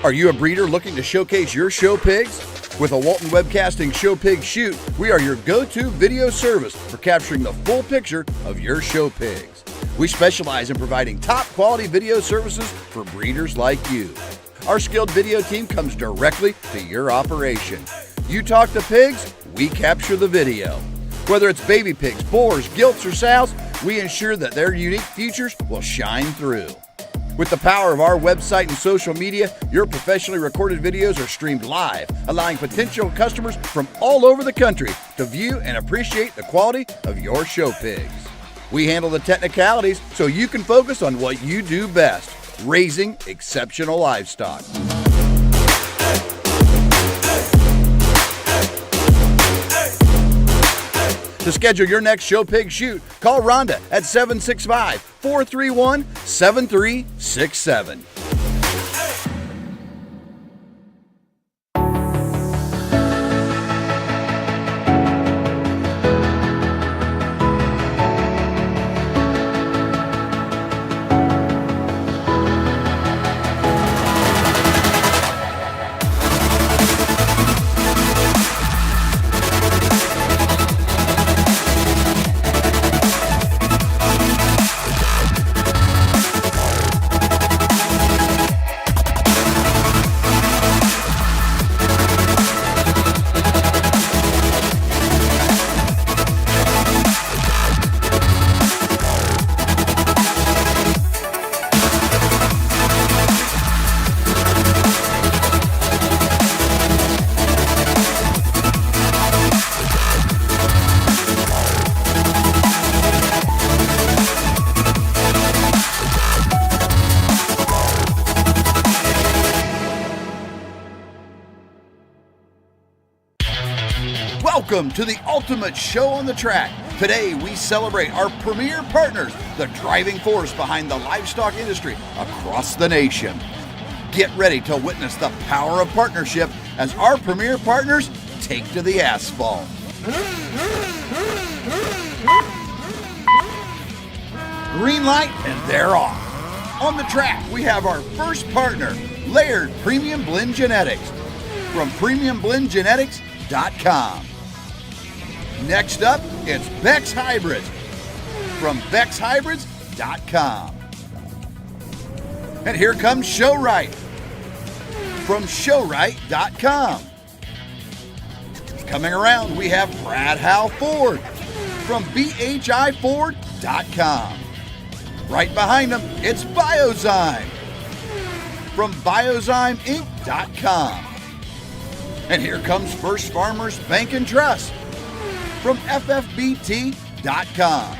Are you a breeder looking to showcase your show pigs? With a Walton Webcasting Show Pig Shoot, we are your go-to video service for capturing the full picture of your show pigs. We specialize in providing top quality video services for breeders like you. Our skilled video team comes directly to your operation. You talk to pigs, we capture the video. Whether it's baby pigs, boars, gilts, or sows, we ensure that their unique features will shine through. With the power of our website and social media, your professionally recorded videos are streamed live, allowing potential customers from all over the country to view and appreciate the quality of your show pigs. We handle the technicalities so you can focus on what you do best, raising exceptional livestock. To schedule your next show pig shoot, call Rhonda at 765-431-7367. Welcome to the ultimate show on the track. Today we celebrate our premier partners, the driving force behind the livestock industry across the nation. Get ready to witness the power of partnership as our premier partners take to the asphalt. Green light and they're off. On the track we have our first partner, Laird Premium Blend Genetics from premiumblendgenetics.com. Next up, it's Beck's Hybrids from beckshybrids.com. And here comes Showright from showright.com. Coming around, we have Brad Howe Ford from bhiford.com. Right behind them, it's Biozyme from biozymeinc.com. And here comes First Farmers Bank and Trust from ffbt.com.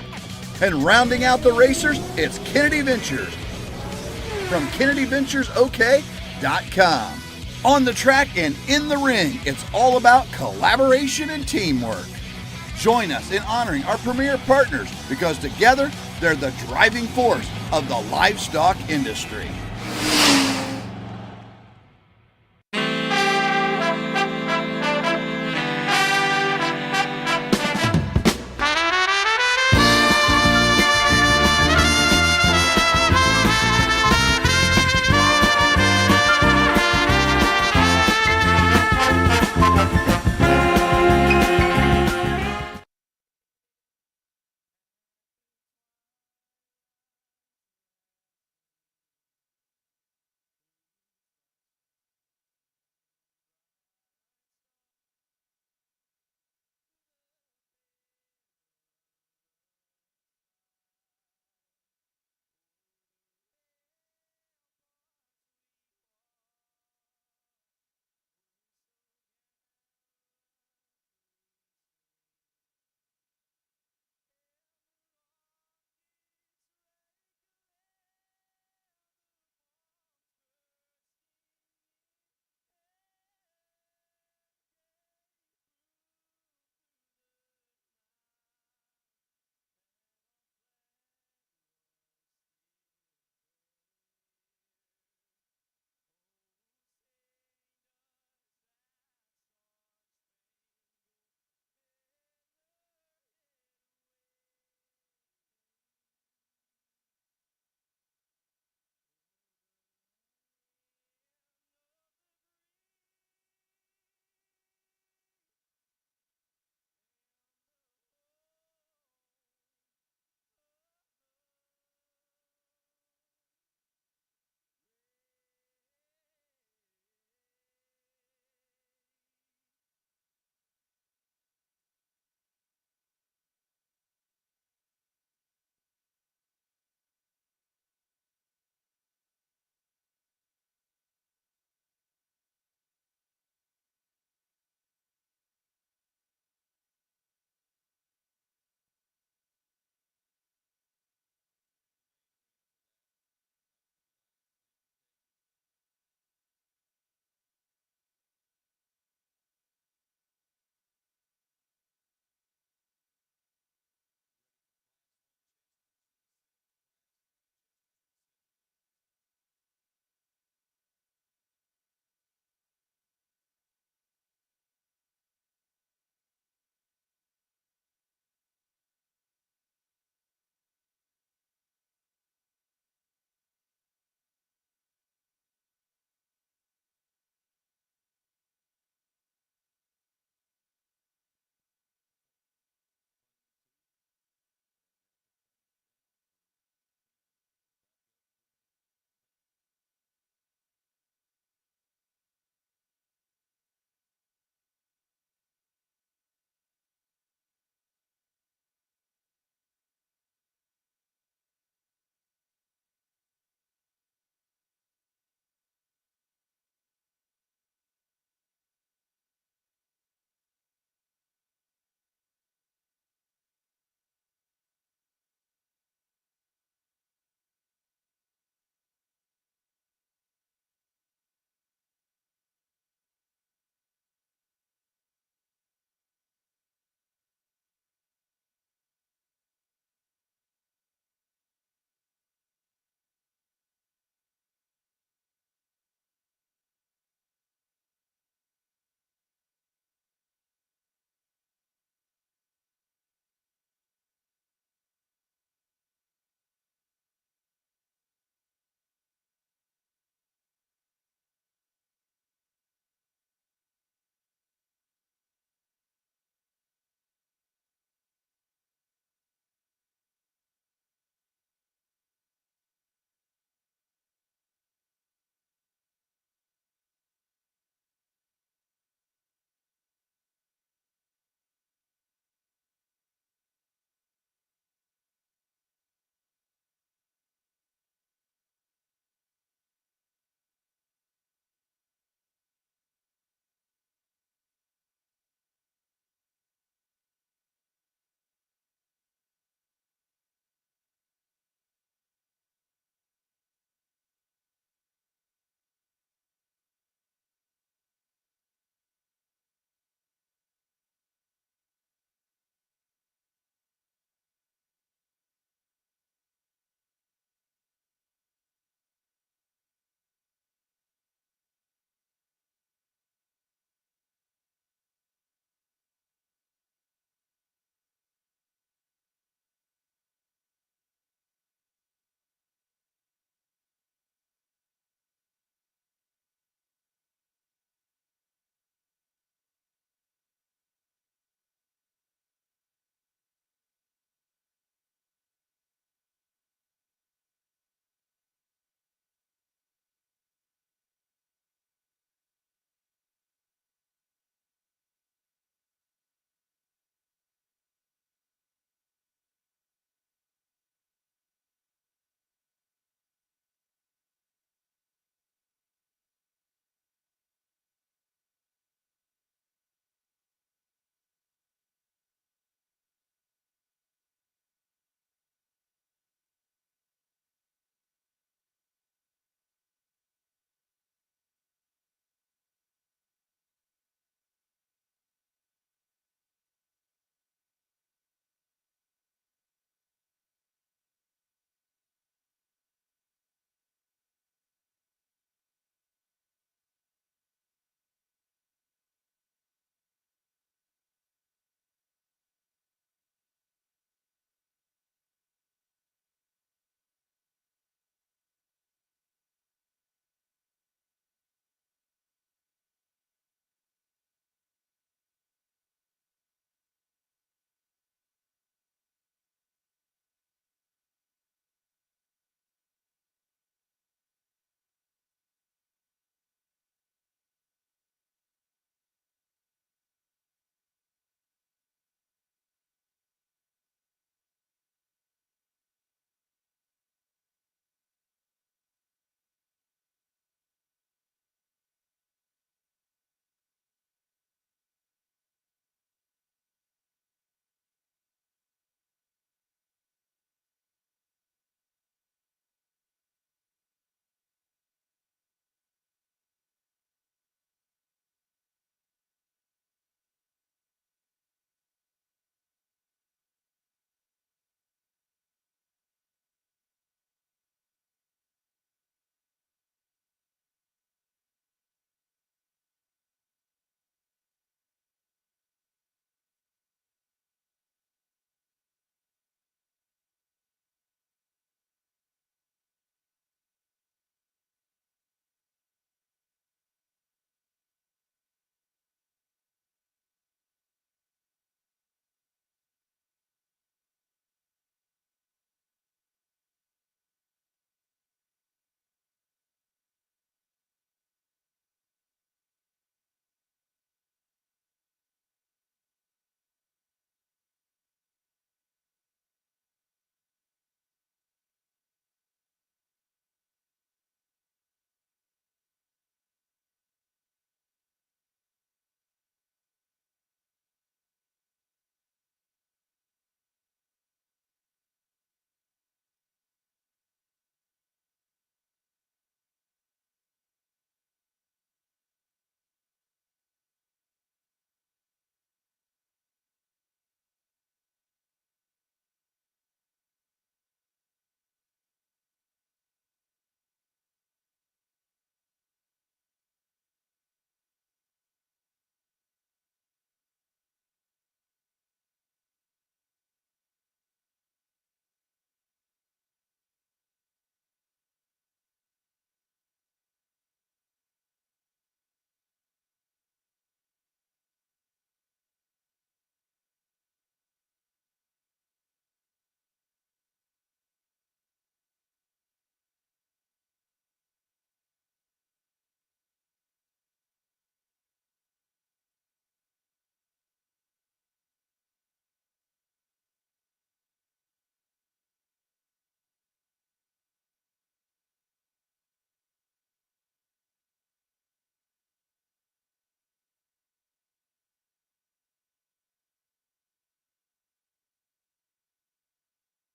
And rounding out the racers, it's Kennedy Ventures from kennedyventuresok.com. On the track and in the ring, it's all about collaboration and teamwork. Join us in honoring our premier partners because together they're the driving force of the livestock industry.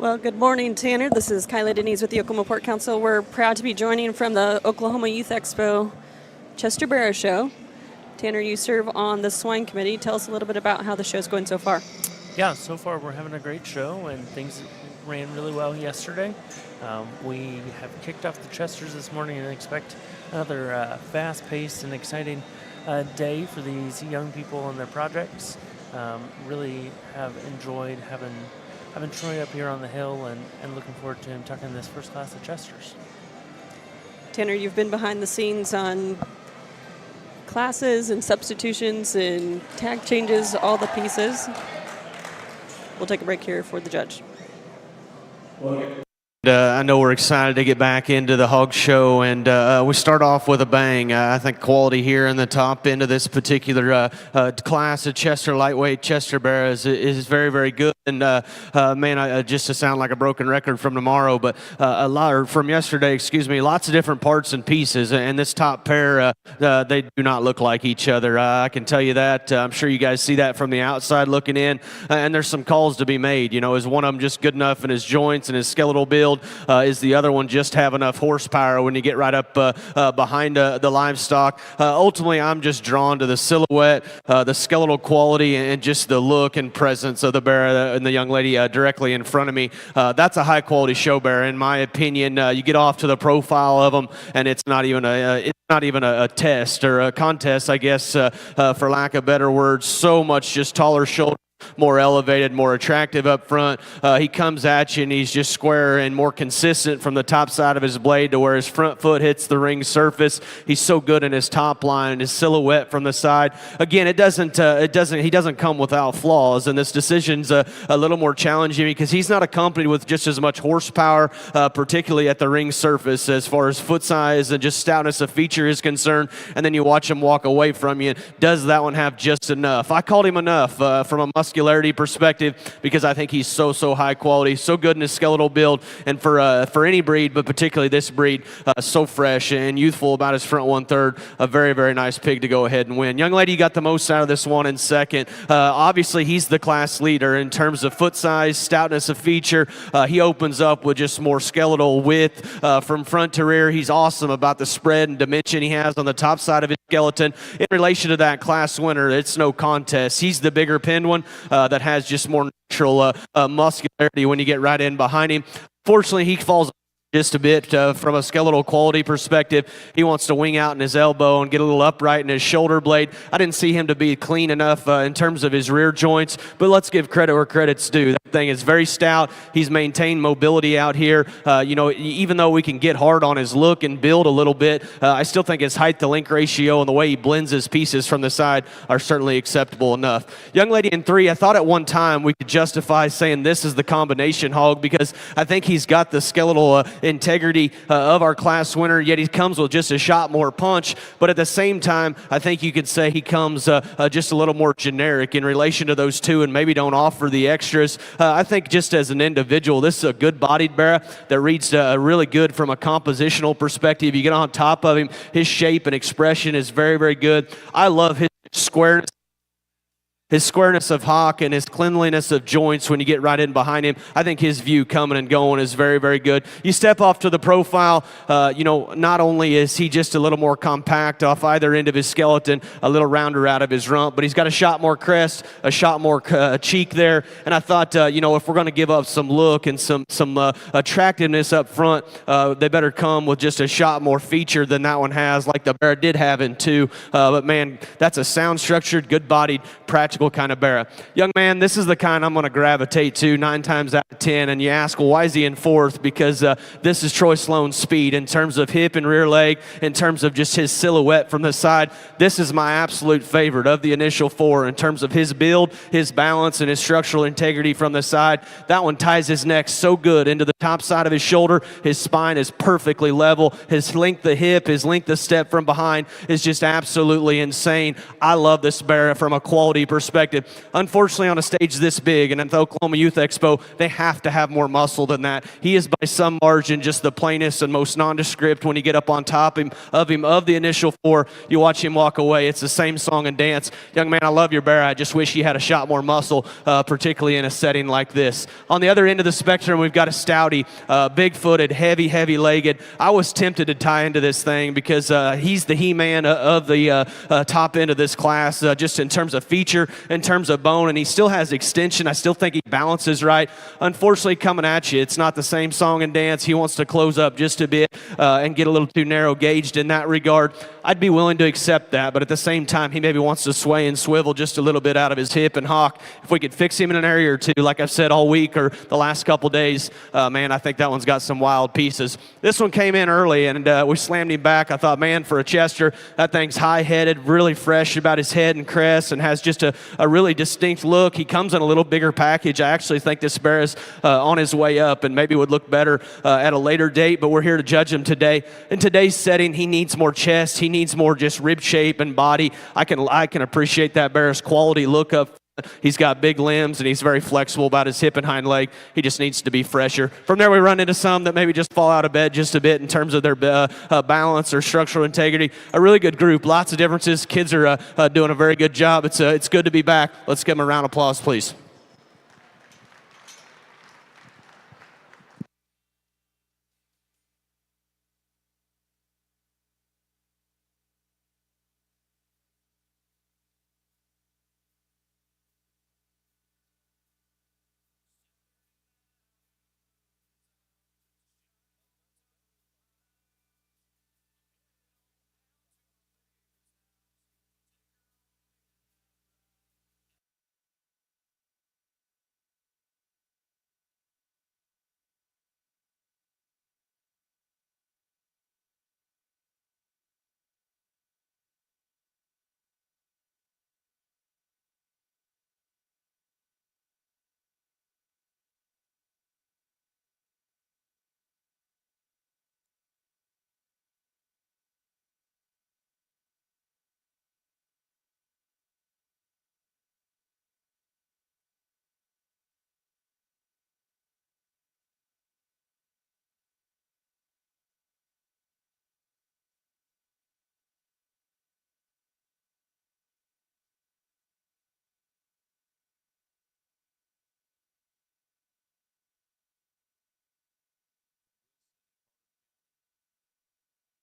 Well, good morning, Tanner. This is Kyla Denise with the Oklahoma Port Council. We're proud to be joining from the Oklahoma Youth Expo Chester Barrow Show. Tanner, you serve on the swine committee. Tell us a little bit about how the show's going so far. Yeah, so far we're having a great show, and things ran really well yesterday. We have kicked off the Chesters this morning and expect another fast-paced and exciting day for these young people and their projects. Really have enjoyed having Troy up here on the hill and looking forward to him tucking this first class of Chesters. Tanner, you've been behind the scenes on classes and substitutions and tag changes, all the pieces. We'll take a break here for the judge. I know we're excited to get back into the hog show, and we start off with a bang. I think quality here in the top end of this particular class of Chester lightweight Chester Barrows is very, very good. And man, just to sound like a broken record from tomorrow, but from yesterday, lots of different parts and pieces. And this top pair, they do not look like each other. I can tell you that. I'm sure you guys see that from the outside looking in. And there's some calls to be made. You know, is one of them just good enough in his joints and his skeletal build? Is the other one just have enough horsepower when you get right up behind the livestock? Ultimately, I'm just drawn to the silhouette, the skeletal quality, and just the look and presence of the bear and the young lady directly in front of me. That's a high-quality show bear, in my opinion. You get off to the profile of them, and it's not even a test or a contest, I guess, for lack of better words. So much just taller shoulder, more elevated, more attractive up front. He comes at you and he's just square and more consistent from the top side of his blade to where his front foot hits the ring surface. He's so good in his top line and his silhouette from the side. Again, he doesn't come without flaws, and this decision's a little more challenging because he's not accompanied with just as much horsepower, particularly at the ring surface as far as foot size and just stoutness of feature is concerned. And then you watch him walk away from you. Does that one have just enough? I called him enough from a muscularity perspective because I think he's so high quality, so good in his skeletal build, and for any breed, but particularly this breed, so fresh and youthful about his front 1/3. A very, very nice pig to go ahead and win. Young lady got the most out of this one in second. Obviously, he's the class leader in terms of foot size, stoutness of feature. He opens up with just more skeletal width from front to rear. He's awesome about the spread and dimension he has on the top side of his skeleton. In relation to that class winner, it's no contest. He's the bigger pinned one that has just more natural muscularity when you get right in behind him. Fortunately, he falls just a bit from a skeletal quality perspective. He wants to wing out in his elbow and get a little upright in his shoulder blade. I didn't see him to be clean enough in terms of his rear joints, but let's give credit where credit's due. That thing is very stout. He's maintained mobility out here. Even though we can get hard on his look and build a little bit, I still think his height to length ratio and the way he blends his pieces from the side are certainly acceptable enough. Young lady in 3, I thought at one time we could justify saying this is the combination hog because I think he's got the skeletal integrity of our class winner, yet he comes with just a shot more punch. But at the same time, I think you could say he comes just a little more generic in relation to those two and maybe don't offer the extras. I think just as an individual, this is a good-bodied bear that reads really good from a compositional perspective. You get on top of him, his shape and expression is very, very good. I love his squareness. His squareness of hock and his cleanliness of joints when you get right in behind him. I think his view coming and going is very, very good. You step off to the profile, not only is he just a little more compact off either end of his skeleton, a little rounder out of his rump, but he's got a shot more crest, a shot more cheek there. And I thought, if we're going to give up some look and some attractiveness up front, they better come with just a shot more feature than that one has, like the bear did have in 2. But man, that's a sound-structured, good-bodied, practical kind of bear. Young man, this is the kind I'm going to gravitate to 9 times out of 10. And you ask, well, why is he in 4th? Because this is Troy Sloan's speed in terms of hip and rear leg, in terms of just his silhouette from the side. This is my absolute favorite of the initial 4 in terms of his build, his balance, and his structural integrity from the side. That one ties his neck so good into the top side of his shoulder. His spine is perfectly level. His length of hip, his length of step from behind is just absolutely insane. I love this bear from a quality perspective. perspective. Unfortunately, on a stage this big and at the Oklahoma Youth Expo, they have to have more muscle than that. He is by some margin just the plainest and most nondescript. When you get up on top of the initial four, you watch him walk away. It's the same song and dance. Young man, I love your bear. I just wish you had a shot more muscle, particularly in a setting like this. On the other end of the spectrum, we've got a stouty, big-footed, heavy-legged. I was tempted to tie into this thing because he's the He-Man of the top end of this class, just in terms of feature, in terms of bone, and he still has extension. I still think he balances right. Unfortunately, coming at you, it's not the same song and dance. He wants to close up just a bit and get a little too narrow-gauged in that regard. I'd be willing to accept that, but at the same time, he maybe wants to sway and swivel just a little bit out of his hip and hock. If we could fix him in an area or two, like I've said all week or the last couple days, man, I think that one's got some wild pieces. This one came in early, and we slammed him back. I thought, man, for a Chester, that thing's high-headed, really fresh about his head and crest, and has just a really distinct look. He comes in a little bigger package. I actually think this bear is on his way up and maybe would look better at a later date, but we're here to judge him today. In today's setting, he needs more chest. He needs more just rib shape and body. I can appreciate that bear's quality look up. He's got big limbs, and he's very flexible about his hip and hind leg. He just needs to be fresher. From there, we run into some that maybe just fall out of bed just a bit in terms of their balance or structural integrity. A really good group, lots of differences. Kids are doing a very good job. It's good to be back. Let's give them a round of applause, please.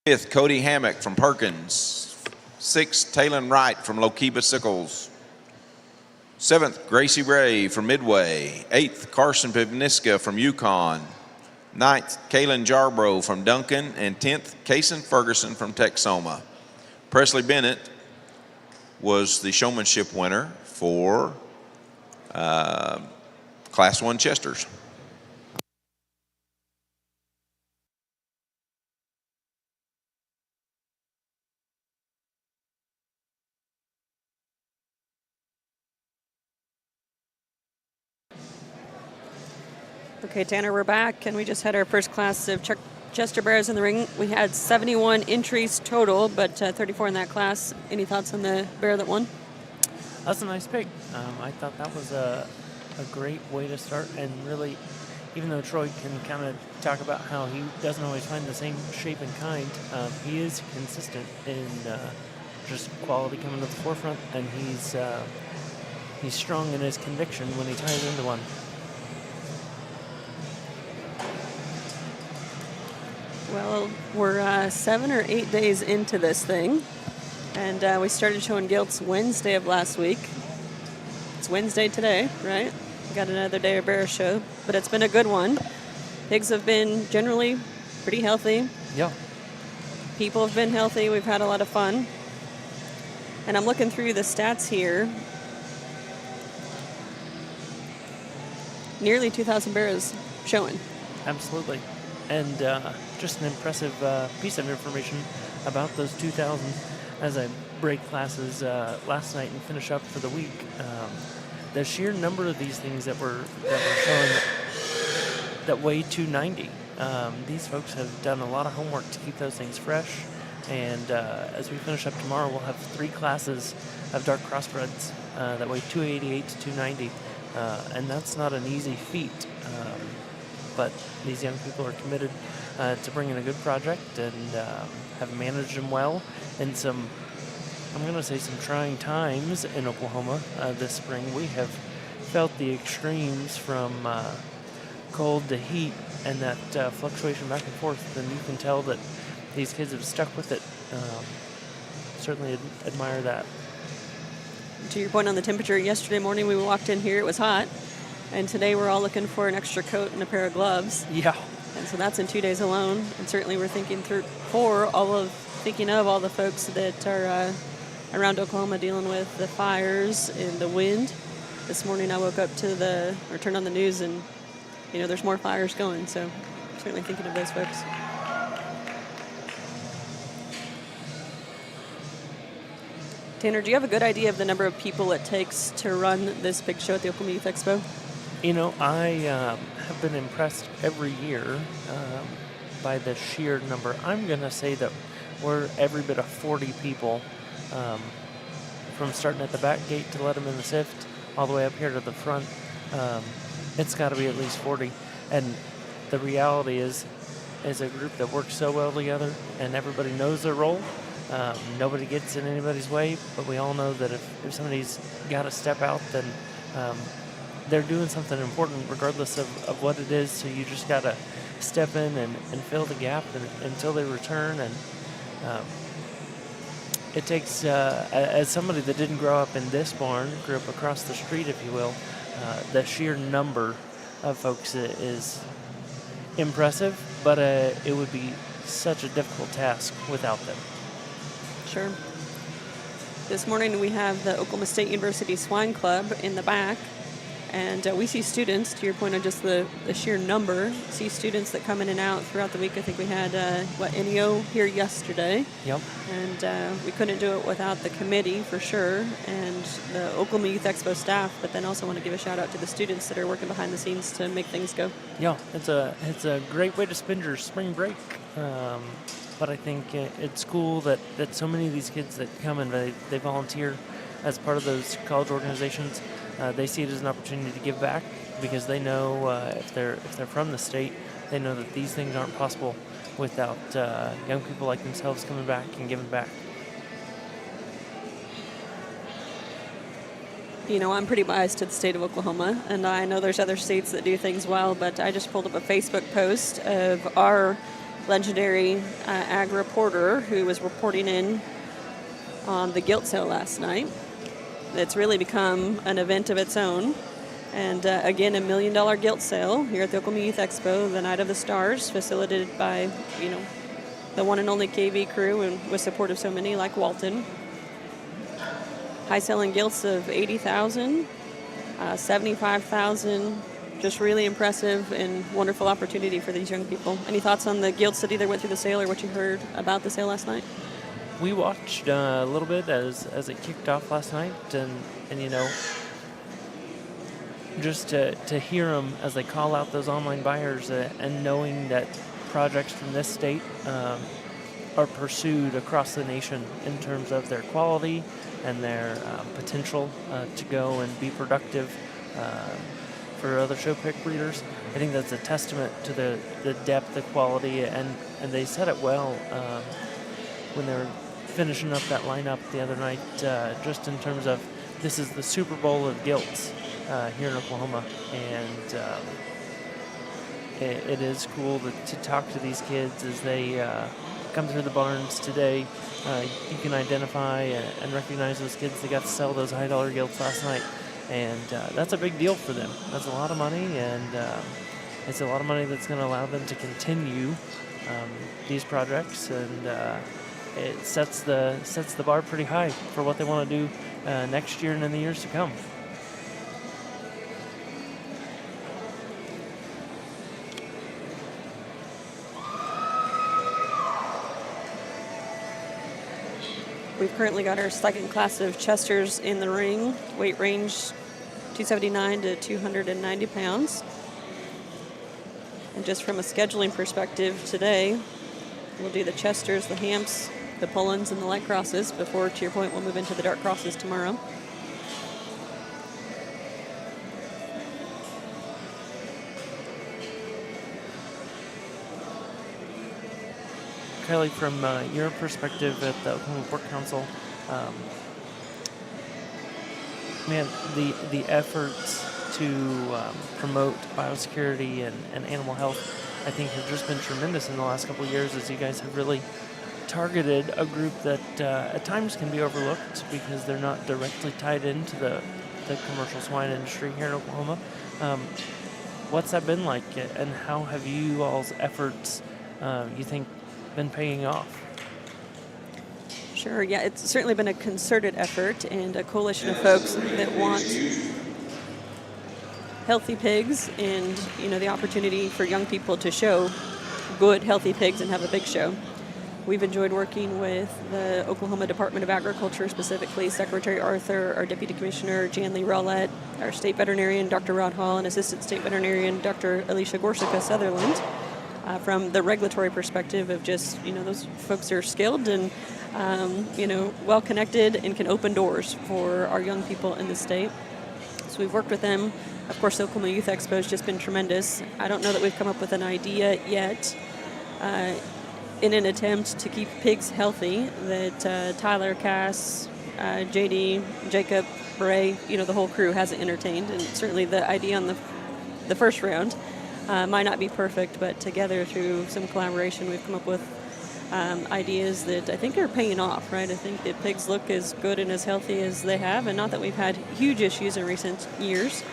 Fifth, Cody Hammock from Perkins. Sixth, Talon Wright from Lokiba Sickles. Seventh, Gracie Ray from Midway. Eighth, Carson Pivniska from Yukon. Ninth, Kaylin Jarbrough from Duncan. And 10th, Kason Ferguson from Texoma. Presley Bennett was the showmanship winner for Class 1 Chesters. Okay, Tanner, we're back, and we just had our first class of Chester Bears in the ring. We had 71 entries total, but 34 in that class. Any thoughts on the bear that won? That's a nice pick. I thought that was a great way to start, and really, even though Troy can kind of talk about how he doesn't always find the same shape and kind, he is consistent in just quality coming to the forefront, and he's strong in his conviction when he ties into one. Well, we're 7 or 8 days into this thing, and we started showing gilts Wednesday of last week. It's Wednesday today, right? We got another day of bear show, but it's been a good one. Pigs have been generally pretty healthy. Yeah. People have been healthy. We've had a lot of fun. And I'm looking through the stats here. Nearly 2,000 bears showing. Absolutely. And just an impressive piece of information about those 2,000 as I break classes last night and finish up for the week. The sheer number of these things that were showing that weigh 290. These folks have done a lot of homework to keep those things fresh. And as we finish up tomorrow, we'll have 3 classes of dark crossbreds that weigh 288 to 290, and that's not an easy feat. But these young people are committed to bringing a good project and have managed them well in some, I'm going to say, some trying times in Oklahoma this spring. We have felt the extremes from cold to heat and that fluctuation back and forth, and you can tell that these kids have stuck with it. Certainly admire that. To your point on the temperature, yesterday morning we walked in here, it was hot, and today we're all looking for an extra coat and a pair of gloves. Yeah. And so that's in 2 days alone. And certainly we're thinking of all the folks that are around Oklahoma dealing with the fires and the wind. This morning I woke up turned on the news, and there's more fires going. So certainly thinking of those folks. Tanner, do you have a good idea of the number of people it takes to run this big show at the Oklahoma Youth Expo? I have been impressed every year by the sheer number. I'm going to say that we're every bit of 40 people, from starting at the back gate to let them in the SIFT all the way up here to the front. It's got to be at least 40. And the reality is, as a group that works so well together and everybody knows their role, nobody gets in anybody's way, but we all know that if somebody's got to step out, then they're doing something important regardless of what it is. So you just got to step in and fill the gap until they return. And it takes, as somebody that didn't grow up in this barn, grew up across the street, if you will, the sheer number of folks is impressive, but it would be such a difficult task without them. Sure. This morning we have the Oklahoma State University Swine Club in the back, and we see students, to your point on just the sheer number, see students that come in and out throughout the week. I think we had, NEO here yesterday. Yep. And we couldn't do it without the committee for sure, and the Oklahoma Youth Expo staff, but then also want to give a shout out to the students that are working behind the scenes to make things go. Yeah, it's a great way to spend your spring break. But I think it's cool that so many of these kids that come and they volunteer as part of those college organizations. They see it as an opportunity to give back, because they know if they're from the state, they know that these things aren't possible without young people like themselves coming back and giving back. I'm pretty biased to the state of Oklahoma, and I know there's other states that do things well, but I just pulled up a Facebook post of our legendary ag reporter who was reporting in on the gilt sale last night. It's really become an event of its own. And again, $1 million gilt sale here at the Oklahoma Youth Expo, the Night of the Stars, facilitated by, the one and only KV crew, and with support of so many like Walton. High selling gilts of $80,000, $75,000. Just really impressive and wonderful opportunity for these young people. Any thoughts on the gilts that either went through the sale or what you heard about the sale last night? We watched a little bit as it kicked off last night, and just to hear them as they call out those online buyers, and knowing that projects from this state are pursued across the nation in terms of their quality and their potential to go and be productive for other show pick breeders. I think that's a testament to the depth, the quality, and they said it well when they were finishing up that lineup the other night, just in terms of this is the Super Bowl of gilts here in Oklahoma, and it is cool to talk to these kids as they come through the barns today. You can identify and recognize those kids that got to sell those high dollar gilts last night. And that's a big deal for them. That's a lot of money, and it's a lot of money that's going to allow them to continue these projects, and it sets the bar pretty high for what they want to do next year and in the years to come. We've currently got our second class of Chesters in the ring, weight range 279 to 290 pounds. And just from a scheduling perspective today, we'll do the Chesters, the Hamps, the Pullens, and the light crosses before, to your point, we'll move into the dark crosses tomorrow. Kylie, from your perspective at the Oklahoma Pork Council, man, the efforts to promote biosecurity and animal health, I think, have just been tremendous in the last couple of years, as you guys have really targeted a group that at times can be overlooked because they're not directly tied into the commercial swine industry here in Oklahoma. What's that been like, and how have you all's efforts, you think, been paying off? Sure, yeah, it's certainly been a concerted effort and a coalition of folks that want healthy pigs and, the opportunity for young people to show good, healthy pigs and have a big show. We've enjoyed working with the Oklahoma Department of Agriculture, specifically Secretary Arthur, our Deputy Commissioner Jan Lee Rowlett, our State Veterinarian Dr. Rod Hall, and Assistant State Veterinarian Dr. Alicia Gorsica Sutherland. From the regulatory perspective of just, those folks are skilled and, well connected and can open doors for our young people in the state. So we've worked with them. Of course, the Oklahoma Youth Expo has just been tremendous. I don't know that we've come up with an idea yet in an attempt to keep pigs healthy that Tyler, Cass, JD, Jacob, Bray, the whole crew hasn't entertained. And certainly the idea on the first round might not be perfect, but together through some collaboration, we've come up with ideas that I think are paying off, right? I think that pigs look as good and as healthy as they have, and not that we've had huge issues in recent years,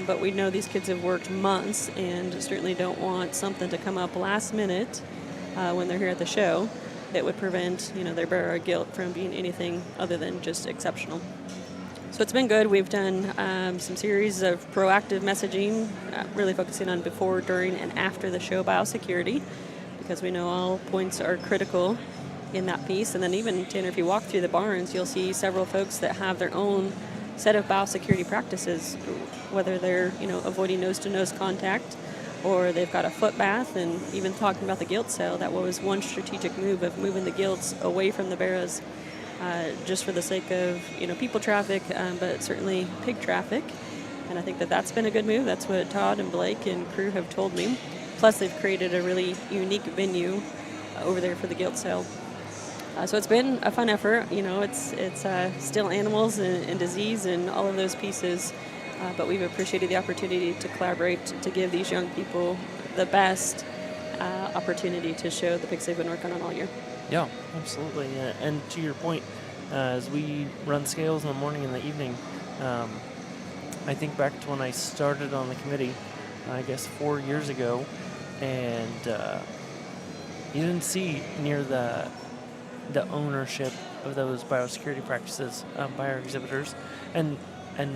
but we know these kids have worked months and certainly don't want something to come up last minute when they're here at the show that would prevent, their Barrow gilt from being anything other than just exceptional. So it's been good. We've done some series of proactive messaging, really focusing on before, during, and after the show biosecurity, because we know all points are critical in that piece. And then even, Tanner, if you walk through the barns, you'll see several folks that have their own set of biosecurity practices, whether they're, avoiding nose-to-nose contact or they've got a foot bath, and even talking about the gilt sale. That was one strategic move of moving the gilts away from the barrows, just for the sake of, people traffic, but certainly pig traffic. And I think that that's been a good move. That's what Todd and Blake and crew have told me. Plus, they've created a really unique venue over there for the gilt sale. So it's been a fun effort. It's still animals and disease and all of those pieces, but we've appreciated the opportunity to collaborate to give these young people the best opportunity to show the pigs they've been working on all year. Yeah, absolutely. And to your point, as we run scales in the morning and the evening, I think back to when I started on the committee, I guess 4 years ago, and you didn't see near the ownership of those biosecurity practices by our exhibitors, and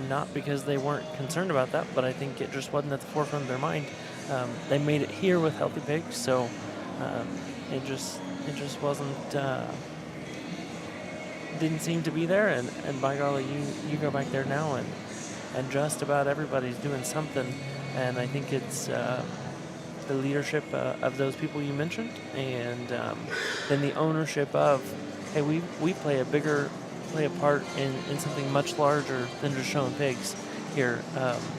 not because they weren't concerned about that, but I think it just wasn't at the forefront of their mind. They made it here with healthy pigs, so it just wasn't, didn't seem to be there, and by golly, you go back there now, and just about everybody's doing something, and I think it's the leadership of those people you mentioned, and then the ownership of, hey, we play a part in something much larger than just showing pigs here,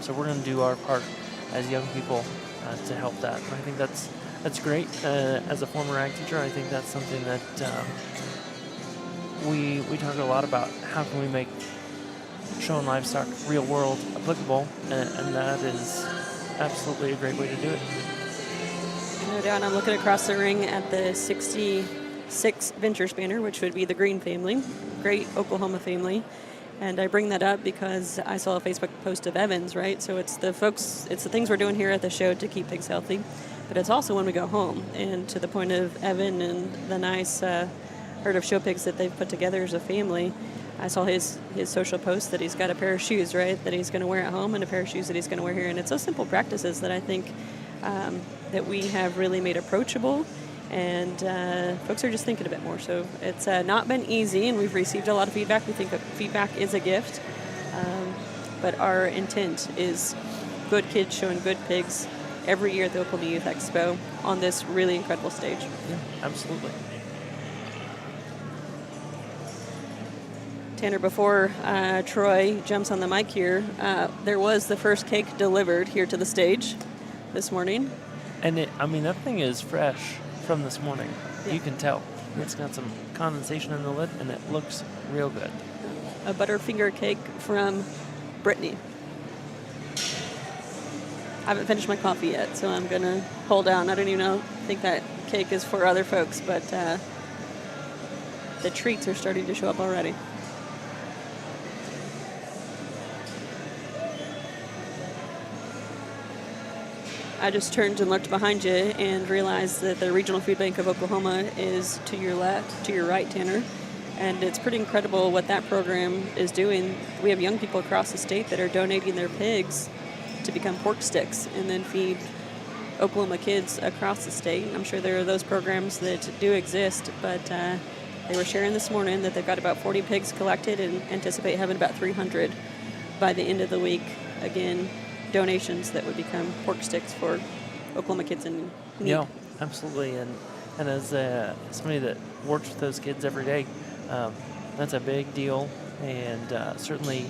so we're going to do our part as young people to help that. And I think that's great. As a former ag teacher, I think that's something that we talk a lot about. How can we make showing livestock real world applicable, and that is absolutely a great way to do it. No doubt. I'm looking across the ring at the 66 Ventures banner, which would be the Green family, great Oklahoma family. And I bring that up because I saw a Facebook post of Evan's, right? So it's the things we're doing here at the show to keep pigs healthy, but it's also when we go home. And to the point of Evan and the nice herd of show pigs that they've put together as a family, I saw his social post that he's got a pair of shoes, right, that he's going to wear at home and a pair of shoes that he's going to wear here. And it's those simple practices that I think that we have really made approachable, and folks are just thinking a bit more. So it's not been easy, and we've received a lot of feedback. We think that feedback is a gift, but our intent is good kids showing good pigs every year at the Oklahoma Youth Expo on this really incredible stage. Yeah, absolutely. Tanner, before Troy jumps on the mic here, there was the first cake delivered here to the stage this morning. And that thing is fresh from this morning. Yeah. You can tell. It's got some condensation in the lid, and it looks real good. A Butterfinger cake from Brittany. I haven't finished my coffee yet, so I'm going to hold down. I don't even think that cake is for other folks, but the treats are starting to show up already. I just turned and looked behind you and realized that the Regional Food Bank of Oklahoma is to your left, to your right, Tanner. And it's pretty incredible what that program is doing. We have young people across the state that are donating their pigs to become pork sticks and then feed Oklahoma kids across the state. I'm sure there are those programs that do exist, but they were sharing this morning that they've got about 40 pigs collected and anticipate having about 300 by the end of the week. Again, donations that would become pork sticks for Oklahoma kids in need. Yeah, absolutely. And as somebody that works with those kids every day, that's a big deal, and certainly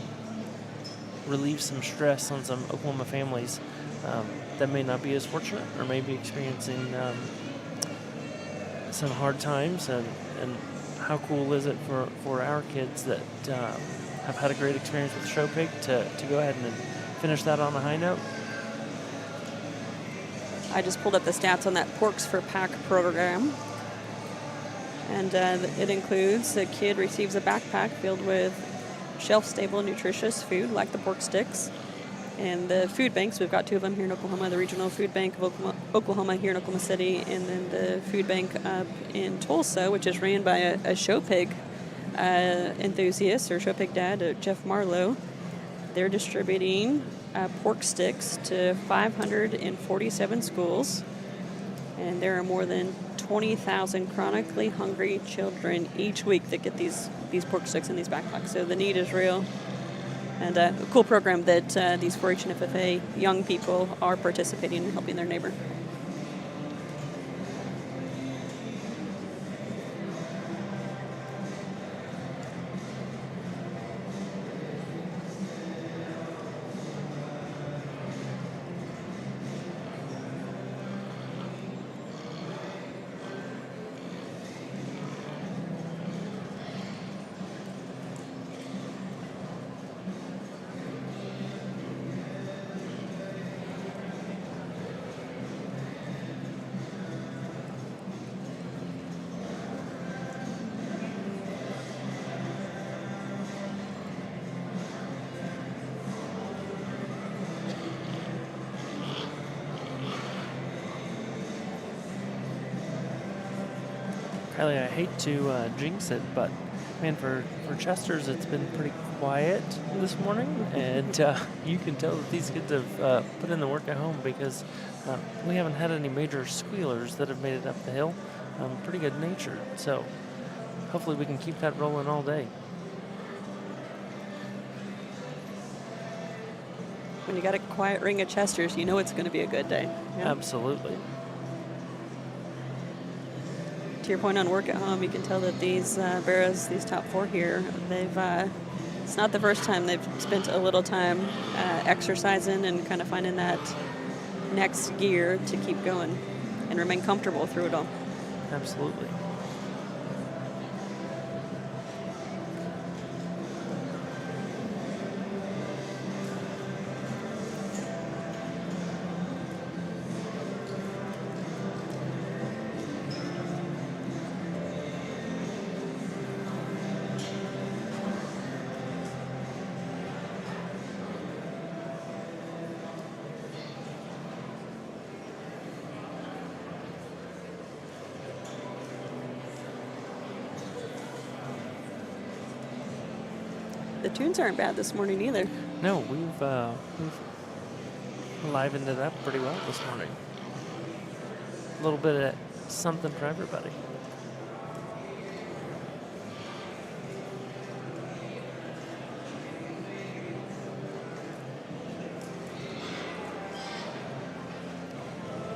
relieves some stress on some Oklahoma families that may not be as fortunate or may be experiencing some hard times. And how cool is it for our kids that have had a great experience with Show Pig to go ahead and finish that on a high note? I just pulled up the stats on that Porks for Pack program. And it includes a kid receives a backpack filled with shelf-stable, nutritious food like the pork sticks. And the food banks, we've got two of them here in Oklahoma, the Regional Food Bank of Oklahoma here in Oklahoma City, and then the food bank up in Tulsa, which is ran by a show pig enthusiast or show pig dad, Jeff Marlowe. They're distributing pork sticks to 547 schools, and there are more than 20,000 chronically hungry children each week that get these pork sticks in these backpacks. So the need is real, and a cool program that these 4-H and FFA young people are participating in helping their neighbor. Kylie, I hate to jinx it, but man, for Chester's, it's been pretty quiet this morning, and you can tell that these kids have put in the work at home because we haven't had any major squealers that have made it up the hill. Pretty good natured, so hopefully we can keep that rolling all day. When you got a quiet ring of Chester's, you know it's going to be a good day. Yeah. Absolutely. To your point on work at home, you can tell that these Barrows, these top four here, they've it's not the first time they've spent a little time exercising and kind of finding that next gear to keep going and remain comfortable through it all. Absolutely. The tunes aren't bad this morning either. No, we've livened it up pretty well this morning. A little bit of something for everybody.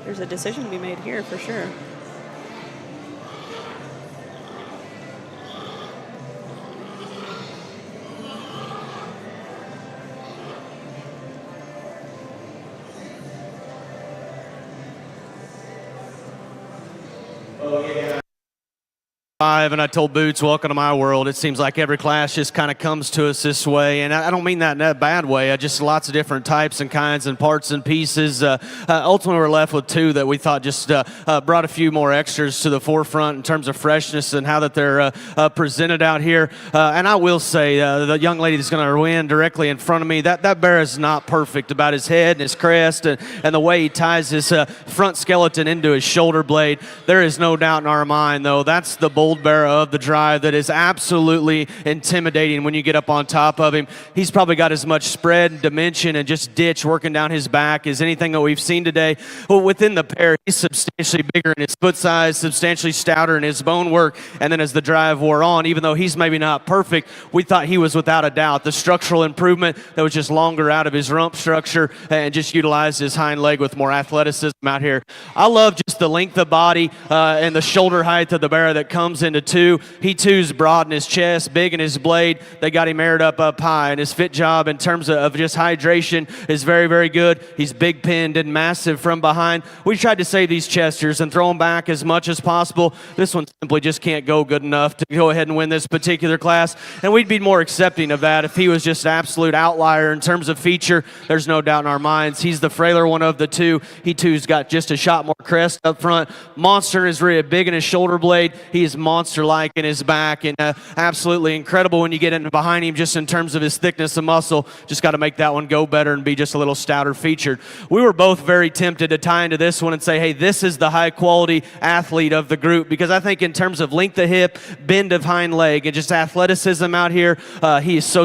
There's a decision to be made here for sure. And I told Boots, welcome to my world. It seems like every class just kind of comes to us this way, and I don't mean that in a bad way. I just lots of different types and kinds and parts and pieces. Ultimately, we're left with two that we thought just brought a few more extras to the forefront in terms of freshness and how that they're presented out here. And I will say, the young lady that's going to win directly in front of me, that bear is not perfect about his head and his crest and the way he ties his front skeleton into his shoulder blade. There is no doubt in our mind, though, that's the bold Barrow of the drive that is absolutely intimidating when you get up on top of him. He's probably got as much spread and dimension and just ditch working down his back as anything that we've seen today. Well, within the pair, he's substantially bigger in his foot size, substantially stouter in his bone work, and then as the drive wore on, even though he's maybe not perfect, we thought he was without a doubt the structural improvement that was just longer out of his rump structure and just utilized his hind leg with more athleticism out here. I love just the length of body and the shoulder height of the Barrow that comes into two. He too's broad in his chest, big in his blade. They got him aired up high, and his fit job in terms of just hydration is very, very good. He's big pinned and massive from behind. We tried to save these chesters and throw them back as much as possible. This one simply just can't go good enough to go ahead and win this particular class, and we'd be more accepting of that if he was just an absolute outlier in terms of feature. There's no doubt in our minds. He's the frailer one of the two. He too's got just a shot more crest up front. Monster is really big in his shoulder blade. He is monster-like in his back, and absolutely incredible when you get in behind him just in terms of his thickness of muscle. Just got to make that one go better and be just a little stouter featured. We were both very tempted to tie into this one and say, hey, this is the high-quality athlete of the group, because I think in terms of length of hip, bend of hind leg, and just athleticism out here, he is so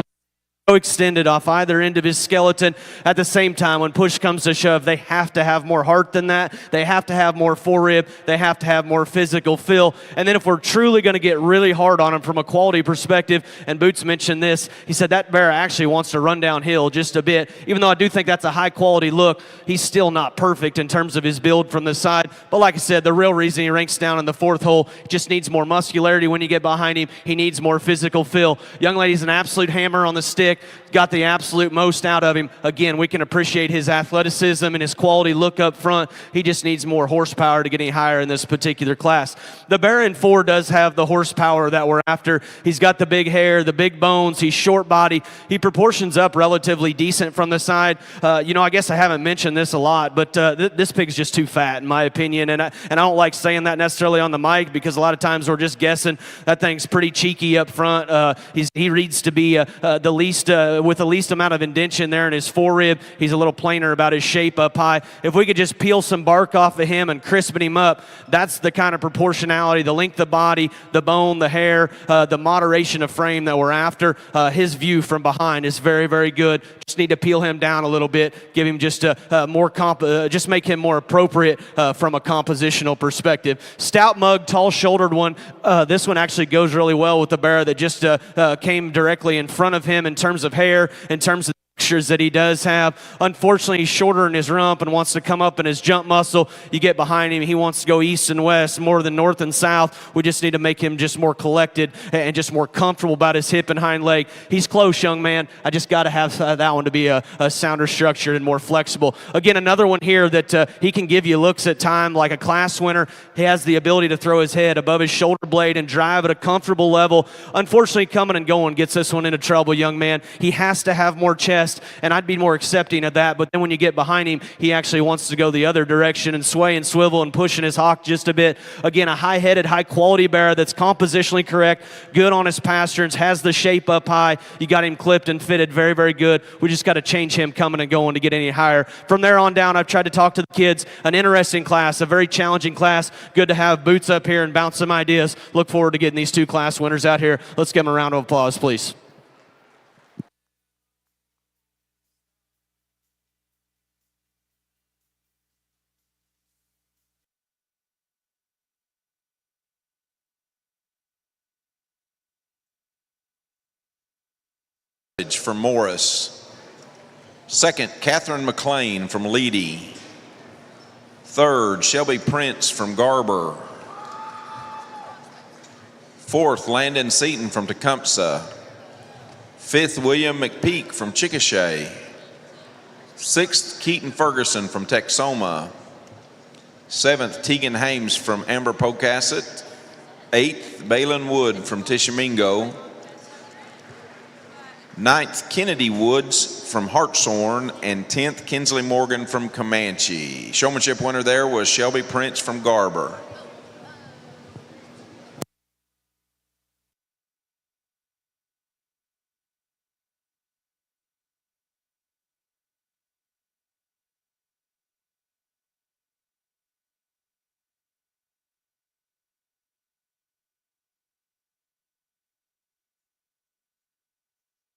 extended off either end of his skeleton. At the same time, when push comes to shove, they have to have more heart than that. They have to have more forerib. They have to have more physical feel. And then if we're truly going to get really hard on him from a quality perspective, and Boots mentioned this, he said that bear actually wants to run downhill just a bit. Even though I do think that's a high quality look, he's still not perfect in terms of his build from the side. But like I said, the real reason he ranks down in the fourth hole, he just needs more muscularity when you get behind him. He needs more physical feel. Young lady's an absolute hammer on the stick. Got the absolute most out of him. Again, we can appreciate his athleticism and his quality look up front. He just needs more horsepower to get any higher in this particular class. The Barrow in 4 does have the horsepower that we're after. He's got the big hair, the big bones. He's short body. He proportions up relatively decent from the side. I guess I haven't mentioned this a lot, but this pig's just too fat in my opinion, and I don't like saying that necessarily on the mic because a lot of times we're just guessing. That thing's pretty cheeky up front. He needs to be the least with the least amount of indentation there in his forerib. He's a little plainer about his shape up high. If we could just peel some bark off of him and crispen him up, that's the kind of proportionality, the length of body, the bone, the hair, the moderation of frame that we're after. His view from behind is very, very good. Just need to peel him down a little bit, give him just just make him more appropriate from a compositional perspective. Stout mug, tall-shouldered one. This one actually goes really well with the Barrow that just came directly in front of him in terms of hair, in terms of textures that he does have. Unfortunately, he's shorter in his rump and wants to come up in his jump muscle. You get behind him, he wants to go east and west more than north and south. We just need to make him just more collected and just more comfortable about his hip and hind leg. He's close, young man. I just got to have that one to be a sounder structured and more flexible. Again, another one here that he can give you looks at time like a class winner. He has the ability to throw his head above his shoulder blade and drive at a comfortable level. Unfortunately, coming and going gets this one into trouble, young man. He has to have more chest, and I'd be more accepting of that. But then when you get behind him, he actually wants to go the other direction and sway and swivel and pushing his hock just a bit. Again, a high-headed, high-quality Barrow that's compositionally correct, good on his pasterns, has the shape up high. You got him clipped and fitted very, very good. We just got to change him coming and going to get any higher. From there on down, I've tried to talk to the kids. An interesting class, a very challenging class. Good to have Boots up here and bounce some ideas. Look forward to getting these two class winners out here. Let's give them a round of applause, please. From Morris. Second, Catherine McLean from Leedy. Third, Shelby Prince from Garber. Fourth, Landon Seaton from Tecumseh. Fifth, William McPeak from Chickasha. Sixth, Keaton Ferguson from Texoma. 7th, Tegan Hames from Amber Pocasset. 8th, Balin Wood from Tishomingo. 9th, Kennedy Woods from Hartshorn. And 10th, Kinsley Morgan from Comanche. Showmanship winner there was Shelby Prince from Garber.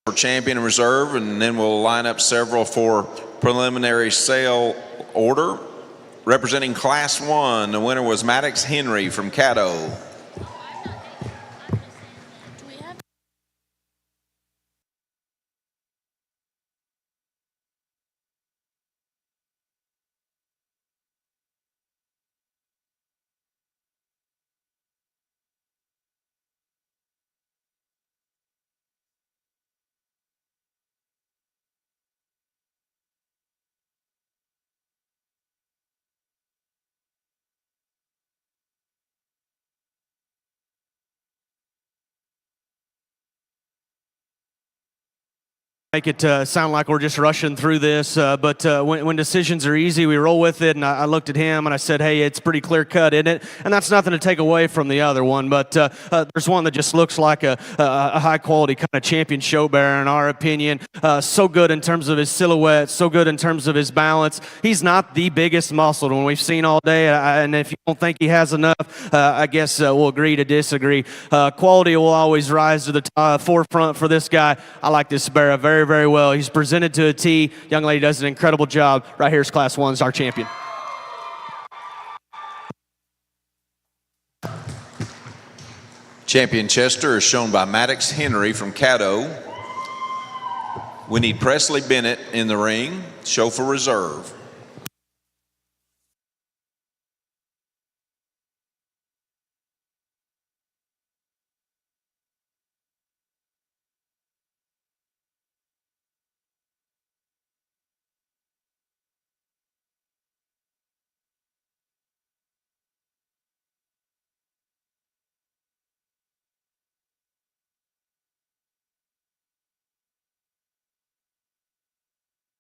For champion and reserve, and then we'll line up several for preliminary sale order. Representing Class 1, the winner was Maddox Henry from Caddo. Make it sound like we're just rushing through this, but when decisions are easy, we roll with it. And I looked at him and I said, hey, it's pretty clear cut, isn't it? And that's nothing to take away from the other one, but there's one that just looks like a high quality kind of champion show bearer in our opinion. So good in terms of his silhouette, so good in terms of his balance. He's not the biggest muscled one we've seen all day, and if you don't think he has enough, I guess we'll agree to disagree. Quality will always rise to the forefront for this guy. I like this bearer very, very well. He's presented to a T. Young lady does an incredible job. Right here's Class 1's our champion. Champion Chester is shown by Maddox Henry from Caddo. We need Presley Bennett in the ring. Show for reserve.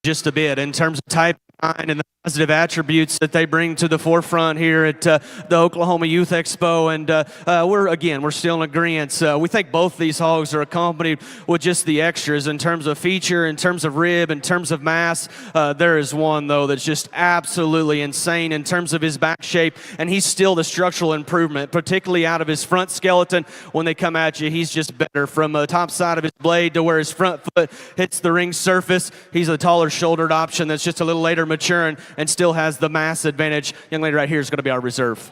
Just a bit in terms of type 9 and the positive attributes that they bring to the forefront here at the Oklahoma Youth Expo, and we're still in agreement. We think both these hogs are accompanied with just the extras in terms of feature, in terms of rib, in terms of mass. There is one though that's just absolutely insane in terms of his back shape, and he's still the structural improvement, particularly out of his front skeleton. When they come at you, he's just better from the top side of his blade to where his front foot hits the ring surface. He's a taller shouldered option that's just a little later maturing and still has the mass advantage. Young lady right here is going to be our reserve.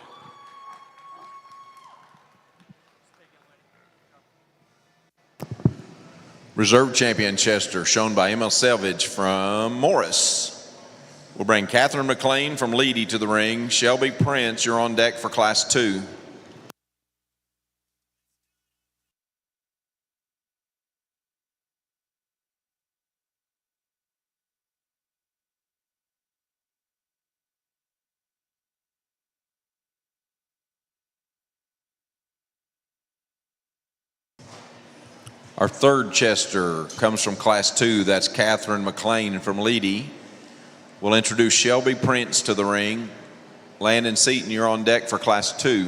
Reserve champion Chester, shown by Emma Selvage from Morris. We'll bring Catherine McLean from Leedy to the ring. Shelby Prince, you're on deck for Class 2. Our third Chester comes from Class 2. That's Catherine McLean from Leedy. We'll introduce Shelby Prince to the ring. Landon Seaton, you're on deck for Class 2.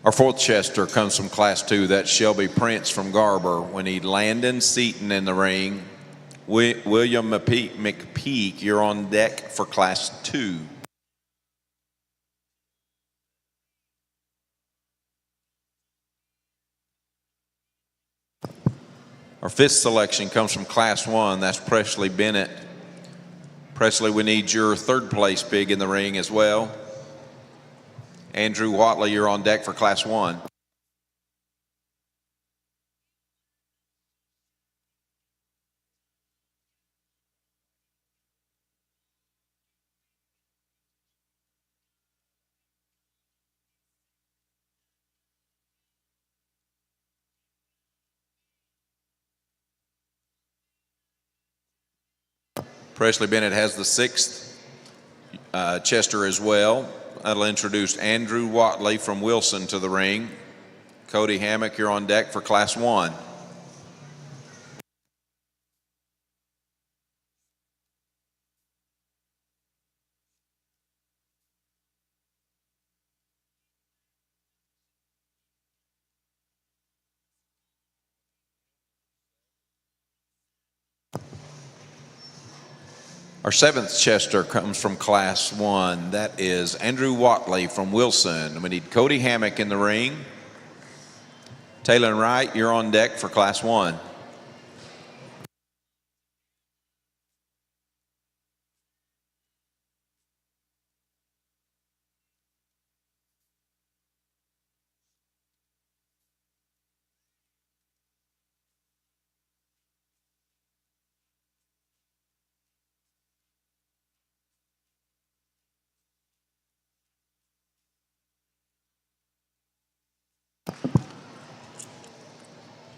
Our fourth Chester comes from Class 2. That's Shelby Prince from Garber. We need Landon Seaton in the ring. William McPeak, you're on deck for Class 2. Our fifth selection comes from Class 1. That's Presley Bennett. Presley, we need your third place pig in the ring as well. Andrew Watley, you're on deck for Class 1. Presley Bennett has the 6th Chester as well. That'll introduce Andrew Watley from Wilson to the ring. Cody Hammock, you're on deck for Class 1. Our 7th Chester comes from Class 1. That is Andrew Watley from Wilson. We need Cody Hammock in the ring. Taylor Wright, you're on deck for Class 1.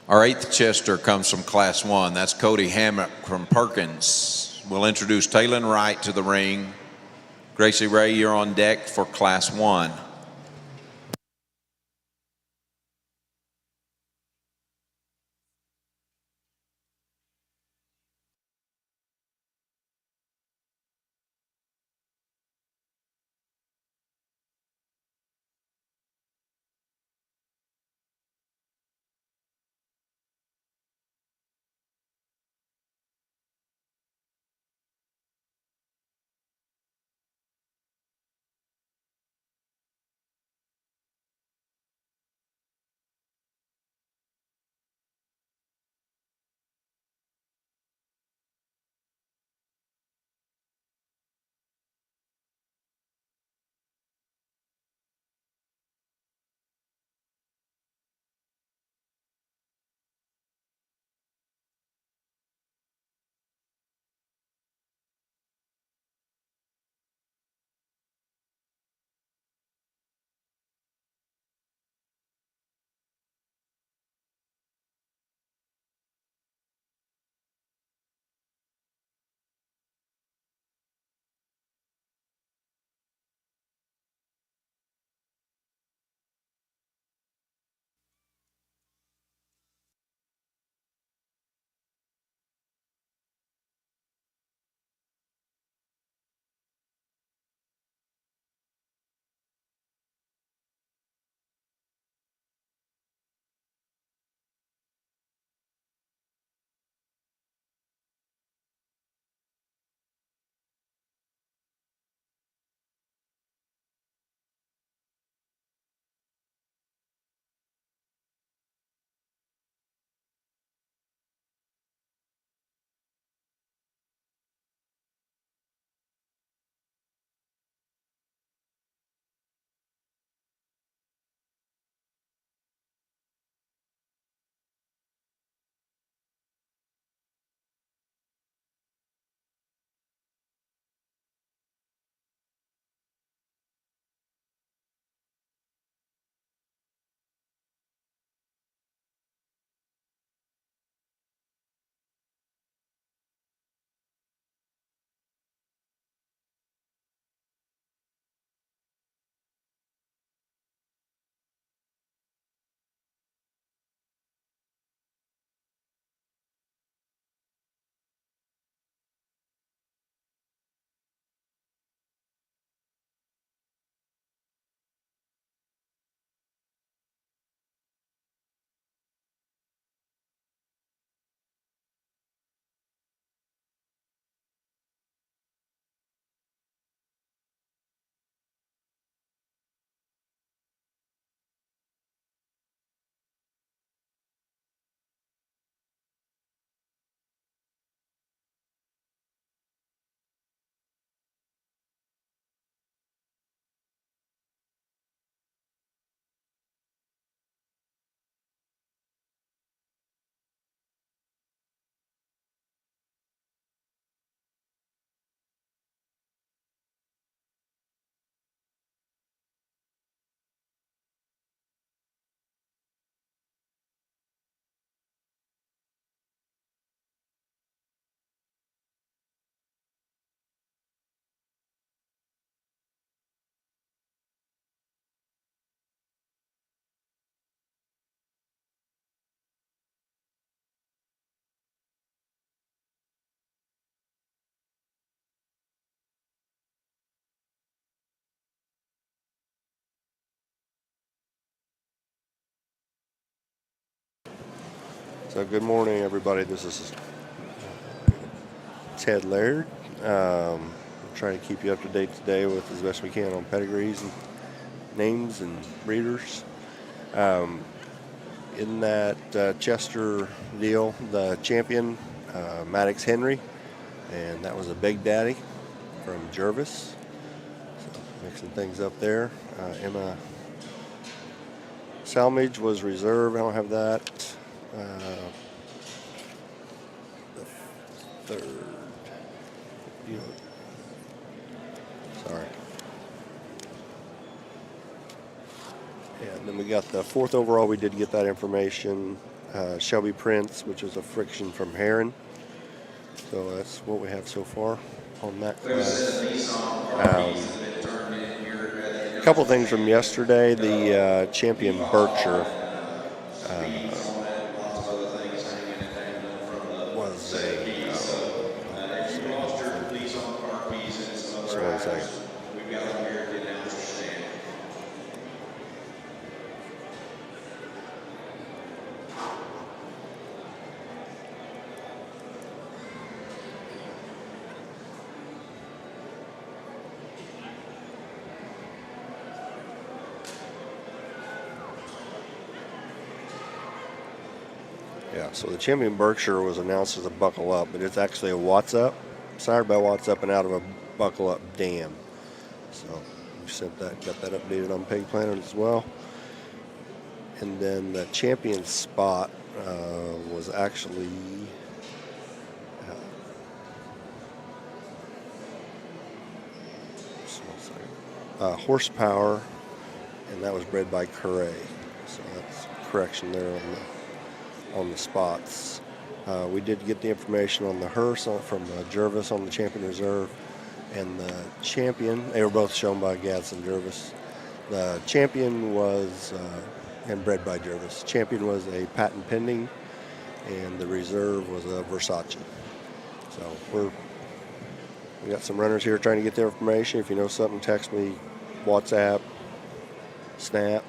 Our 8th Chester comes from Class 1. That's Cody Hammock from Perkins. We'll introduce Taylor Wright to the ring. Gracie Ray, you're on deck for Class 1. So good morning, everybody. This is Ted Laird. We're trying to keep you up to date today with as best we can on pedigrees and names and breeders. In that Chester deal, the champion, Maddox Henry, and that was a big daddy from Jervis. So mixing things up there. Emma Salmage was reserve. I don't have that. The third. Sorry. And then we got the fourth overall. We did get that information. Shelby Prince, which is a friction from Heron. So that's what we have so far on that class. A couple things from yesterday. The champion Berkshire was a. Just 1 second. Yeah, so the champion Berkshire was announced as a buckle up, but it's actually a Watts up, sired by Watts up and out of a buckle up dam. So we sent that, got that updated on Pig Planet as well. And then the champion spot was actually horsepower, and that was bred by Curray. So that's correction there on the spots. We did get the information on the hearse from Jervis on the champion reserve, and the champion, they were both shown by Gadsden Jervis. The champion was, and bred by Jervis. Champion was a patent pending, and the reserve was a Versace. So we got some runners here trying to get their information. If you know something, text me, WhatsApp, Snap,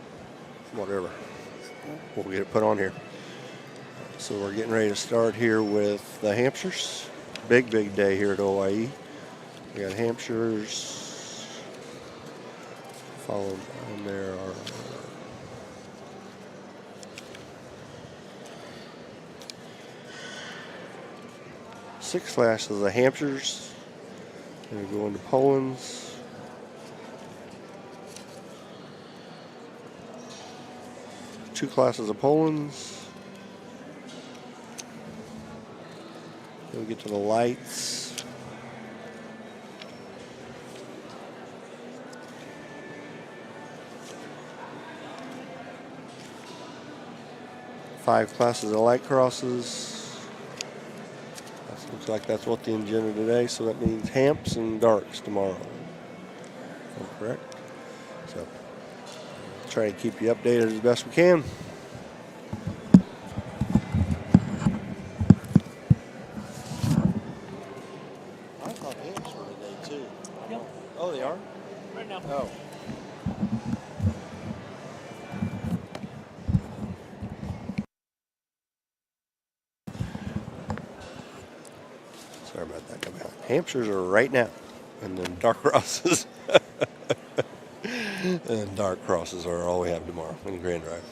whatever. We'll get it put on here. So we're getting ready to start here with the Hampshires. Big day here at OYE. We got Hampshires. Followed on there are 6 classes of Hampshires. Then we go into Poland's. Two classes of Poland's. Then we get to the lights. Five classes of light crosses. That looks like that's what the agenda today, so that means Hamps and darks tomorrow. Am I correct? So try to keep you updated as best we can. Oh, they are? Right now. Oh. Sorry about that. Come out. Hampshires are right now. And then dark crosses. And dark crosses are all we have tomorrow in Grand Drive.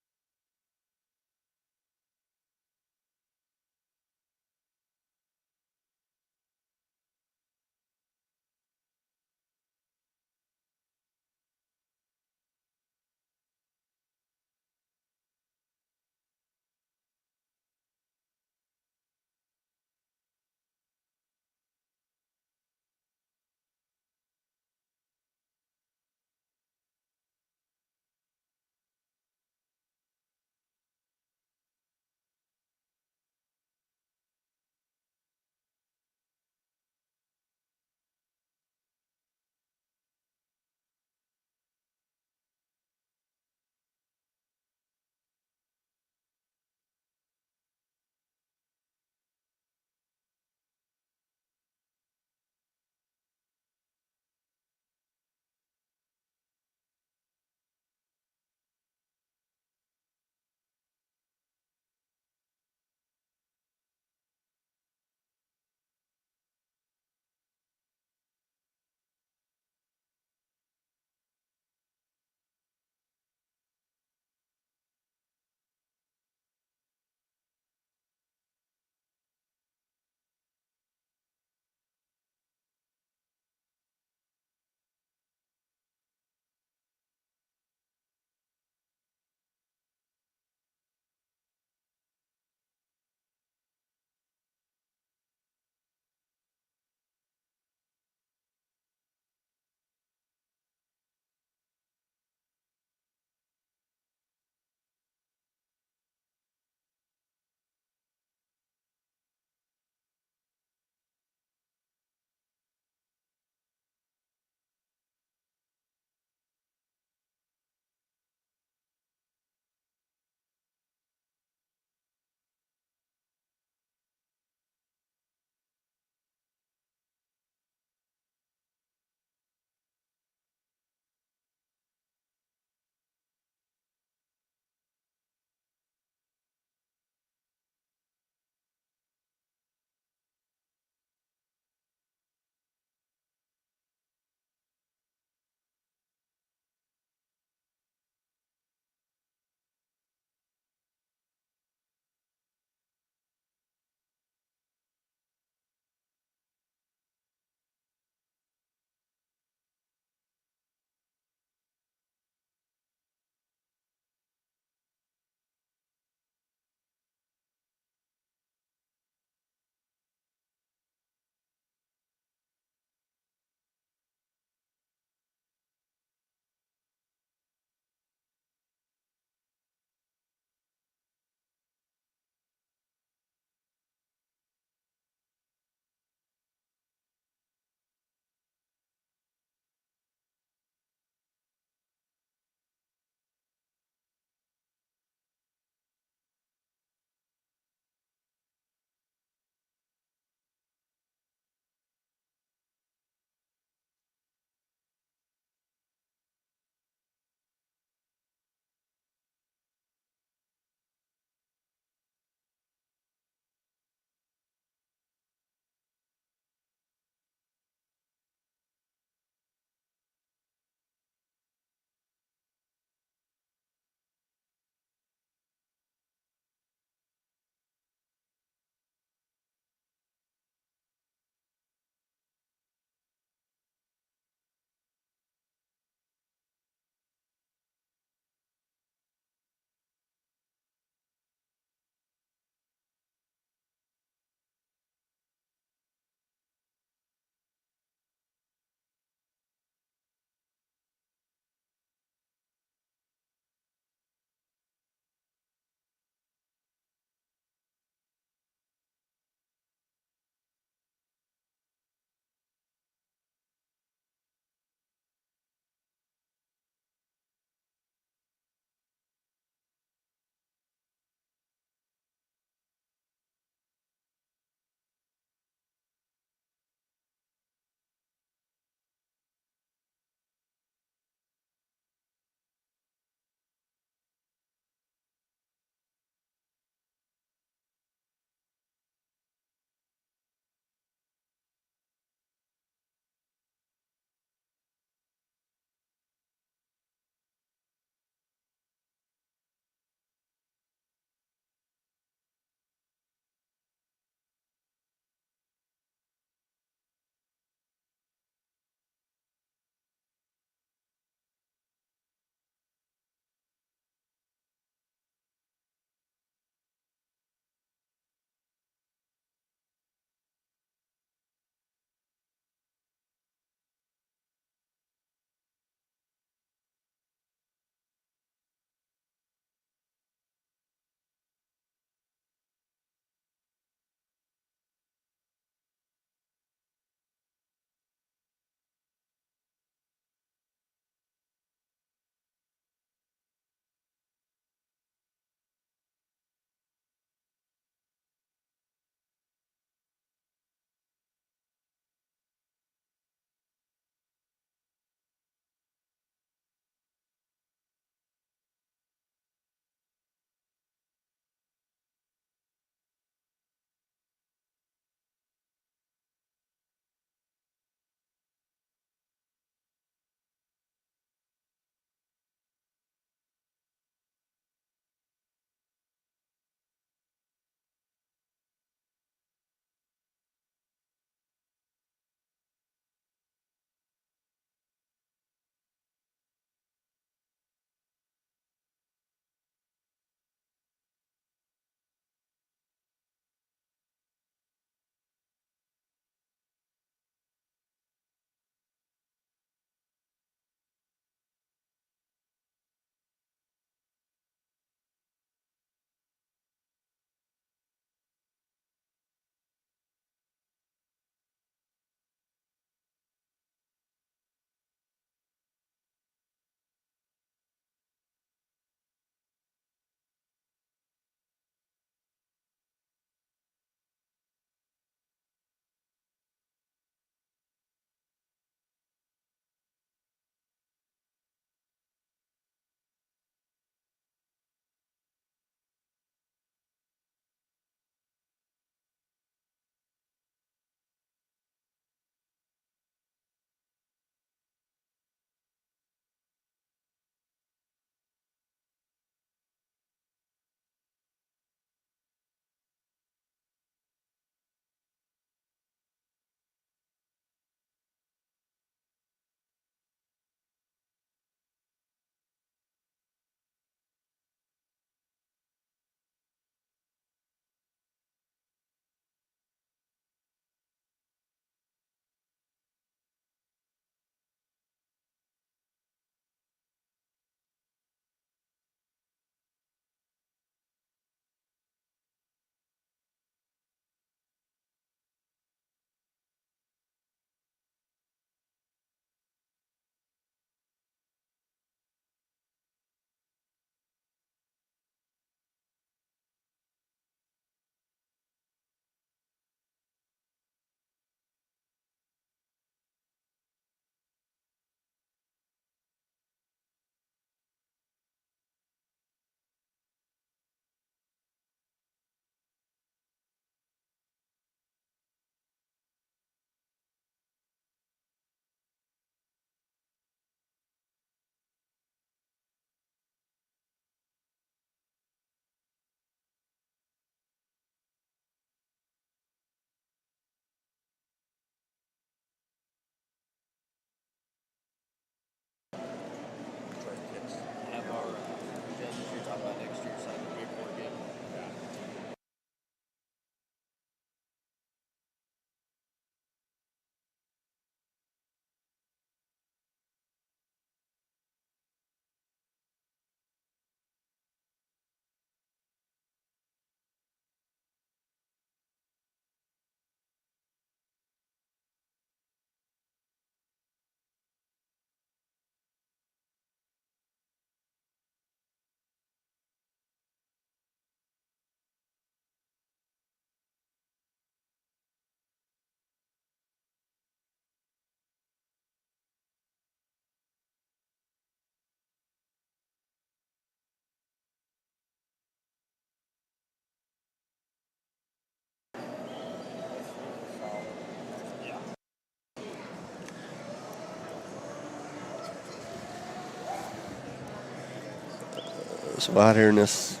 So out here in this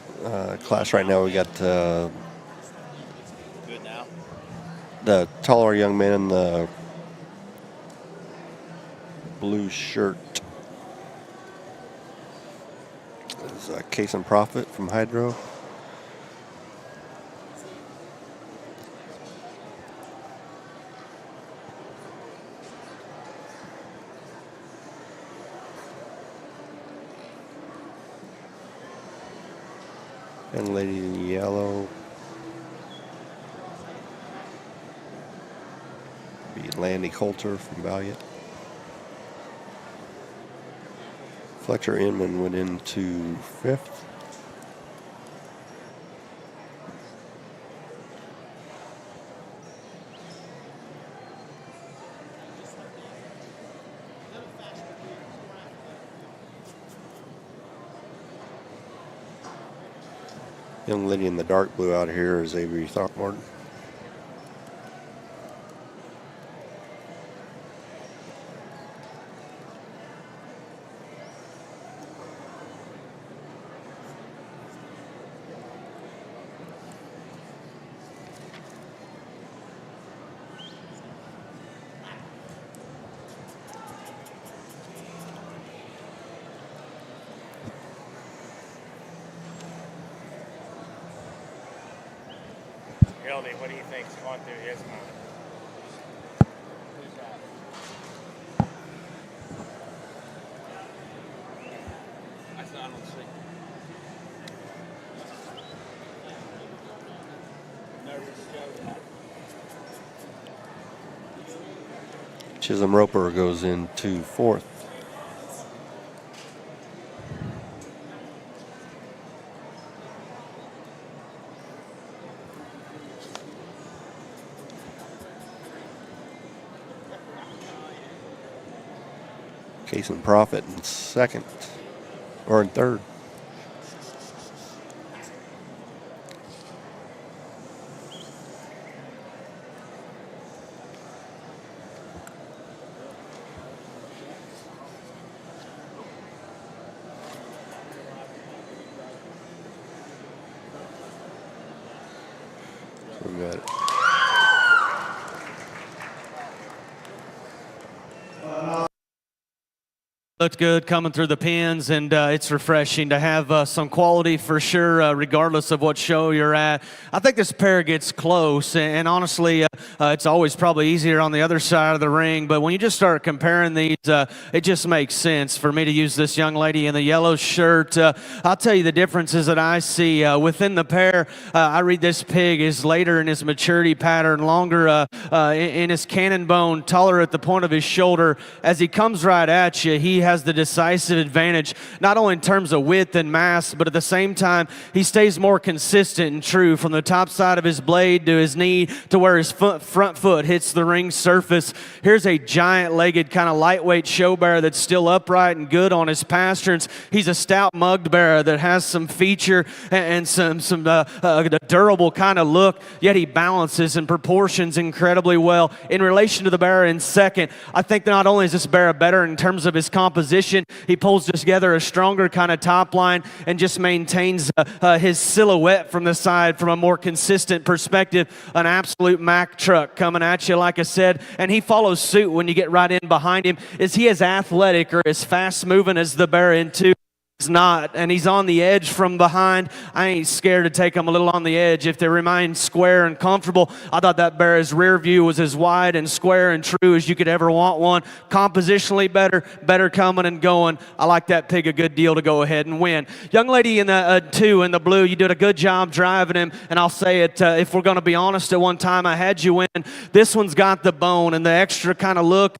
class right now, we got the taller young man in the blue shirt. This is Case and Profit from Hydro. Young lady in yellow. Be Landy Coulter from Valiant. Fletcher Inman went into 5th. Young lady in the dark blue out here is Avery Throckmorton. Hildy, what do you think's going through his mind? Who's that? I don't see. Nervous. Chisholm Roper goes into 4th. Case and Profit in 2nd or in 3rd. So we got it. Looked good coming through the pins, and it's refreshing to have some quality for sure, regardless of what show you're at. I think this pair gets close, and honestly, it's always probably easier on the other side of the ring, but when you just start comparing these, it just makes sense for me to use this young lady in the yellow shirt. I'll tell you the differences that I see within the pair. I read this pig is later in his maturity pattern, longer in his cannon bone, taller at the point of his shoulder. As he comes right at you, he has the decisive advantage, not only in terms of width and mass, but at the same time, he stays more consistent and true from the top side of his blade to his knee to where his front foot hits the ring surface. Here's a giant-legged, kind of lightweight show bearer that's still upright and good on his pasterns. He's a stout mugged bearer that has some feature and some durable kind of look, yet he balances and proportions incredibly well. In relation to the bearer in 2nd, I think that not only is this bearer better in terms of his composition, he pulls together a stronger kind of top line and just maintains his silhouette from the side from a more consistent perspective. An absolute Mack truck coming at you, like I said, and he follows suit when you get right in behind him. Is he as athletic or as fast moving as the bear in 2? He's not, and he's on the edge from behind. I ain't scared to take him a little on the edge if they remain square and comfortable. I thought that bear's rear view was as wide and square and true as you could ever want one. Compositionally better coming and going. I like that pig a good deal to go ahead and win. Young lady in the 2 in the blue, you did a good job driving him, and I'll say it, if we're going to be honest, at one time I had you win. This one's got the bone and the extra kind of look.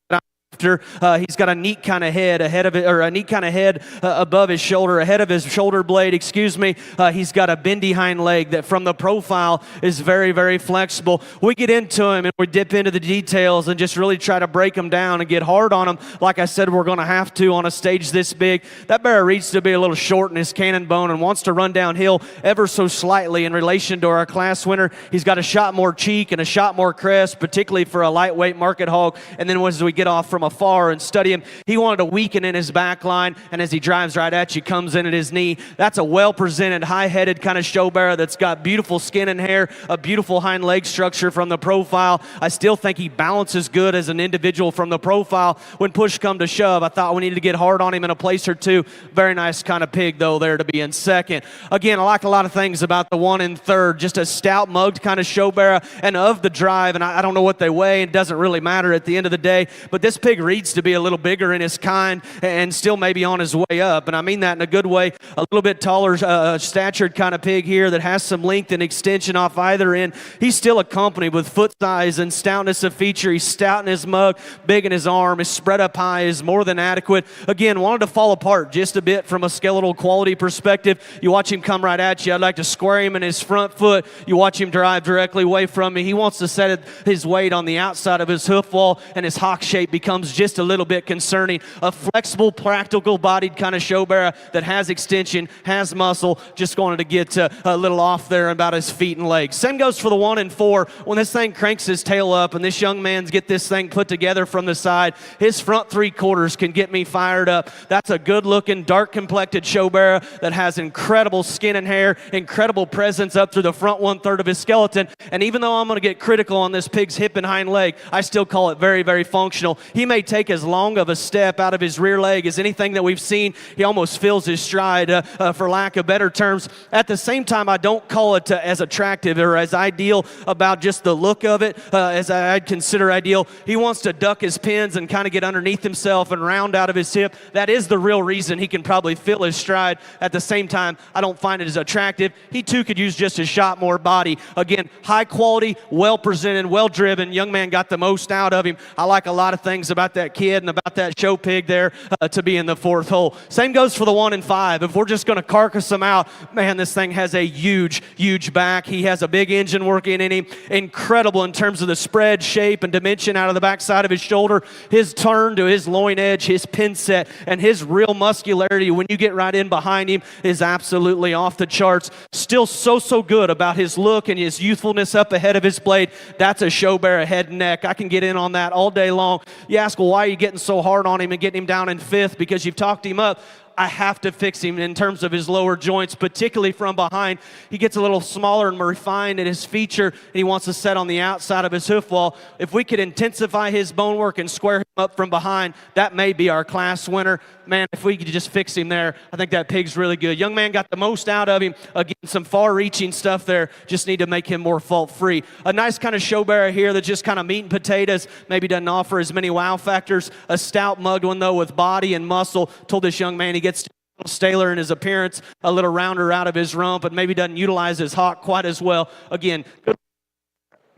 He's got a neat kind of head ahead of it, or a neat kind of head above his shoulder, ahead of his shoulder blade, excuse me. He's got a bendy hind leg that from the profile is very, very flexible. We get into him and we dip into the details and just really try to break him down and get hard on him. Like I said, we're going to have to on a stage this big. That bear reads to be a little short in his cannon bone and wants to run downhill ever so slightly in relation to our class winner. He's got a shot more cheek and a shot more crest, particularly for a lightweight market hog. And then as we get off from afar and study him. He wanted to weaken in his back line, and as he drives right at you, comes in at his knee. That's a well-presented, high-headed kind of show bearer that's got beautiful skin and hair, a beautiful hind leg structure from the profile. I still think he balances good as an individual from the profile. When push come to shove, I thought we needed to get hard on him in a place or two. Very nice kind of pig, though, there to be in second. Again, I like a lot of things about the one in third. Just a stout, mugged kind of show bearer, and of the drive, and I don't know what they weigh. It doesn't really matter at the end of the day, but this pig reads to be a little bigger in his kind and still maybe on his way up, and I mean that in a good way. A little bit taller, statured kind of pig here that has some length and extension off either end. He's still accompanied with foot size and stoutness of feature. He's stout in his mug, big in his arm. His spread up high is more than adequate. Again, wanted to fall apart just a bit from a skeletal quality perspective. You watch him come right at you. I'd like to square him in his front foot. You watch him drive directly away from me. He wants to set his weight on the outside of his hoof wall, and his hock shape becomes just a little bit concerning. A flexible, practical bodied kind of show bearer that has extension, has muscle, just wanted to get a little off there about his feet and legs. Same goes for the 1 and 4. When this thing cranks his tail up and this young man's get this thing put together from the side, his front 3/4 can get me fired up. That's a good-looking, dark-complected show bearer that has incredible skin and hair, incredible presence up through the front 1/3 of his skeleton. And even though I'm going to get critical on this pig's hip and hind leg, I still call it very, very functional. He may take as long of a step out of his rear leg as anything that we've seen. He almost fills his stride, for lack of better terms. At the same time, I don't call it as attractive or as ideal about just the look of it as I'd consider ideal. He wants to duck his pins and kind of get underneath himself and round out of his hip. That is the real reason he can probably fill his stride. At the same time, I don't find it as attractive. He too could use just a shot more body. Again, high quality, well presented, well driven. Young man got the most out of him. I like a lot of things about that kid and about that show pig there to be in the 4th hole. Same goes for the 1 and 5. If we're just going to carcass him out, man, this thing has a huge, huge back. He has a big engine working in him. Incredible in terms of the spread, shape, and dimension out of the backside of his shoulder. His turn to his loin edge, his pin set, and his real muscularity when you get right in behind him is absolutely off the charts. Still so good about his look and his youthfulness up ahead of his blade. That's a show bearer head and neck. I can get in on that all day long. You ask, well, why are you getting so hard on him and getting him down in 5th? Because you've talked him up. I have to fix him in terms of his lower joints, particularly from behind. He gets a little smaller and more refined in his feature, and he wants to set on the outside of his hoof wall. If we could intensify his bone work and square him up from behind, that may be our class winner. Man, if we could just fix him there, I think that pig's really good. Young man got the most out of him. Again, some far-reaching stuff there. Just need to make him more fault-free. A nice kind of show bearer here that's just kind of meat and potatoes. Maybe doesn't offer as many wow factors. A stout mugged one, though, with body and muscle. Told this young man he gets a little staler in his appearance, a little rounder out of his rump, and maybe doesn't utilize his hock quite as well. Again,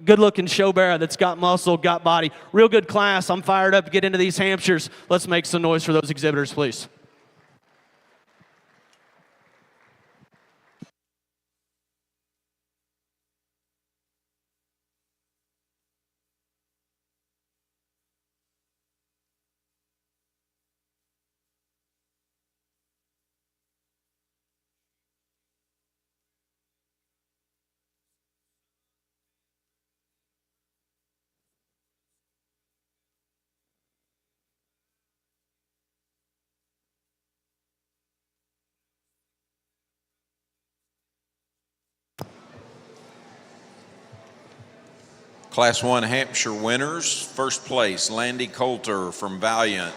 good-looking show bearer that's got muscle, got body. Real good class. I'm fired up to get into these Hampshires. Let's make some noise for those exhibitors, please. Class 1 Hampshire winners. First place, Landy Coulter from Valiant.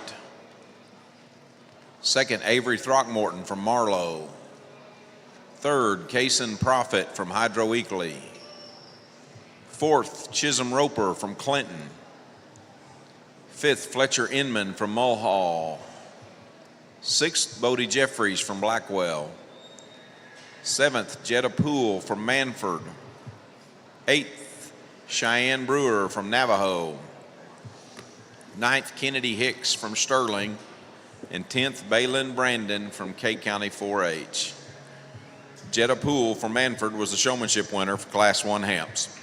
Second, Avery Throckmorton from Marlowe. Third, Kaysen Prophet from Hydro Eakley. Fourth, Chisholm Roper from Clinton. Fifth, Fletcher Inman from Mulhall. Sixth, Bodie Jeffries from Blackwell. Seventh, Jetta Poole from Manford. Eighth, Cheyenne Brewer from Navajo. Ninth, Kennedy Hicks from Sterling. And 10th, Balin Brandon from K County 4-H. Jetta Poole from Manford was the showmanship winner for Class 1 Hamps.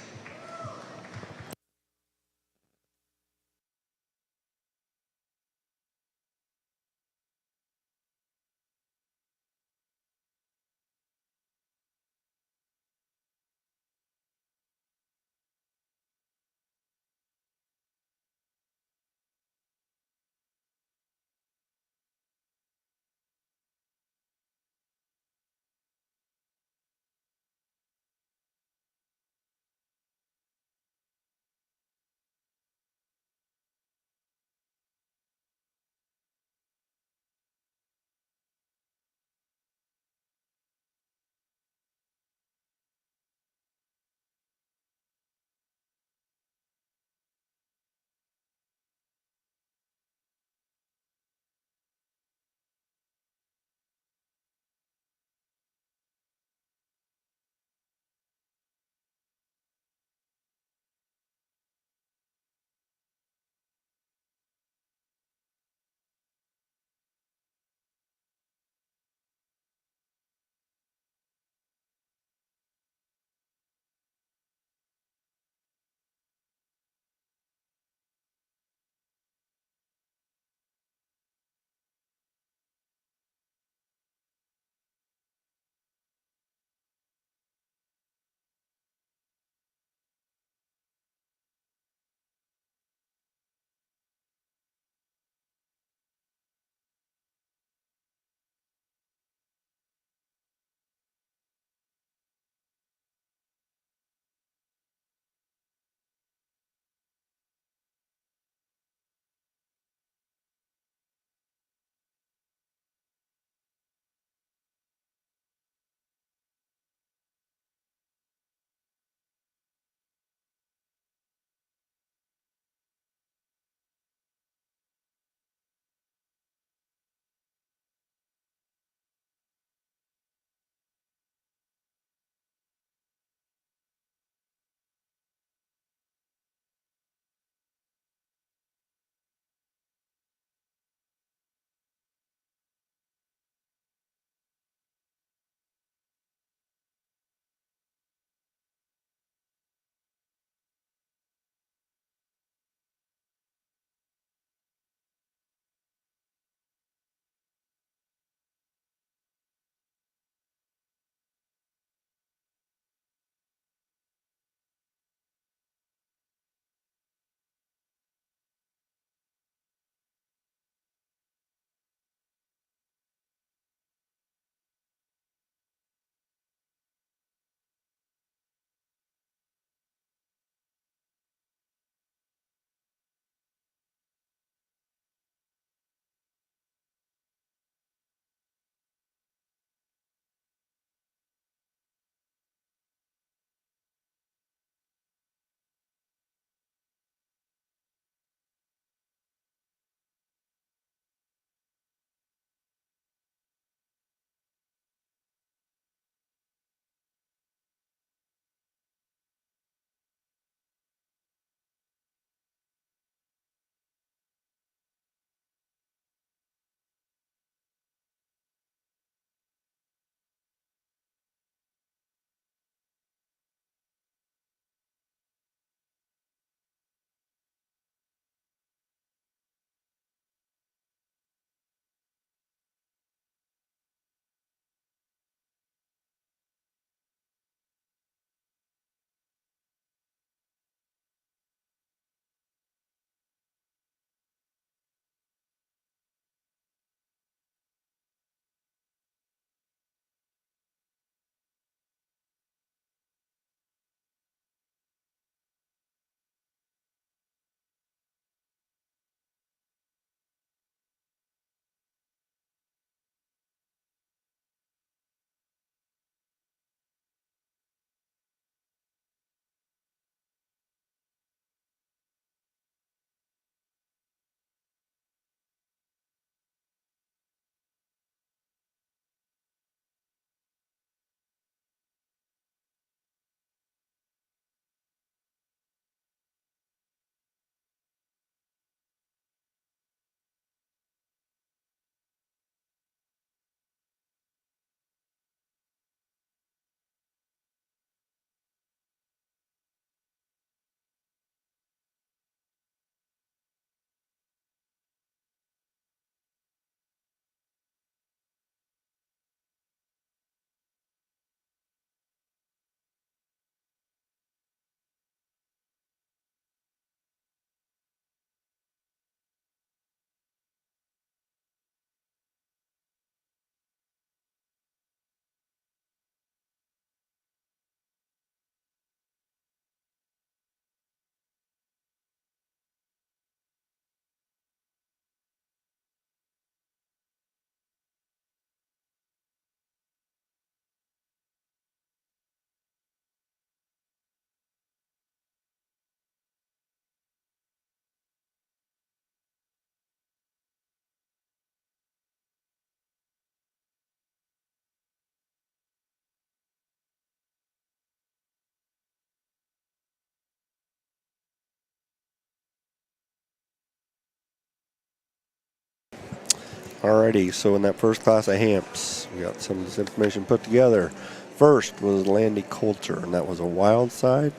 Alrighty, so in that first class of Hamps, we got some of this information put together. First was Landy Coulter, and that was a wild side.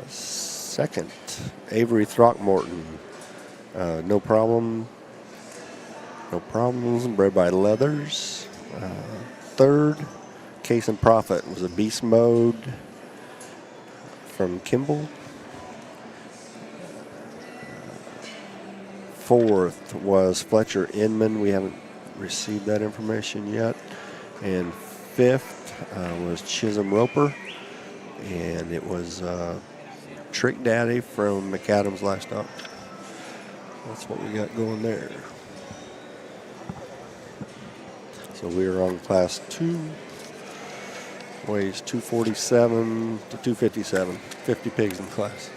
Second, Avery Throckmorton, no problem, no problems, bred by Leathers. Third, Case and Profit was a beast mode from Kimball. Fourth was Fletcher Inman. We haven't received that information yet. And fifth was Chisholm Roper. And it was Trick Daddy from McAdams Livestock. That's what we got going there. So we are on class 2. Weighs 247 to 257. 50 pigs in class.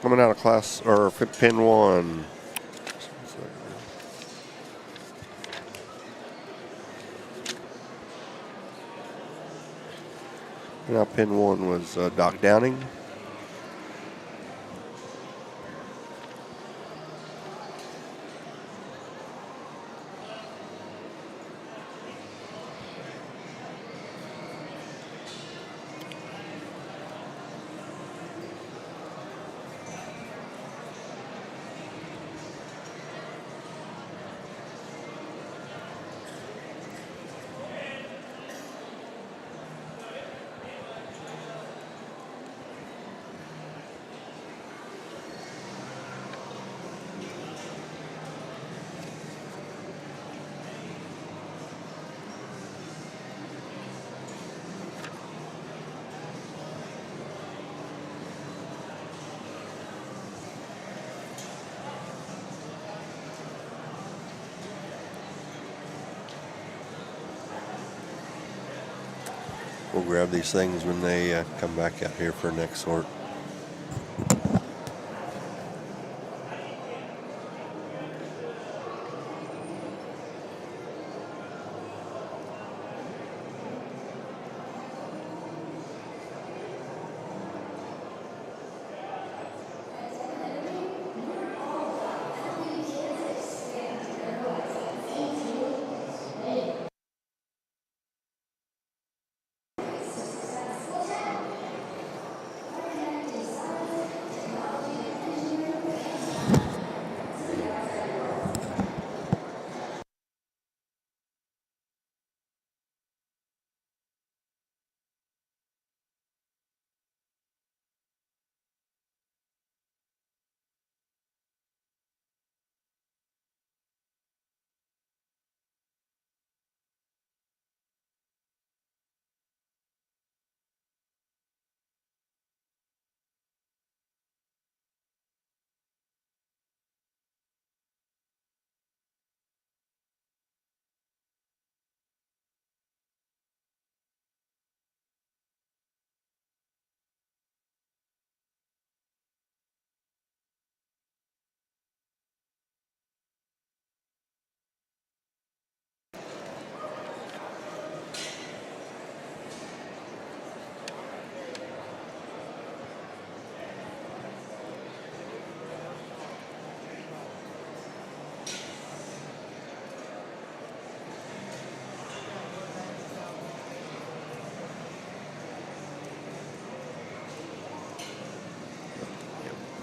Coming out of class, or pin 1. Now pin 1 was Doc Downing. We'll grab these things when they come back out here for next sort.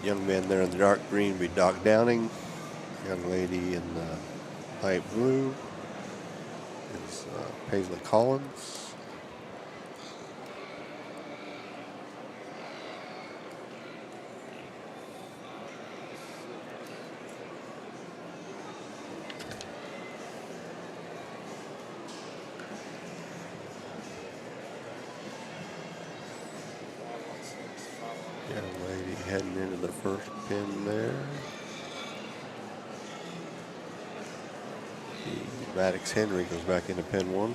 Young man there in the dark green would be Doc Downing. Young lady in the light blue is Paisley Collins. Young lady heading into the first pin there. Maddox Henry goes back into pin 1.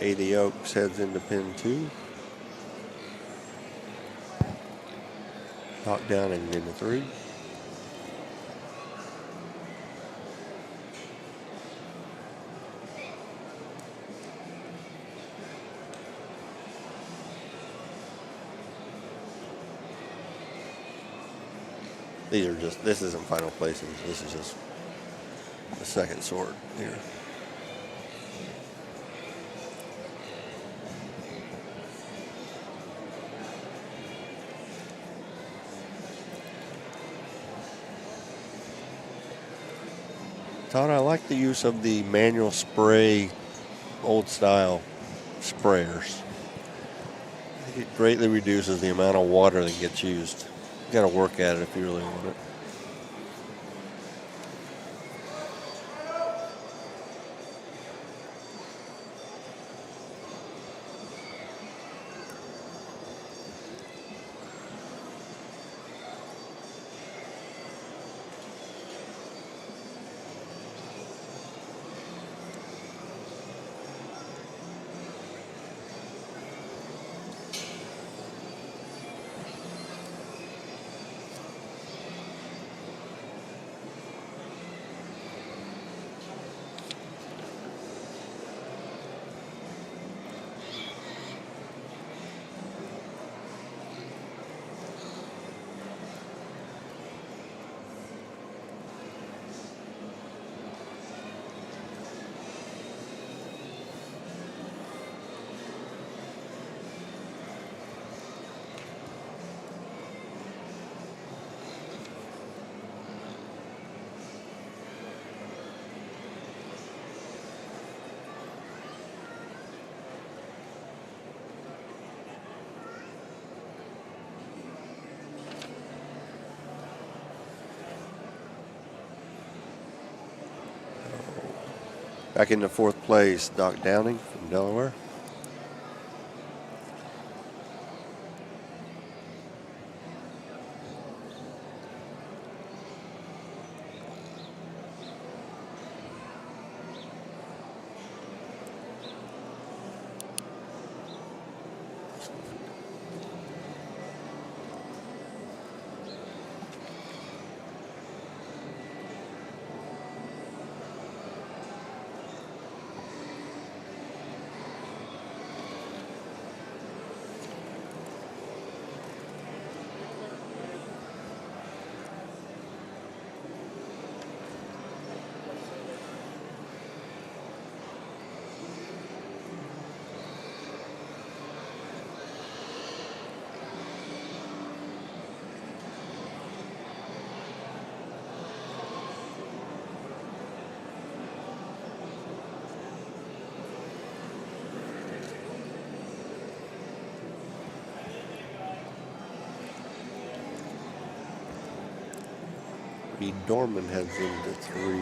A.D. Oaks heads into pin 2. Doc Downing into 3. These are just, this isn't final placings. This is just the second sort here. Todd, I like the use of the manual spray, old style sprayers. It greatly reduces the amount of water that gets used. You got to work at it if you really want it. Back into fourth place, Doc Downing from Delaware. Dorman heads into 3.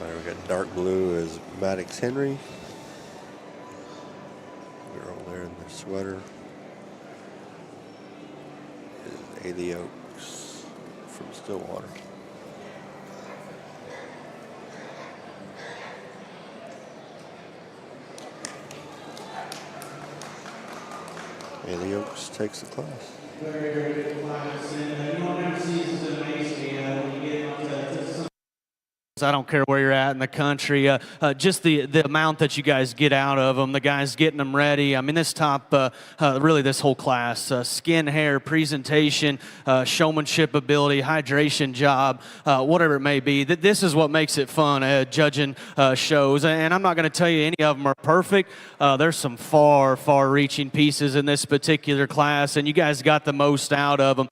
We got dark blue as Maddox Henry. Girl there in the sweater is Ailey Oaks from Stillwater. Ailey Oaks takes the class. Very, very good class. And you know what never ceases to amaze me when you get onto some. I don't care where you're at in the country, just the amount that you guys get out of them, the guys getting them ready. I mean, this top, really this whole class, skin, hair, presentation, showmanship ability, hydration job, whatever it may be. This is what makes it fun, judging shows. And I'm not going to tell you any of them are perfect. There's some far-reaching pieces in this particular class, and you guys got the most out of them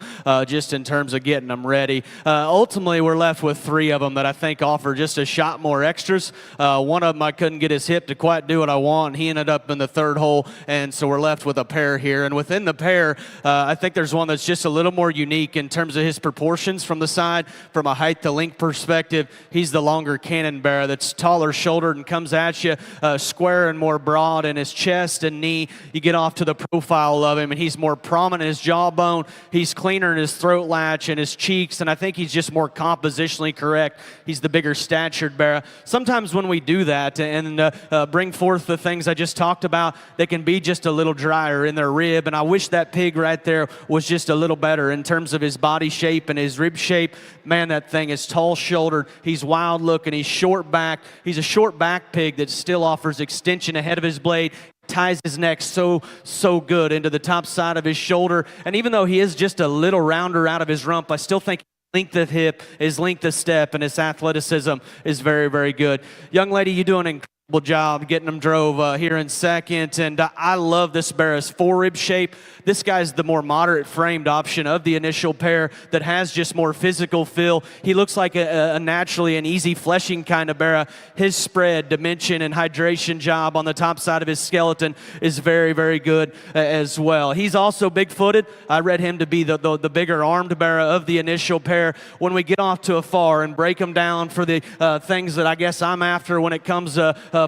just in terms of getting them ready. Ultimately, we're left with 3 of them that I think offer just a shot more extras. One of them I couldn't get his hip to quite do what I want. He ended up in the 3rd hole, and so we're left with a pair here. And within the pair, I think there's one that's just a little more unique in terms of his proportions from the side. From a height to length perspective, he's the longer cannon bearer that's taller shouldered and comes at you square and more broad in his chest and knee. You get off to the profile of him, and he's more prominent in his jawbone. He's cleaner in his throat latch and his cheeks, and I think he's just more compositionally correct. He's the bigger statured bearer. Sometimes when we do that and bring forth the things I just talked about, they can be just a little drier in their rib, and I wish that pig right there was just a little better in terms of his body shape and his rib shape. Man, that thing is tall-shouldered. He's wild-looking. He's short-backed. He's a short-back pig that still offers extension ahead of his blade. Ties his neck so good into the top side of his shoulder, and even though he is just a little rounder out of his rump, I still think length of hip, his length of step, and his athleticism is very, very good. Young lady, you do an incredible job getting them drove here in second, and I love this bear's forerib shape. This guy's the more moderate framed option of the initial pair that has just more physical feel. He looks like a naturally an easy fleshing kind of bear. His spread, dimension, and hydration job on the top side of his skeleton is very, very good as well. He's also big-footed. I read him to be the bigger armed bear of the initial pair. When we get off to a far and break them down for the things that I guess I'm after when it comes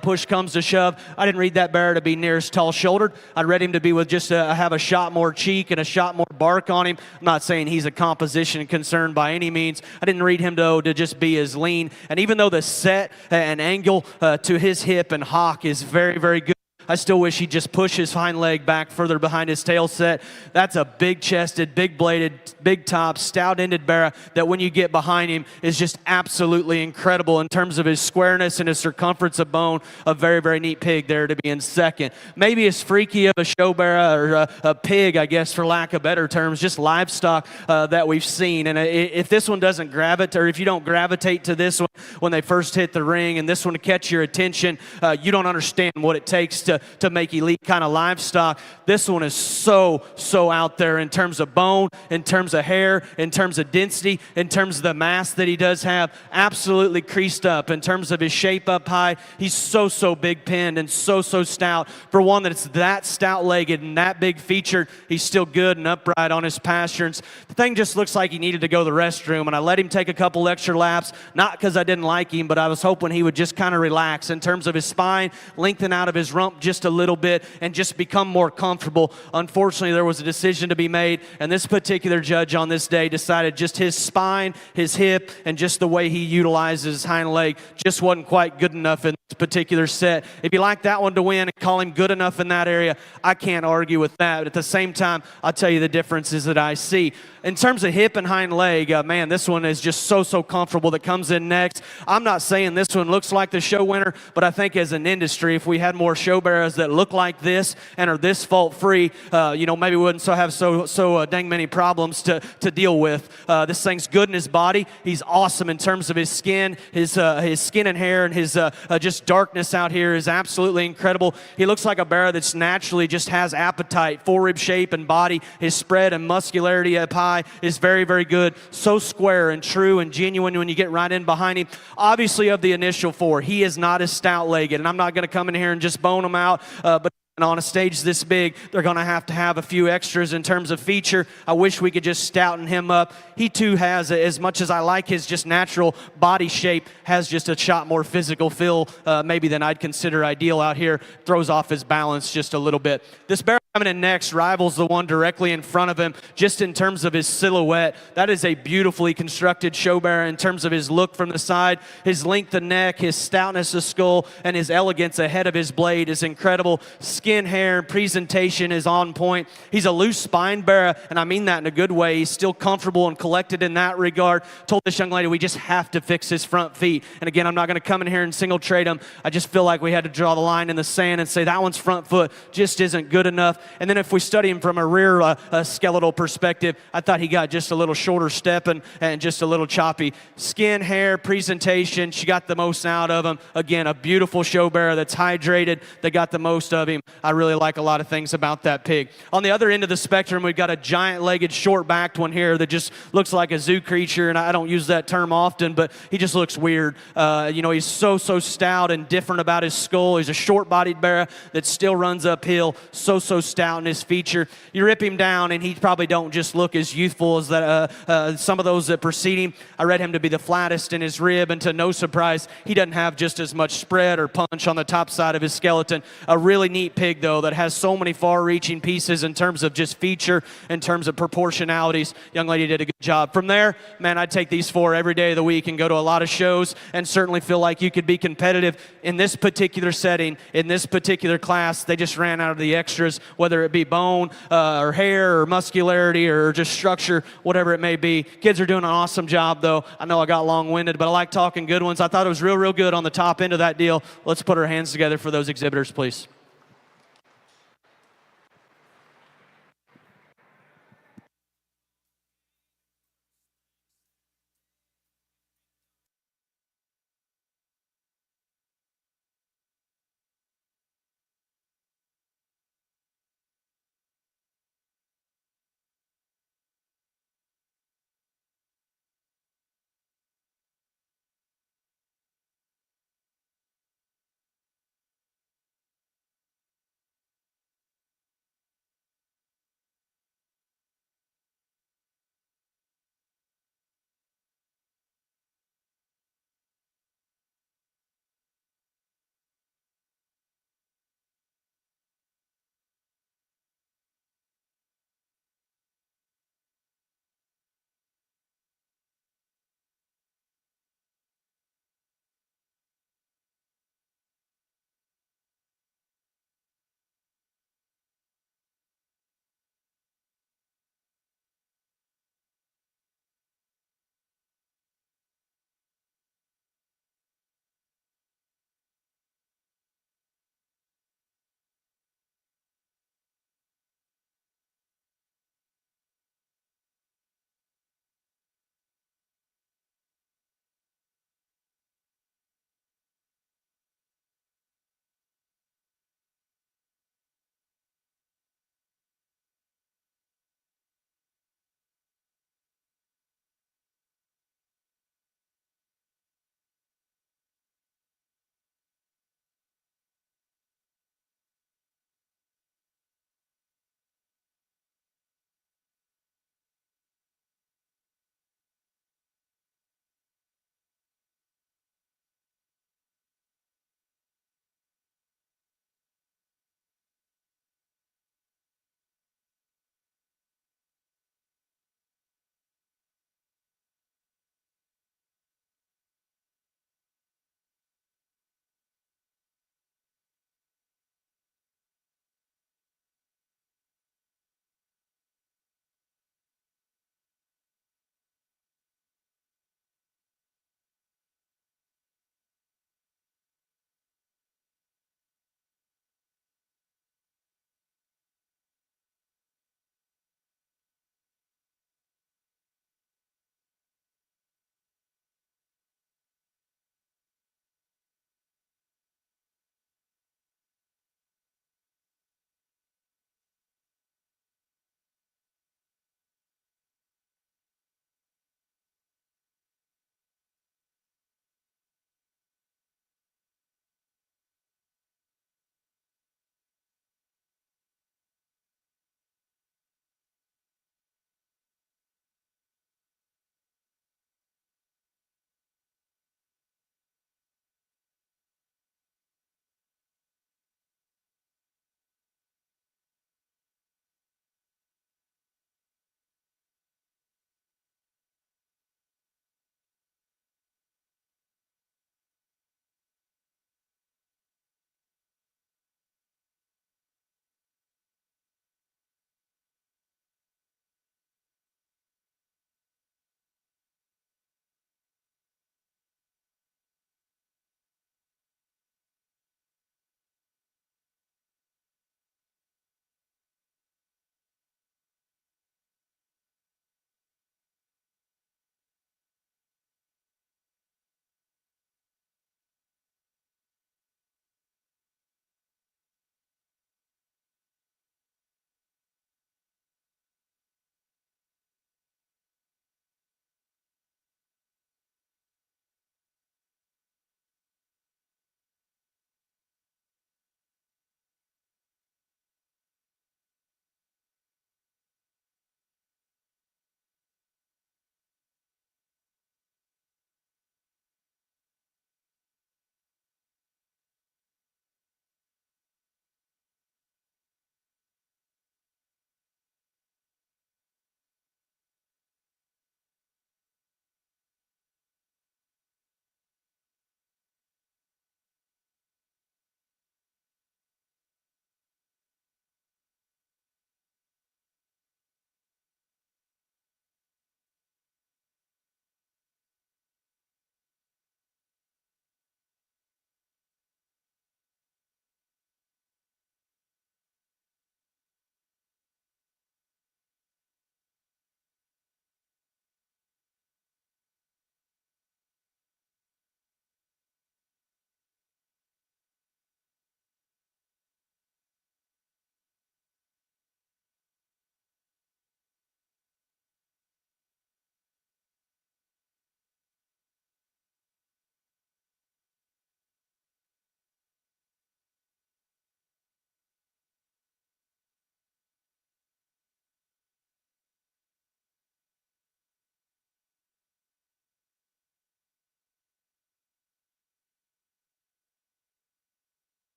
push comes to shove, I didn't read that bear to be near as tall-shouldered. I read him to be with just have a shot more cheek and a shot more bark on him. I'm not saying he's a composition concern by any means. I didn't read him to just be as lean. And even though the set and angle to his hip and hock is very, very good, I still wish he'd just push his hind leg back further behind his tail set. That's a big-chested, big-bladed, big-top, stout-ended barrow that when you get behind him is just absolutely incredible in terms of his squareness and his circumference of bone. A very, very neat pig there to be in second. Maybe as freaky of a show barrow or a pig, I guess, for lack of better terms, just livestock that we've seen. And if this one doesn't gravitate, or if you don't gravitate to this one when they first hit the ring and this one to catch your attention, you don't understand what it takes to make elite kind of livestock. This one is so out there in terms of bone, in terms of hair, in terms of density, in terms of the mass that he does have. Absolutely creased up in terms of his shape up high. He's so big pinned and so stout. For one that's that stout-legged and that big featured, he's still good and upright on his pastureance. The thing just looks like he needed to go to the restroom, and I let him take a couple extra laps, not because I didn't like him, but I was hoping he would just kind of relax in terms of his spine, lengthen out of his rump just a little bit, and just become more comfortable. Unfortunately, there was a decision to be made, and this particular judge on this day decided just his spine, his hip, and just the way he utilizes his hind leg just wasn't quite good enough in this particular set. If you like that one to win and call him good enough in that area, I can't argue with that. But at the same time, I'll tell you the differences that I see. In terms of hip and hind leg, man, this one is just so comfortable that comes in next. I'm not saying this one looks like the show winner, but I think as an industry, if we had more show barrows that look like this and are this fault-free, maybe we wouldn't have so dang many problems to deal with. This thing's good in his body. He's awesome in terms of his skin. His skin and hair and his just darkness out here is absolutely incredible. He looks like a barrow that's naturally just has appetite, forerib shape and body. His spread and muscularity up high is very good. So square and true and genuine when you get right in behind him. Obviously, of the initial four, he is not as stout-legged, and I'm not going to come in here and just bone him out, but on a stage this big, they're going to have a few extras in terms of feature. I wish we could just stouten him up. He too has, as much as I like his just natural body shape, has just a shot more physical feel maybe than I'd consider ideal out here. Throws off his balance just a little bit. This barrow coming in next rivals the one directly in front of him just in terms of his silhouette. That is a beautifully constructed show barrow in terms of his look from the side. His length of neck, his stoutness of skull, and his elegance ahead of his blade is incredible. Skin, hair, and presentation is on point. He's a loose spine barrow, and I mean that in a good way. He's still comfortable and collected in that regard. Told this young lady we just have to fix his front feet. And again, I'm not going to come in here and single trade him. I just feel like we had to draw the line in the sand and say that one's front foot just isn't good enough. And then if we study him from a rear skeletal perspective, I thought he got just a little shorter step and just a little choppy. Skin, hair, presentation, she got the most out of him. Again, a beautiful show barrow that's hydrated, that got the most of him. I really like a lot of things about that pig. On the other end of the spectrum, we've got a giant-legged, short-backed one here that just looks like a zoo creature, and I don't use that term often, but he just looks weird. He's so stout and different about his skull. He's a short-bodied barrow that still runs uphill, so stout in his feature. You rip him down, and he probably don't just look as youthful as that some of those that precede him. I read him to be the flattest in his rib, and to no surprise, he doesn't have just as much spread or punch on the top side of his skeleton. A really neat pig, though, that has so many far-reaching pieces in terms of just feature, in terms of proportionalities. Young lady did a good job. From there, man, I'd take these four every day of the week and go to a lot of shows and certainly feel like you could be competitive in this particular setting, in this particular class. They just ran out of the extras, whether it be bone or hair or muscularity or just structure, whatever it may be. Kids are doing an awesome job, though. I know I got long-winded, but I like talking good ones. I thought it was real good on the top end of that deal. Let's put our hands together for those exhibitors, please.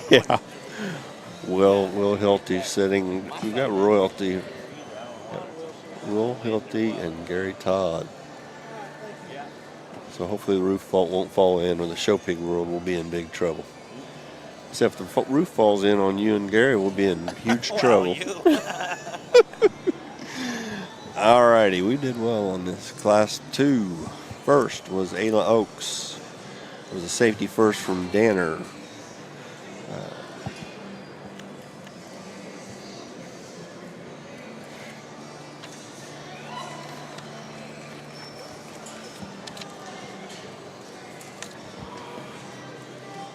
Yeah. Will Hilty sitting. You got Royalty. Will Hilty and Gary Todd. So hopefully the roof won't fall in, or the show pig world will be in big trouble. Except if the roof falls in on you and Gary, we'll be in huge trouble. All righty, we did well on this. Class 2. First was Ayla Oaks. It was a safety first from Danner.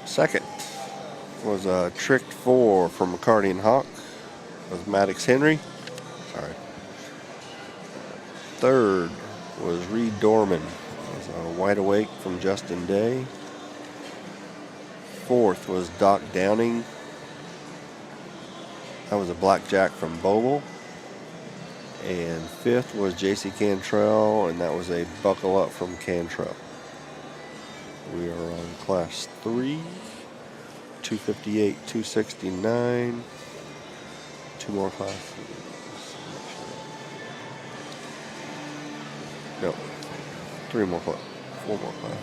Second was a tricked 4 from McCarty and Hawk. It was Maddox Henry. Sorry. Third was Reed Dorman. It was a wide awake from Justin Day. Fourth was Doc Downing. That was a blackjack from Boble. And fifth was JC Cantrell, and that was a buckle up from Cantrell. We are on class 3, 258, 269. 2 more classes. No, 3 more classes, 4 more classes.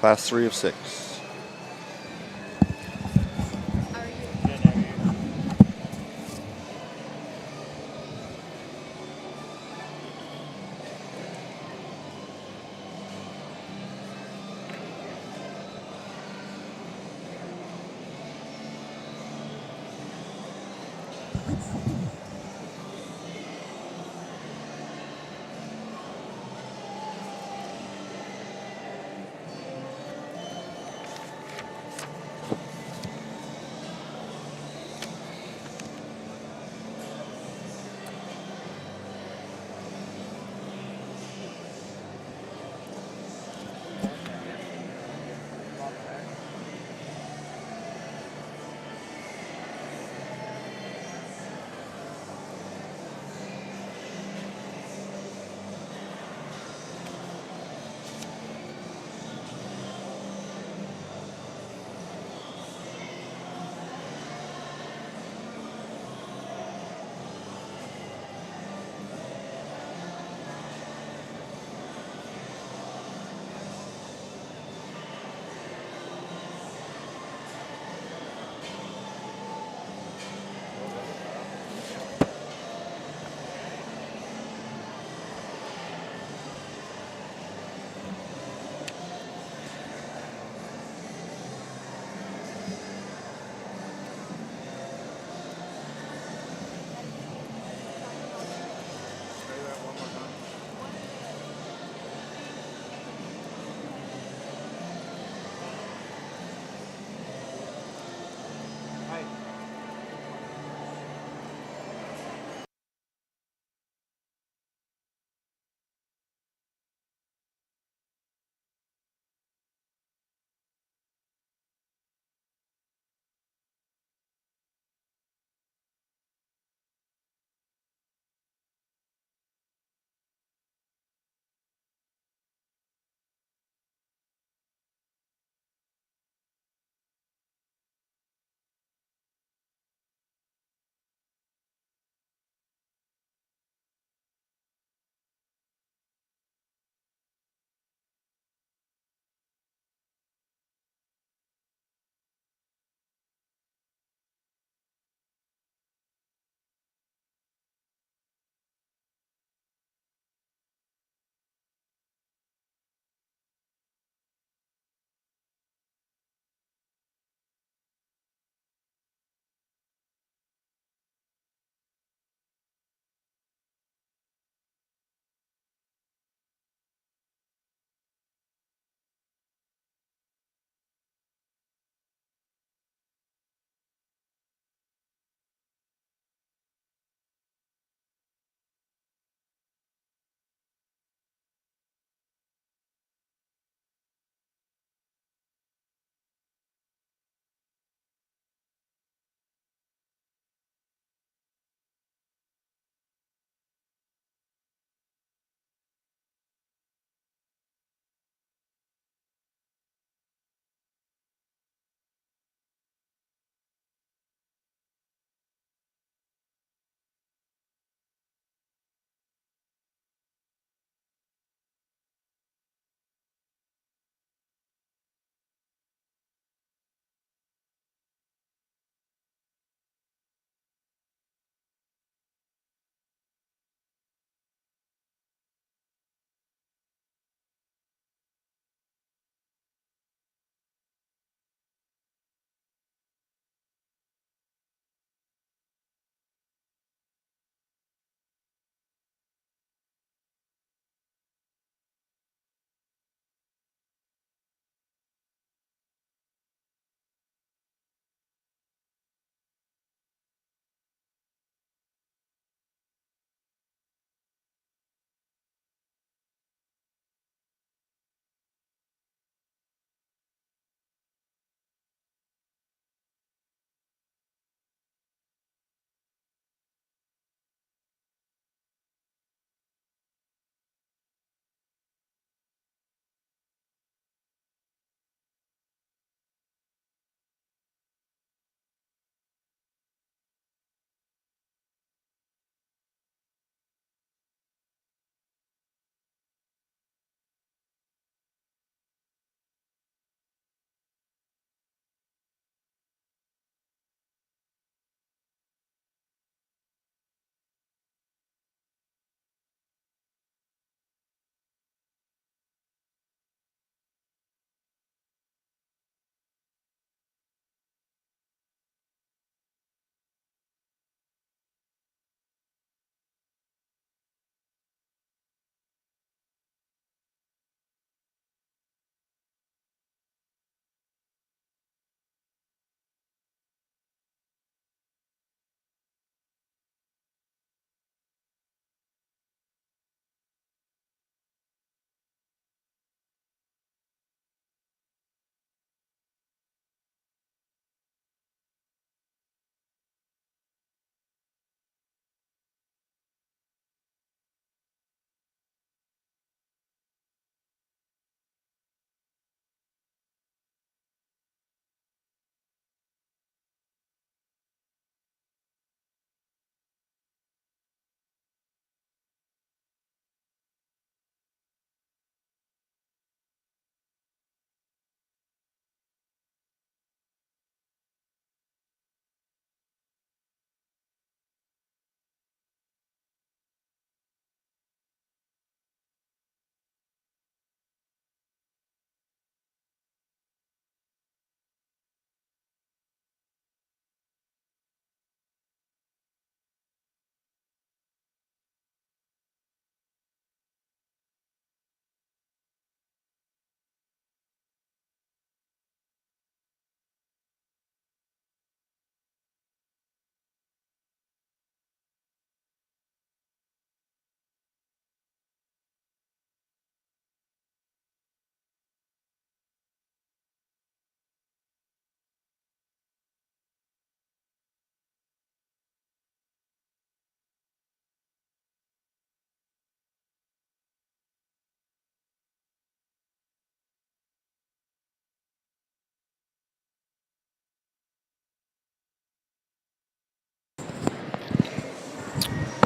Class 3 of 6.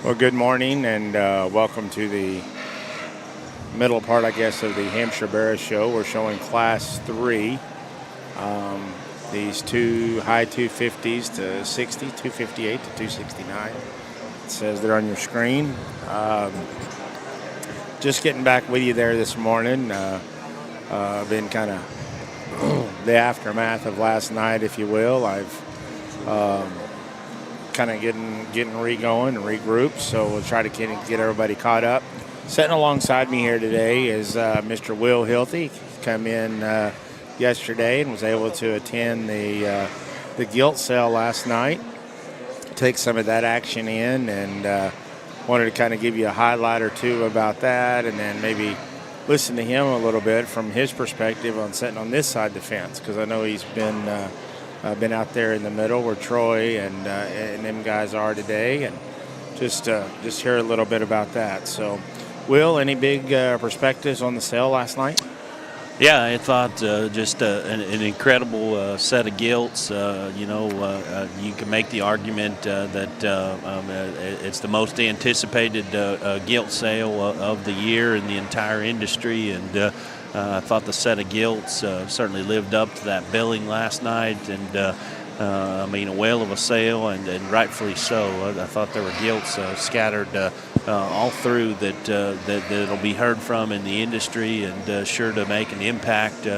Well, good morning and welcome to the middle part, I guess, of the Hampshire Barrow Show. We're showing Class 3. These two high 250s to 60, 258 to 269. It says they're on your screen. Just getting back with you there this morning. Been kind of the aftermath of last night, if you will. I've kind of getting re-going and regrouped, so we'll try to get everybody caught up. Sitting alongside me here today is Mr. Will Hilty. Come in yesterday and was able to attend the gilt sale last night, take some of that action in, and wanted to kind of give you a highlight or two about that, and then maybe listen to him a little bit from his perspective on sitting on this side of the fence, because I know he's been out there in the middle where Troy and them guys are today, and just hear a little bit about that. So, Will, any big perspectives on the sale last night? Yeah, I thought just an incredible set of gilts. You can make the argument that it's the most anticipated gilt sale of the year in the entire industry, and I thought the set of gilts certainly lived up to that billing last night, and a whale of a sale, and rightfully so. I thought there were gilts scattered all through that'll be heard from in the industry, and sure to make an impact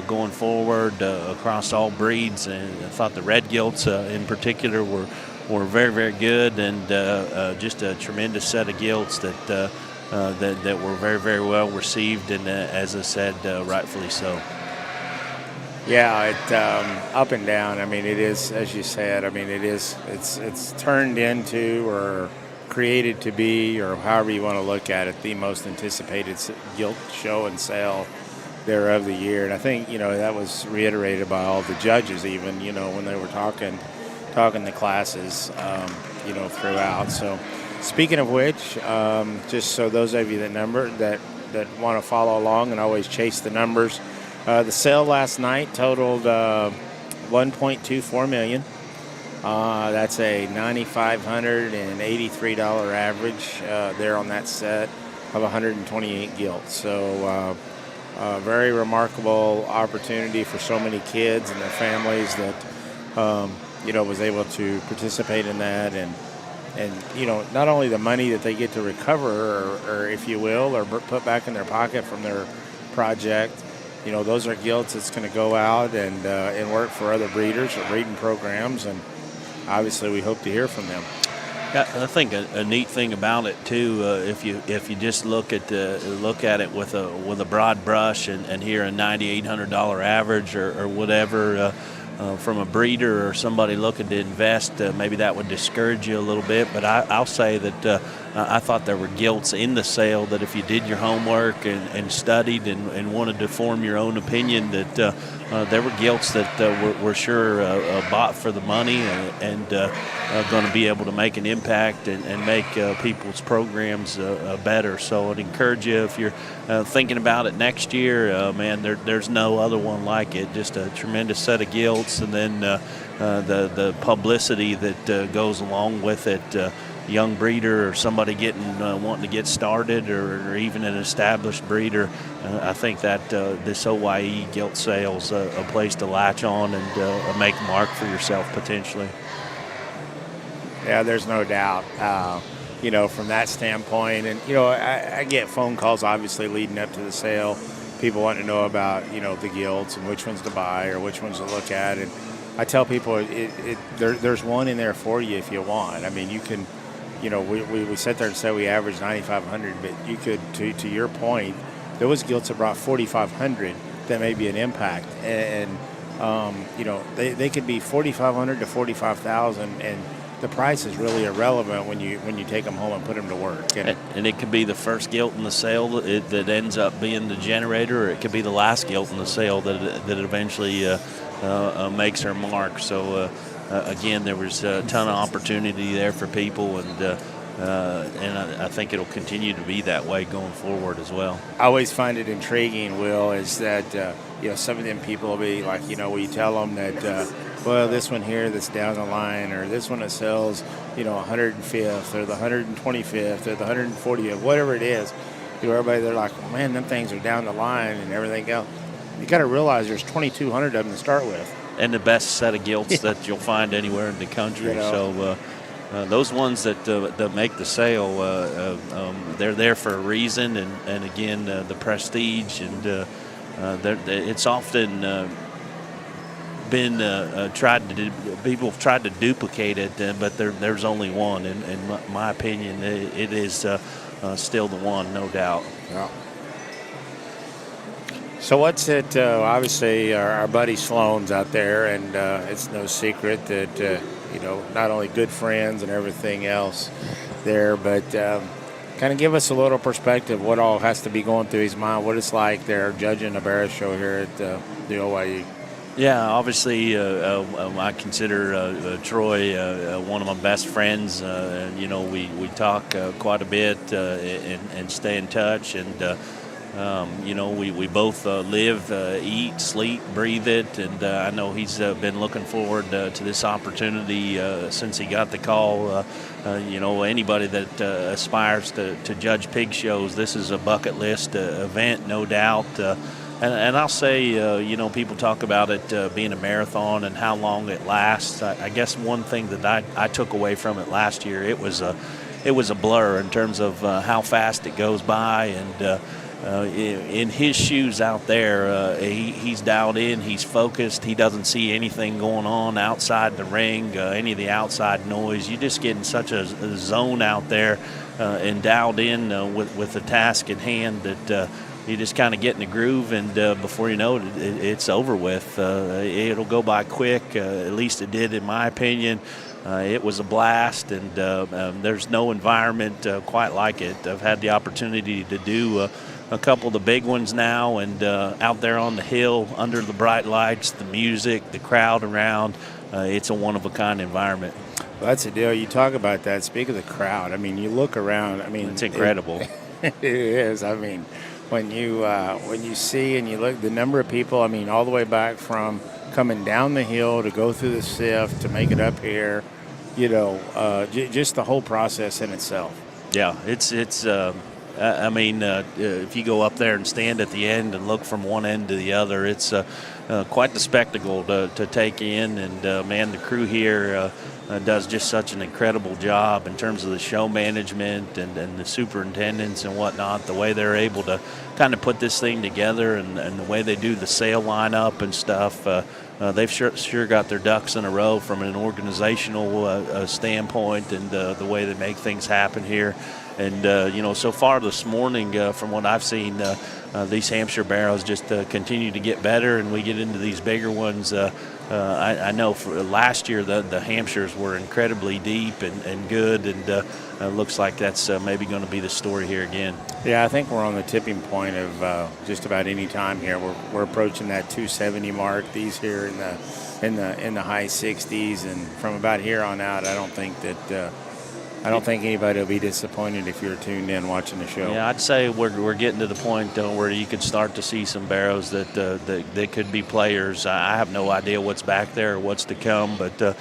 going forward across all breeds. And I thought the red gilts in particular were very, very good, and just a tremendous set of gilts that were very, very well received, and as I said, rightfully so. Yeah, up and down. It is, as you said. It's turned into or created to be, or however you want to look at it, the most anticipated gilt show and sale there of the year. And I think that was reiterated by all the judges, even when they were talking the classes, throughout. So, speaking of which, just so those of you that want to follow along and always chase the numbers. The sale last night totaled $1.24 million. That's a $9,583 average there on that set of 128 gilts. So very remarkable opportunity for so many kids and their families that was able to participate in that, and not only the money that they get to recover or if you will, or put back in their pocket from their project. Those are gilts that's going to go out and work for other breeders or breeding programs, and obviously we hope to hear from them. Yeah, I think a neat thing about it too, if you just look at it with a broad brush and hear a $9,800 average or whatever from a breeder or somebody looking to invest, maybe that would discourage you a little bit. But I'll say that I thought there were gilts in the sale that if you did your homework and studied and wanted to form your own opinion, that there were gilts that were sure bought for the money and going to be able to make an impact and make people's programs better. So I'd encourage you, if you're thinking about it next year, there's no other one like it. Just a tremendous set of gilts, and then the publicity that goes along with it. Young breeder or somebody wanting to get started, or even an established breeder, I think that this OYE gilt sale's a place to latch on and make a mark for yourself potentially. Yeah, there's no doubt. From that standpoint, and I get phone calls obviously leading up to the sale. People want to know about the gilts and which ones to buy or which ones to look at, and I tell people there's one in there for you if you want. You can. We sit there and say we average 9,500, but you could, to your point, those gilts have brought 4,500 that may be an impact, and they could be 4,500 to 45,000, and the price is really irrelevant when you take them home and put them to work. And it could be the first gilt in the sale that ends up being the generator, or it could be the last gilt in the sale that eventually makes her mark. So. Again, there was a ton of opportunity there for people, and I think it'll continue to be that way going forward as well. I always find it intriguing, Will, is that some of them people will be like, we tell them that well, this one here that's down the line, or this one that sells, 105th or the 125th or the 140th, whatever it is. Everybody, they're like, well, man, them things are down the line and everything else. You got to realize there's 2,200 of them to start with. And the best set of gilts that you'll find anywhere in the country. So those ones that make the sale, they're there for a reason. And again, the prestige, and it's often been people have tried to duplicate it, but there's only one. In my opinion, it is still the one, no doubt. Yeah. So what's it? Obviously, our buddy Sloan's out there, and it's no secret that not only good friends and everything else there, but kind of give us a little perspective. What all has to be going through his mind? What it's like there judging the Barrow show here at the OYE. Yeah, obviously, I consider Troy one of my best friends. We talk quite a bit and stay in touch, and we both live, eat, sleep, breathe it, and I know he's been looking forward to this opportunity since he got the call. Anybody that aspires to judge pig shows, this is a bucket list event, no doubt. And I'll say, people talk about it being a marathon and how long it lasts. I guess one thing that I took away from it last year, it was a blur in terms of how fast it goes by. And in his shoes out there, he's dialed in, he's focused. He doesn't see anything going on outside the ring, any of the outside noise. You just get in such a zone out there and dialed in with the task at hand that you just kind of get in the groove, and before you know it, it's over with. It'll go by quick, at least it did in my opinion. It was a blast, and there's no environment quite like it. I've had the opportunity to do a couple of the big ones now, and out there on the hill, under the bright lights, the music, the crowd around, it's a one-of-a-kind environment. Well, that's the deal. You talk about that. Speak of the crowd. I mean, you look around. I mean, it's incredible. It is. I mean, when you see and you look, the number of people, I mean, all the way back from coming down the hill to go through the sift to make it up here, just the whole process in itself. Yeah, it's if you go up there and stand at the end and look from one end to the other, it's quite the spectacle to take in. And, the crew here does just such an incredible job in terms of the show management and the superintendents and whatnot, the way they're able to kind of put this thing together, and the way they do the sale lineup and stuff. They've sure got their ducks in a row from an organizational standpoint, and the way they make things happen here. And, so far this morning, from what I've seen, these Hampshire barrows just continue to get better, and we get into these bigger ones. I know for last year the Hampshires were incredibly deep and good, and looks like that's maybe going to be the story here again. Yeah, I think we're on the tipping point of just about any time here. We're approaching that 270 mark. These here in the high 60s, and from about here on out, I don't think anybody will be disappointed if you're tuned in watching the show. Yeah, I'd say we're getting to the point where you could start to see some barrows that could be players. I have no idea what's back there or what's to come, but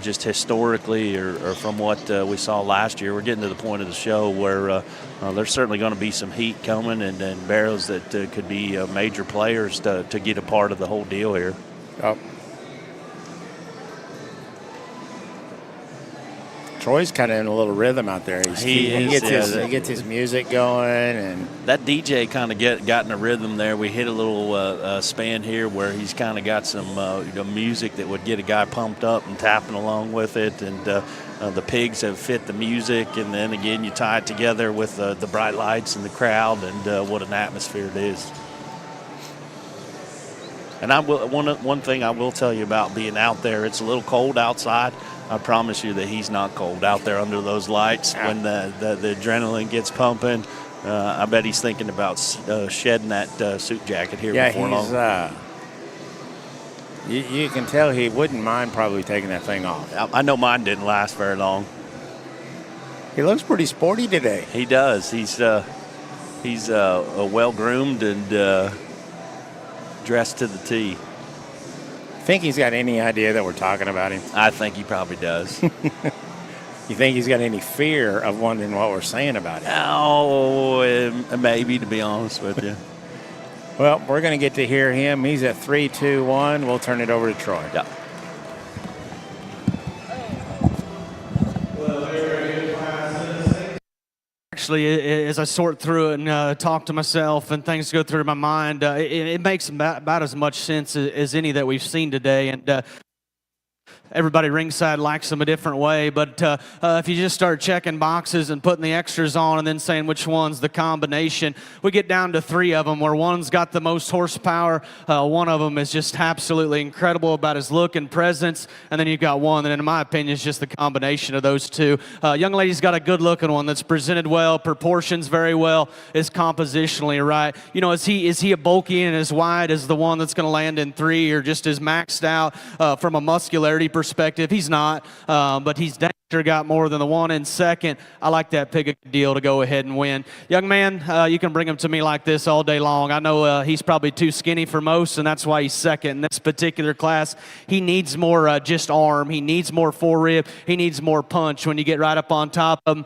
just historically or from what we saw last year, we're getting to the point of the show where there's certainly going to be some heat coming and barrows that could be major players to get a part of the whole deal here. Yep. Troy's kind of in a little rhythm out there. He gets his music going, and that DJ kind of got in a rhythm there. We hit a little span here where he's kind of got some music that would get a guy pumped up and tapping along with it, and the pigs have fit the music, and then again you tie it together with the bright lights and the crowd, and what an atmosphere it is. And one thing I will tell you about being out there, it's a little cold outside. I promise you that he's not cold out there under those lights. Yeah. When the adrenaline gets pumping, I bet he's thinking about shedding that suit jacket here before long. You can tell he wouldn't mind probably taking that thing off. I know mine didn't last very long. He looks pretty sporty today. He does. He's well-groomed and dressed to the T. think he's got any idea that we're talking about him? I think he probably does. You think he's got any fear of wondering what we're saying about him? Oh, maybe, to be honest with you. Well, we're going to get to hear him. He's at 3, 2, 1. We'll turn it over to Troy. Yeah. Actually, as I sort through it and talk to myself and things go through my mind, it makes about as much sense as any that we've seen today. And everybody ringside likes them a different way, but if you just start checking boxes and putting the extras on and then saying which one's the combination, we get down to 3 of them where one's got the most horsepower, one of them is just absolutely incredible about his look and presence, and then you've got one that, in my opinion, is just the combination of those two. Young lady's got a good-looking one that's presented well, proportions very well, is compositionally right. You know, is he a bulky and as wide as the one that's going to land in 3, or just as maxed out from a muscularity perspective? He's not, but he's damn sure got more than the one in second. I like that pick a deal to go ahead and win. Young man, you can bring him to me like this all day long. I know he's probably too skinny for most, and that's why he's second in this particular class. He needs more just arm. He needs more forerib. He needs more punch when you get right up on top of him.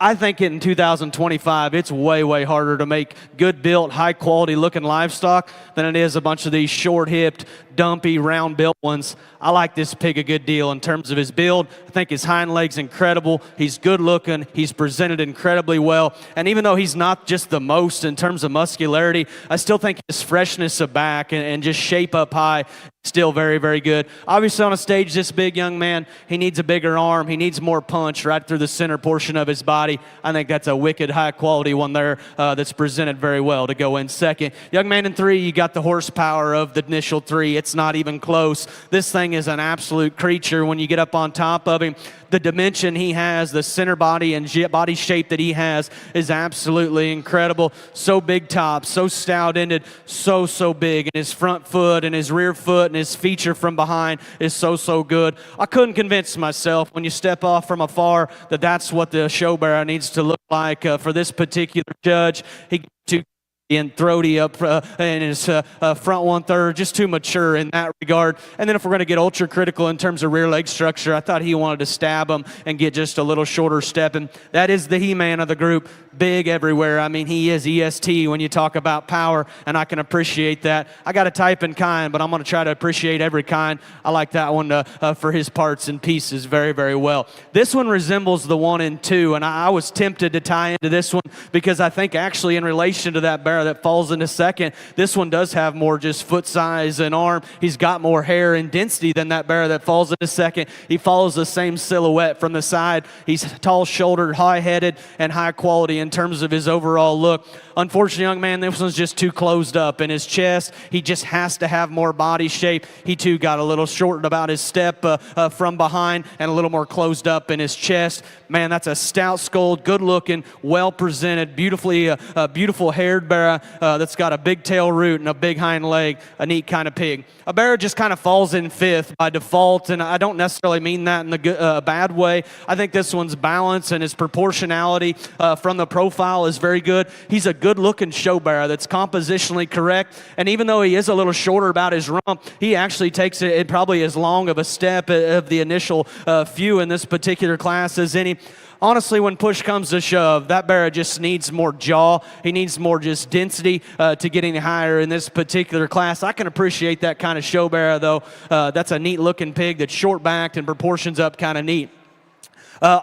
I think in 2025, it's way, way harder to make good-built, high-quality looking livestock than it is a bunch of these short-hipped, dumpy, round-built ones. I like this pig a good deal in terms of his build. I think his hind leg's incredible. He's good-looking. He's presented incredibly well. And even though he's not just the most in terms of muscularity, I still think his freshness of back and just shape up high, still very, very good. Obviously, on a stage this big, young man, he needs a bigger arm. He needs more punch right through the center portion of his body. I think that's a wicked high-quality one there that's presented very well to go in second. Young man in 3, you got the horsepower of the initial 3. It's not even close. This thing is an absolute creature when you get up on top of him. The dimension he has, the center body and body shape that he has is absolutely incredible. So big top, so stout-ended, so big. And his front foot and his rear foot and his feature from behind is so good. I couldn't convince myself when you step off from afar that that's what the show bearer needs to look like for this particular judge. He too and throaty up in his front 1/3, just too mature in that regard. And then if we're going to get ultra critical in terms of rear leg structure, I thought he wanted to stab him and get just a little shorter stepping. That is the He-Man of the group, big everywhere. I mean, he is EST when you talk about power, and I can appreciate that. I got a type in kind, but I'm going to try to appreciate every kind. I like that one for his parts and pieces very, very well. This one resembles the 1 and 2, and I was tempted to tie into this one because I think actually in relation to that barrel that falls into second, this one does have more just foot size and arm. He's got more hair and density than that barrel that falls into second. He follows the same silhouette from the side. He's tall-shouldered, high-headed, and high quality in terms of his overall look. Unfortunately, young man, this one's just too closed up in his chest. He just has to have more body shape. He too got a little shortened about his step from behind and a little more closed up in his chest. Man, that's a stout-skulled, good-looking, well-presented, beautiful haired barrel that's got a big tail root and a big hind leg, a neat kind of pig. A barrel just kind of falls in 5th by default, and I don't necessarily mean that in the bad way. I think this one's balance and his proportionality from the profile is very good. He's a good-looking show barrel that's compositionally correct, and even though he is a little shorter about his rump, he actually takes it probably as long of a step of the initial few in this particular class as any. Honestly, when push comes to shove, that barrel just needs more jaw. He needs more just density to get any higher in this particular class. I can appreciate that kind of show barrel, though. That's a neat-looking pig that's short-backed and proportions up kind of neat.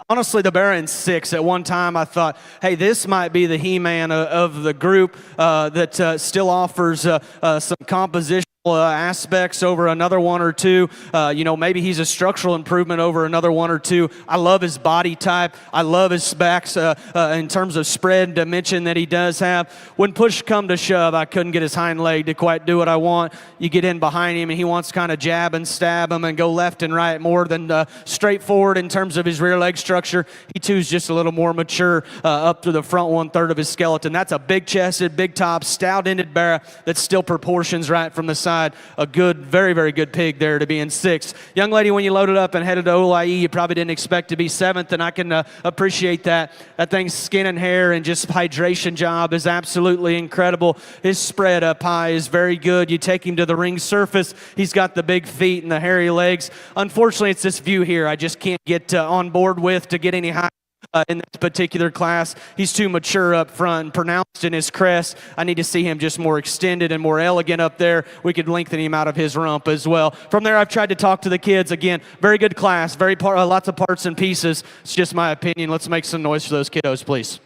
Honestly, the barrel in 6, at one time I thought, hey, this might be the He-Man of the group that still offers some composition aspects over another 1 or 2. Maybe he's a structural improvement over another 1 or 2. I love his body type. I love his specs in terms of spread and dimension that he does have. When push come to shove, I couldn't get his hind leg to quite do what I want. You get in behind him and he wants to kind of jab and stab him and go left and right more than straightforward in terms of his rear leg structure. He too is just a little more mature up through the front 1/3 of his skeleton. That's a big chested, big top, stout-ended barrel that still proportions right from the side. side. A good, very, very good pig there to be in 6th. Young lady, when you loaded up and headed to OYE, you probably didn't expect to be 7th, and I can appreciate that. That thing's skin and hair and just hydration job is absolutely incredible. His spread up high is very good. You take him to the ring surface, he's got the big feet and the hairy legs. Unfortunately, it's this view here I just can't get on board with to get any higher. In this particular class, he's too mature up front and pronounced in his crest. I need to see him just more extended and more elegant up there. We could lengthen him out of his rump as well. From there, I've tried to talk to the kids. Again, very good class, lots of parts and pieces. It's just my opinion. Let's make some noise for those kiddos, please.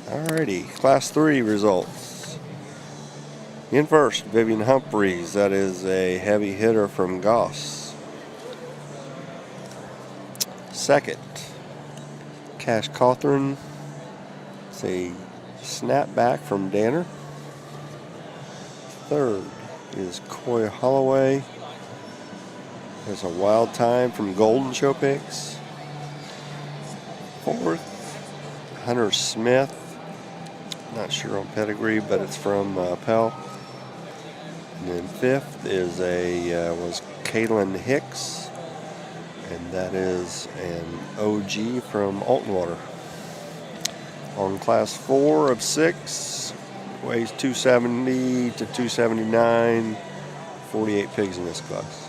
Alrighty, Class 3 results. In first, Vivian Humphreys. That is a heavy hitter from Goss. Second, Cash Cawthorn. It's a snapback from Danner. Third is Coy Holloway. There's a wild time from Golden Show Pigs. Fourth, Hunter Smith. Not sure on pedigree, but it's from Pell. And then fifth is was Kaylin Hicks, and that is an OG from Altonwater. On Class 4 of 6, weighs 270 to 279, 48 pigs in this class.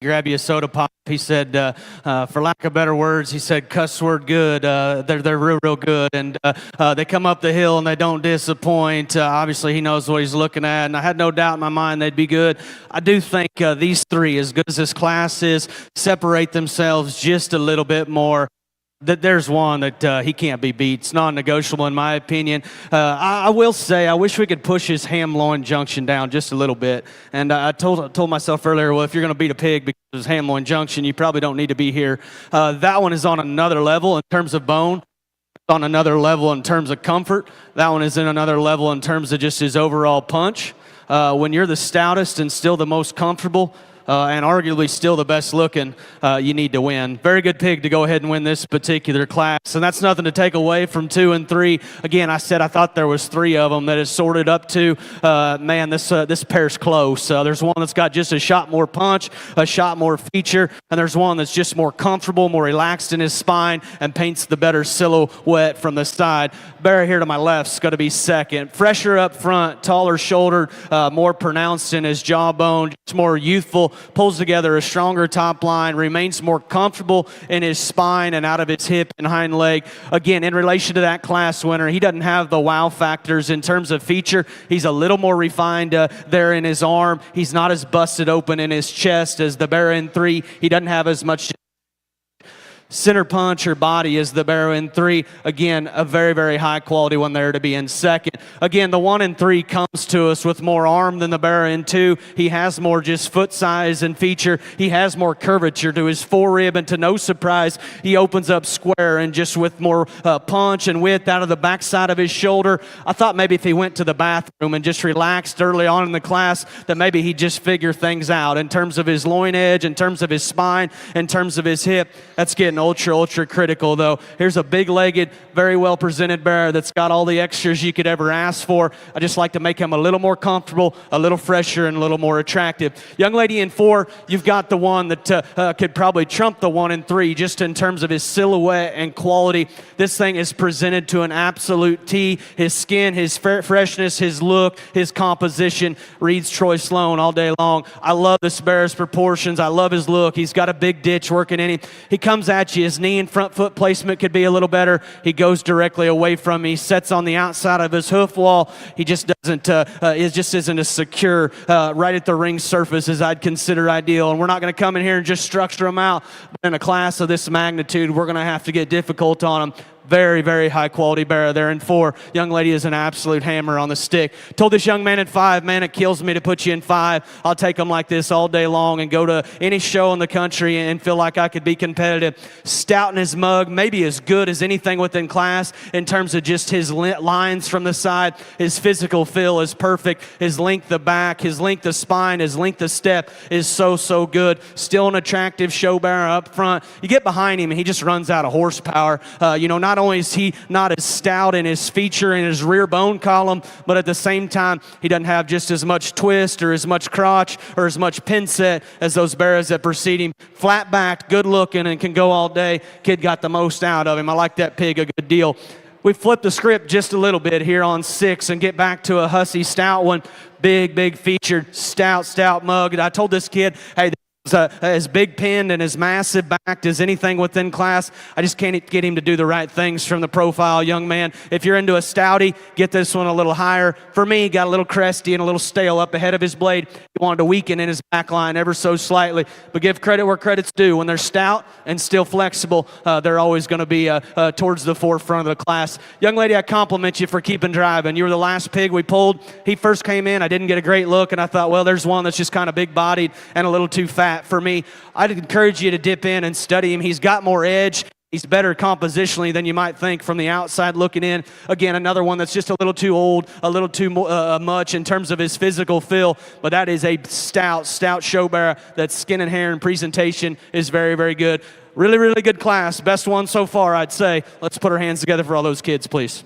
grab you a soda pop. He said, for lack of better words, he said, cuss word good. They're real good. And they come up the hill and they don't disappoint. Obviously, he knows what he's looking at. And I had no doubt in my mind they'd be good. I do think these three, as good as this class is, separate themselves just a little bit more. That there's one that he can't be beat. It's non-negotiable in my opinion. I will say I wish we could push his ham-loin junction down just a little bit. And I told myself earlier, well, if you're going to beat a pig because of his ham-loin junction, you probably don't need to be here. That one is on another level in terms of bone. On another level in terms of comfort. That one is in another level in terms of just his overall punch. When you're the stoutest and still the most comfortable, and arguably still the best looking, you need to win. Very good pig to go ahead and win this particular class. And that's nothing to take away from 2 and 3. Again, I said I thought there was 3 of them that is sorted up to, man, this pair's close. There's one that's got just a shot more punch, a shot more feature, and there's one that's just more comfortable, more relaxed in his spine, and paints the better silhouette from the side. Barrow here to my left's going to be second. Fresher up front, taller shouldered, more pronounced in his jawbone, just more youthful, pulls together a stronger top line, remains more comfortable in his spine and out of his hip and hind leg. Again, in relation to that class winner, he doesn't have the wow factors in terms of feature. He's a little more refined there in his arm. He's not as busted open in his chest as the Barrow in 3. He doesn't have as much center punch or body as the Barrow in 3. Again, a very, very high quality one there to be in second. Again, the 1 and 3 comes to us with more arm than the Barrow in 2. He has more just foot size and feature. He has more curvature to his forerib, and to no surprise, he opens up square and just with more punch and width out of the backside of his shoulder. I thought maybe if he went to the bathroom and just relaxed early on in the class, that maybe he'd just figure things out in terms of his loin edge, in terms of his spine, in terms of his hip. That's getting ultra critical though. Here's a big-legged, very well presented Barrow that's got all the extras you could ever ask for. I just like to make him a little more comfortable, a little fresher, and a little more attractive. Young lady in 4, you've got the one that could probably trump the 1 and 3 just in terms of his silhouette and quality. This thing is presented to an absolute T. His skin, his freshness, his look, his composition reads Troy Sloan all day long. I love this Barrow's proportions. I love his look. He's got a big ditch working in him. He comes at you. His knee and front foot placement could be a little better. He goes directly away from me. He sets on the outside of his hoof wall. He just doesn't, it just isn't as secure right at the ring surface as I'd consider ideal. And we're not going to come in here and just structure him out. But in a class of this magnitude, we're going to have to get difficult on him. Very, very high quality Barrow there in 4. Young lady is an absolute hammer on the stick. Told this young man in 5, man, it kills me to put you in 5. I'll take him like this all day long and go to any show in the country and feel like I could be competitive. Stout in his mug, maybe as good as anything within class in terms of just his lines from the side. His physical feel is perfect. His length of back, his length of spine, his length of step is so good. Still an attractive show Barrow up front. You get behind him and he just runs out of horsepower. Not only is he not as stout in his feature and his rear bone column, but at the same time, he doesn't have just as much twist or as much crotch or as much pin set as those Barrows that precede him. Flat backed, good looking, and can go all day. Kid got the most out of him. I like that pig a good deal. We flip the script just a little bit here on 6 and get back to a hussy stout one. Big featured stout mug. And I told this kid, hey, as big pinned and as massive backed as anything within class. I just can't get him to do the right things from the profile, young man. If you're into a stouty, get this one a little higher. For me, he got a little cresty and a little stale up ahead of his blade. He wanted to weaken in his back line ever so slightly. But give credit where credit's due. When they're stout and still flexible, they're always going to be towards the forefront of the class. Young lady, I compliment you for keeping driving. You were the last pig we pulled. He first came in. I didn't get a great look, and I thought, well, there's one that's just kind of big-bodied and a little too fat for me. I'd encourage you to dip in and study him. He's got more edge. He's better compositionally than you might think from the outside looking in. Again, another one that's just a little too old, a little too much in terms of his physical feel, but that is a stout show Barrow. That skin and hair and presentation is very good. Really good class. Best one so far, I'd say. Let's put our hands together for all those kids, please.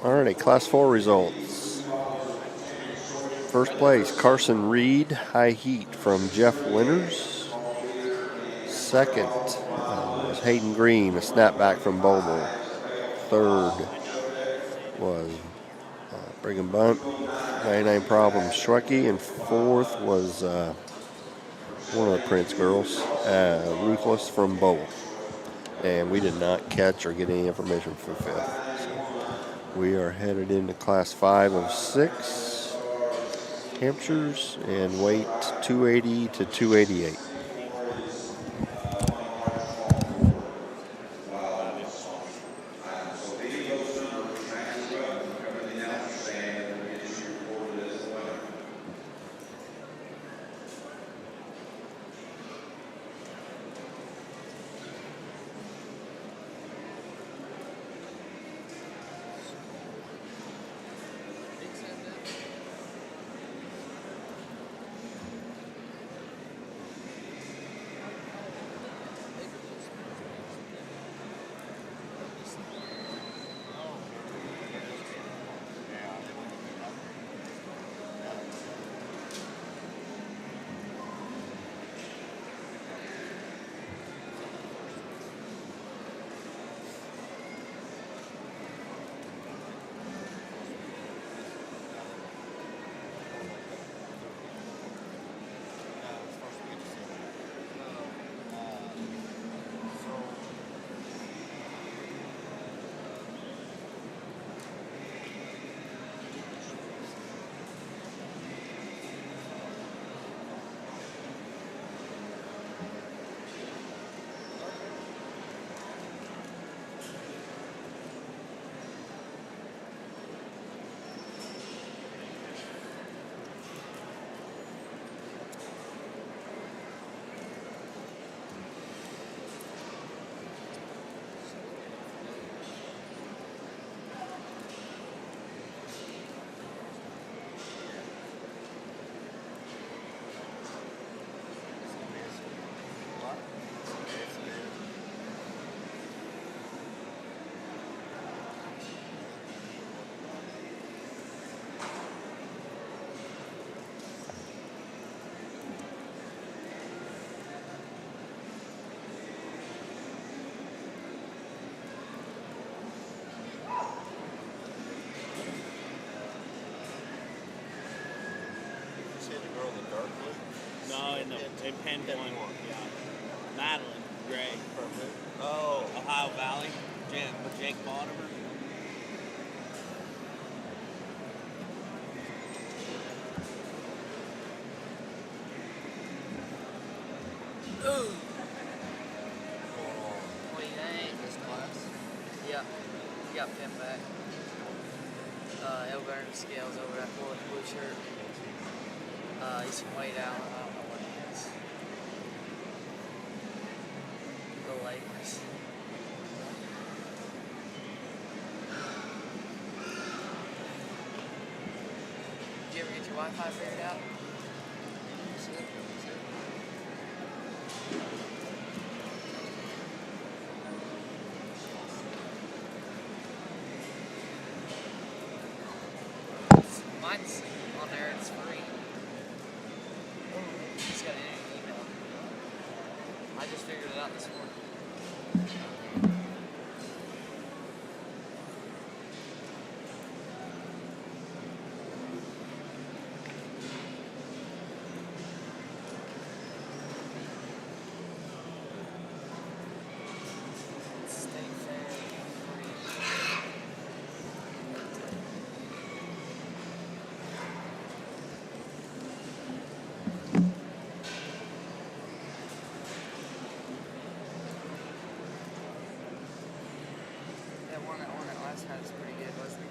All righty, Class 4 results. First place, Carson Reed, High Heat from Jeff Winters. Second was Hayden Green, a snapback from Boble. Third was Brigham Bunt, 99 Problems, Schwecky. And fourth was one of the Prince girls, Ruthless from Boble. And we did not catch or get any information for fifth. So we are headed into Class 5 of 6 Hampshires and weight 280 to 288. No, in Penn one. Yeah. Madeline Gray. Perfect. Oh. Ohio Valley. Jake Mortimer. Ooh. 29 this class. Yeah. You got Penn back. Elber in the scales over that boy in the blue shirt. He's from way down. I don't know what he is. The Lakers. Did you ever get your Wi-Fi figured out? Mine's on there, it's free. Just got an email. I just figured it out this morning. State fair, free. Last night was pretty good, wasn't it?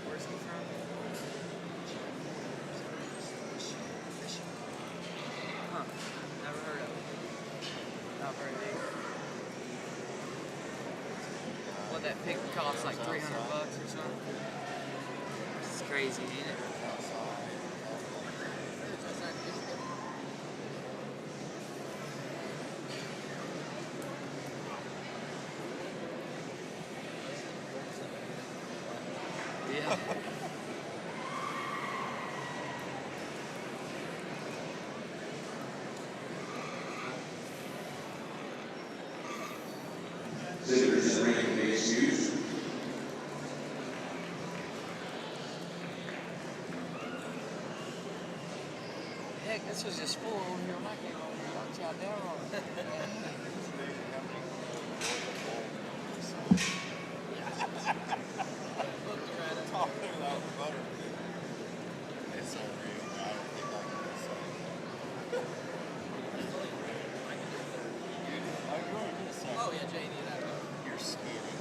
Where's he from? Huh. Never heard of it. Not very big. What, that pig costs like $300 or something? It's crazy, ain't it? Visitors and ranking may excuse. Heck, this was just full over here when I came over here. Y'all chopped down on it. Oh yeah, JD, you're skinny.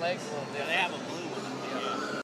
legs a little different. They have a blue one. Yeah.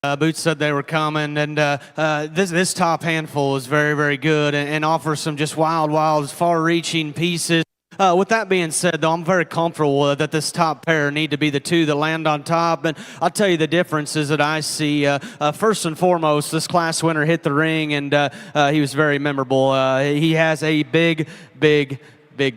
Boots said they were coming, and this top handful is very, very good and offers some just wild, far-reaching pieces. With that being said, though, I'm very comfortable that this top pair need to be the two that land on top. And I'll tell you the differences that I see. First and foremost, this class winner hit the ring, and he was very memorable. He has a big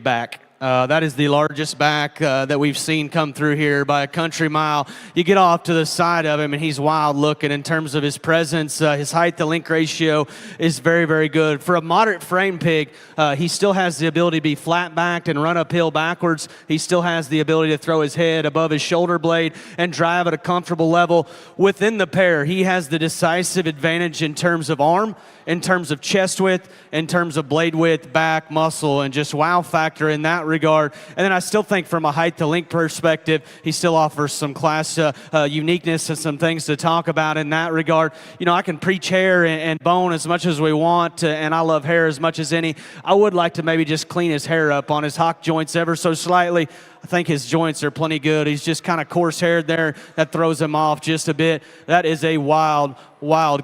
back. That is the largest back that we've seen come through here by a country mile. You get off to the side of him, and he's wild looking in terms of his presence. His height to length ratio is very, very good. For a moderate frame pig, he still has the ability to be flat backed and run uphill backwards. He still has the ability to throw his head above his shoulder blade and drive at a comfortable level. Within the pair, he has the decisive advantage in terms of arm, in terms of chest width, in terms of blade width, back, muscle, and just wow factor in that regard. And then I still think from a height to length perspective, he still offers some class uniqueness and some things to talk about in that regard. You know, I can preach hair and bone as much as we want, and I love hair as much as any. I would like to maybe just clean his hair up on his hock joints ever so slightly. I think his joints are plenty good. He's just kind of coarse-haired there. That throws him off just a bit. That is a wild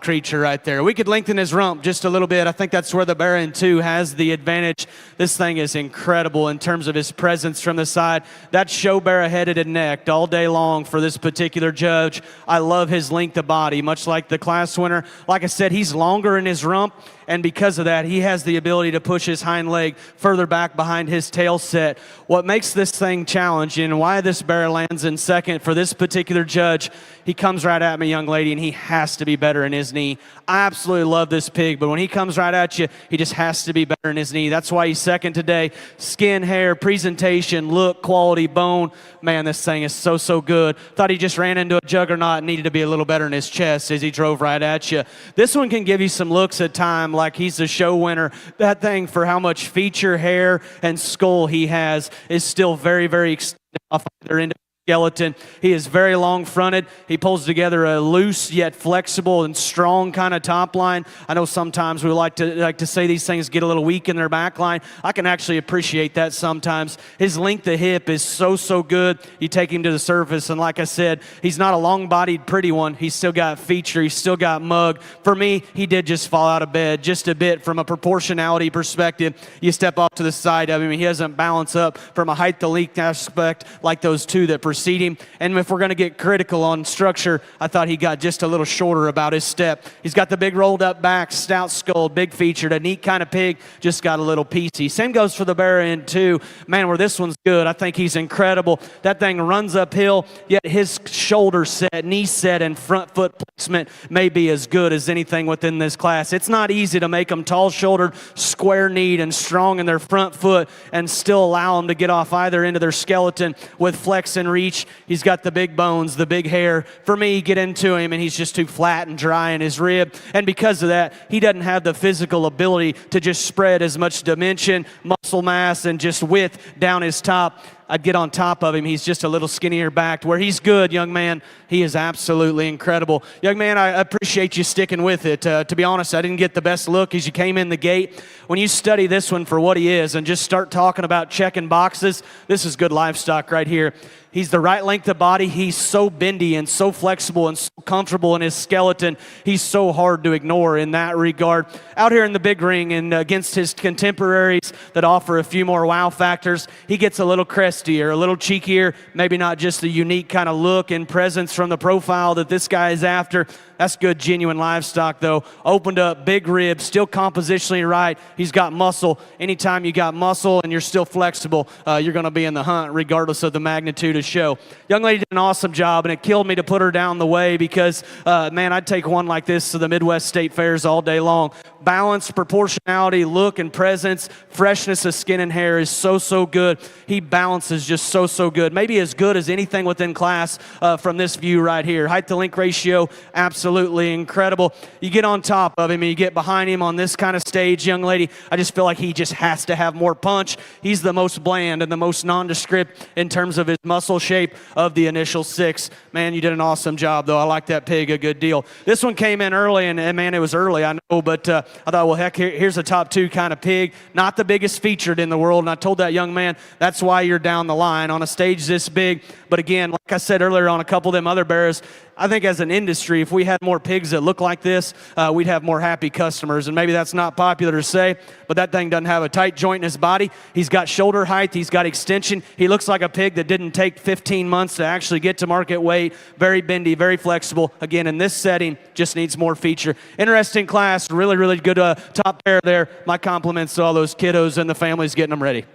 creature right there. We could lengthen his rump just a little bit. I think that's where the Barrow 2 has the advantage. This thing is incredible in terms of his presence from the side. That show barrow headed and necked all day long for this particular judge. I love his length of body, much like the class winner. Like I said, he's longer in his rump, and because of that, he has the ability to push his hind leg further back behind his tail set. What makes this thing challenging and why this barrow lands in second for this particular judge, he comes right at me, young lady, and he has to be better in his knee. I absolutely love this pig, but when he comes right at you, he just has to be better in his knee. That's why he's second today. Skin, hair, presentation, look, quality, bone. Man, this thing is so good. Thought he just ran into a juggernaut and needed to be a little better in his chest as he drove right at you. This one can give you some looks at time like he's the show winner. That thing, for how much feature, hair, and skull he has, is still very extended off either end of skeleton. He is very long fronted. He pulls together a loose yet flexible and strong kind of top line. I know sometimes we like to say these things get a little weak in their back line. I can actually appreciate that sometimes. His length of hip is so good. You take him to the surface, and like I said, he's not a long-bodied pretty one. He's still got feature. He's still got mug. For me, he did just fall out of bed just a bit from a proportionality perspective. You step off to the side of him, he doesn't balance up from a height to length aspect like those two that precede him. And if we're going to get critical on structure, I thought he got just a little shorter about his step. He's got the big rolled up back, stout skull, big featured, a neat kind of pig, just got a little piecey. Same goes for the Barrow 2. Man, where this one's good, I think he's incredible. That thing runs uphill, yet his shoulder set, knee set, and front foot placement may be as good as anything within this class. It's not easy to make them tall-shouldered, square-kneed, and strong in their front foot and still allow them to get off either end of their skeleton with flex and reach. He's got the big bones, the big hair. For me, get into him, and he's just too flat and dry in his rib. And because of that, he doesn't have the physical ability to just spread as much dimension, muscle mass, and just width down his top. I'd get on top of him. He's just a little skinnier backed. Where he's good, young man, he is absolutely incredible. Young man, I appreciate you sticking with it. To be honest, I didn't get the best look as you came in the gate. When you study this one for what he is and just start talking about checking boxes, this is good livestock right here. He's the right length of body. He's so bendy and so flexible and so comfortable in his skeleton. He's so hard to ignore in that regard. Out here in the big ring and against his contemporaries that offer a few more wow factors, he gets a little crestier, a little cheekier, maybe not just the unique kind of look and presence from the profile that this guy is after. That's good, genuine livestock, though. Opened up, big ribs, still compositionally right. He's got muscle. Anytime you got muscle and you're still flexible, you're going to be in the hunt regardless of the magnitude of show. Young lady did an awesome job, and it killed me to put her down the way because, man, I'd take one like this to the Midwest State Fairs all day long. Balance, proportionality, look, and presence, freshness of skin and hair is so good. He balances just so good. Maybe as good as anything within class from this view right here. Height to length ratio, absolutely incredible. You get on top of him and you get behind him on this kind of stage, young lady, I just feel like he just has to have more punch. He's the most bland and the most nondescript in terms of his muscle shape of the initial six. Man, you did an awesome job, though. I like that pig a good deal. This one came in early, and man, it was early, I know, but I thought, well, heck, here's a top two kind of pig. Not the biggest featured in the world, and I told that young man, that's why you're down the line on a stage this big. But again, like I said earlier on a couple of them other bears, I think as an industry, if we had more pigs that look like this, we'd have more happy customers. And maybe that's not popular to say, but that thing doesn't have a tight joint in his body. He's got shoulder height. He's got extension. He looks like a pig that didn't take 15 months to actually get to market weight. Very bendy, very flexible. Again, in this setting, just needs more feature. Interesting class. Really, really good top pair there. My compliments to all those kiddos and the families getting them ready.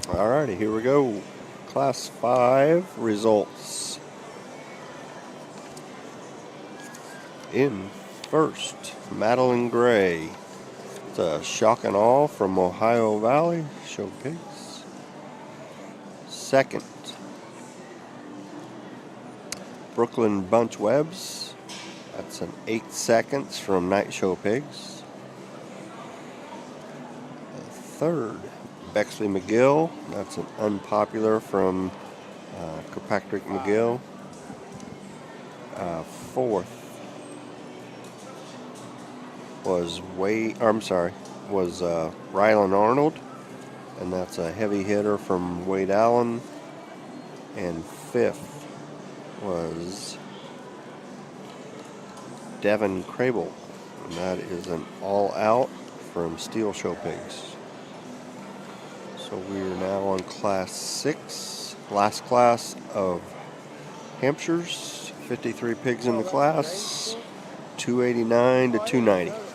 Alrighty, here we go. Class 5 results. In first, Madeline Gray. It's a shock and awe from Ohio Valley. Show pigs. Second, Brooklyn Bunch Webbs. That's an 8 seconds from Night Show Pigs. Third, Bexley McGill. That's an unpopular from Kirkpatrick McGill. Fourth was Rylan Arnold, and that's a heavy hitter from Wade Allen. And fifth was Devin Crable, and that is an all-out from Steel Show Pigs. So we are now on class 6, last class of Hampshires. 53 pigs in the class. 289 to 290.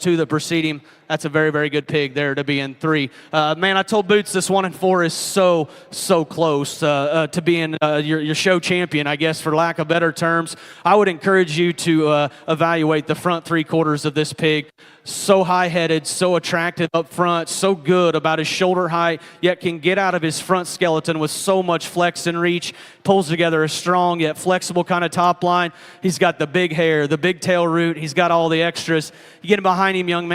two that precede him. That's a very, very good pig there to be in 3. Man, I told Boots this 1 and 4 is so close to being your show champion, I guess, for lack of better terms. I would encourage you to evaluate the front 3 quarters of this pig. So high-headed, so attractive up front, so good about his shoulder height, yet can get out of his front skeleton with so much flex and reach. Pulls together a strong yet flexible kind of top line. He's got the big hair, the big tail root. He's got all the extras. You get him behind him, young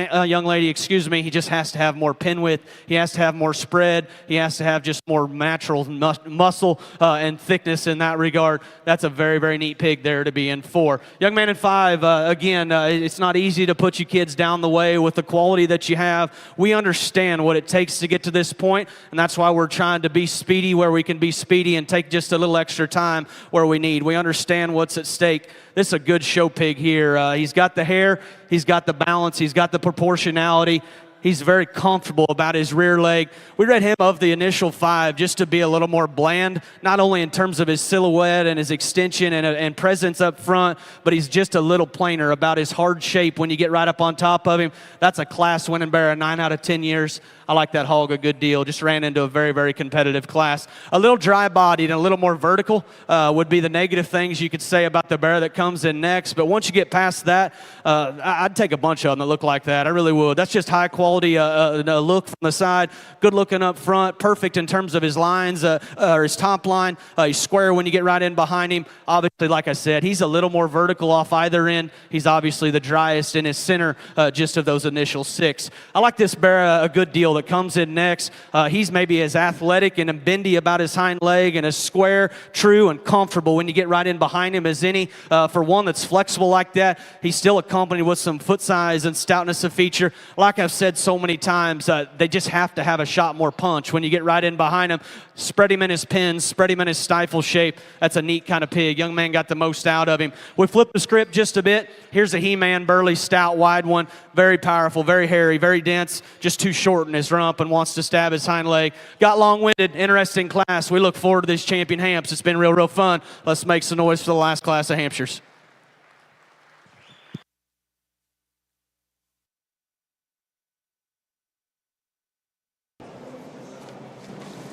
lady, he just has to have more pin width. He has to have more spread. He has to have just more natural muscle and thickness in that regard. That's a very, very neat pig there to be in 4. Young man in 5, again, it's not easy to put you kids down the way with the quality that you have. We understand what it takes to get to this point, and that's why we're trying to be speedy where we can be speedy and take just a little extra time where we need. We understand what's at stake. This is a good show pig here. He's got the hair, he's got the balance, he's got the proportionality. He's very comfortable about his rear leg. We read him of the initial 5 just to be a little more bland, not only in terms of his silhouette and his extension and presence up front, but he's just a little plainer about his hard shape when you get right up on top of him. That's a class-winning bear, 9 out of 10 years. I like that hog a good deal. Just ran into a very, very competitive class. A little dry-bodied and a little more vertical would be the negative things you could say about the bear that comes in next. But once you get past that, I'd take a bunch of them that look like that. I really would. That's just high quality look from the side. Good looking up front. Perfect in terms of his lines or his top line. He's square when you get right in behind him. Obviously, like I said, he's a little more vertical off either end. He's obviously the driest in his center just of those initial 6. I like this bear a good deal that comes in next. He's maybe as athletic and bendy about his hind leg and as square, true, and comfortable when you get right in behind him as any. For one that's flexible like that, he's still accompanied with some foot size and stoutness of feature. Like I've said so many times, they just have to have a shot more punch when you get right in behind him. Spread him in his pins, spread him in his stifle shape. That's a neat kind of pig. Young man got the most out of him. We flip the script just a bit. Here's a He-Man, burly, stout, wide one. Very powerful, very hairy, very dense, just too short in his rump and wants to stab his hind leg. Got long-winded, interesting class. We look forward to this champion Hamps. It's been real fun. Let's make some noise for the last class of Hampshires.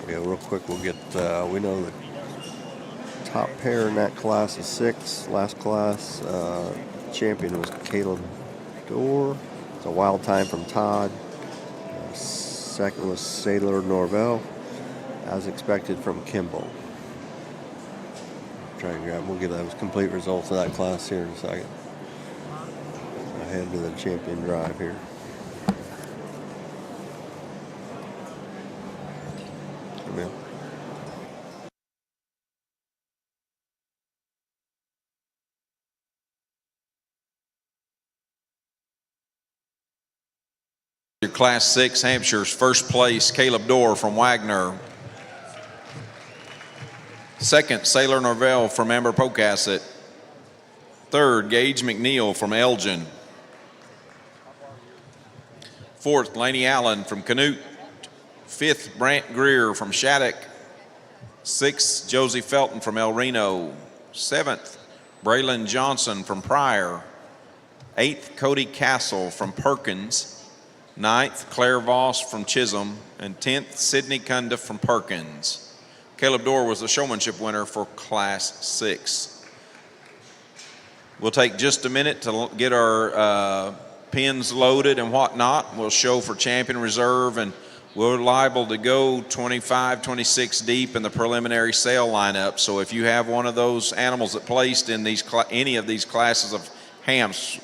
Yeah, real quick, we'll get, we know the top pair in that class is 6. Last class, champion was Caleb Dorr. It's a wild time from Todd. Second was Sailor Norvell, as expected from Kimball. We'll get those complete results of that class here in a second. Ahead to the champion drive here. Come in. Your Class 6 Hampshire's first place, Caleb Dorr from Wagner. Second, Sailor Norvell from Amber Pocasset. Third, Gage McNeil from Elgin. Fourth, Laney Allen from Canute. Fifth, Brant Greer from Shattuck. Sixth, Josie Felton from El Reno. Seventh, Braylon Johnson from Pryor. Eighth, Cody Castle from Perkins. Ninth, Claire Voss from Chisholm. And 10th, Sydney Cundiff from Perkins. Caleb Dorr was the showmanship winner for Class 6. We'll take just a minute to get our pins loaded and whatnot. We'll show for champion reserve, and we're liable to go 25, 26 deep in the preliminary sale lineup. So if you have one of those animals that placed in these any of these classes of Hamps,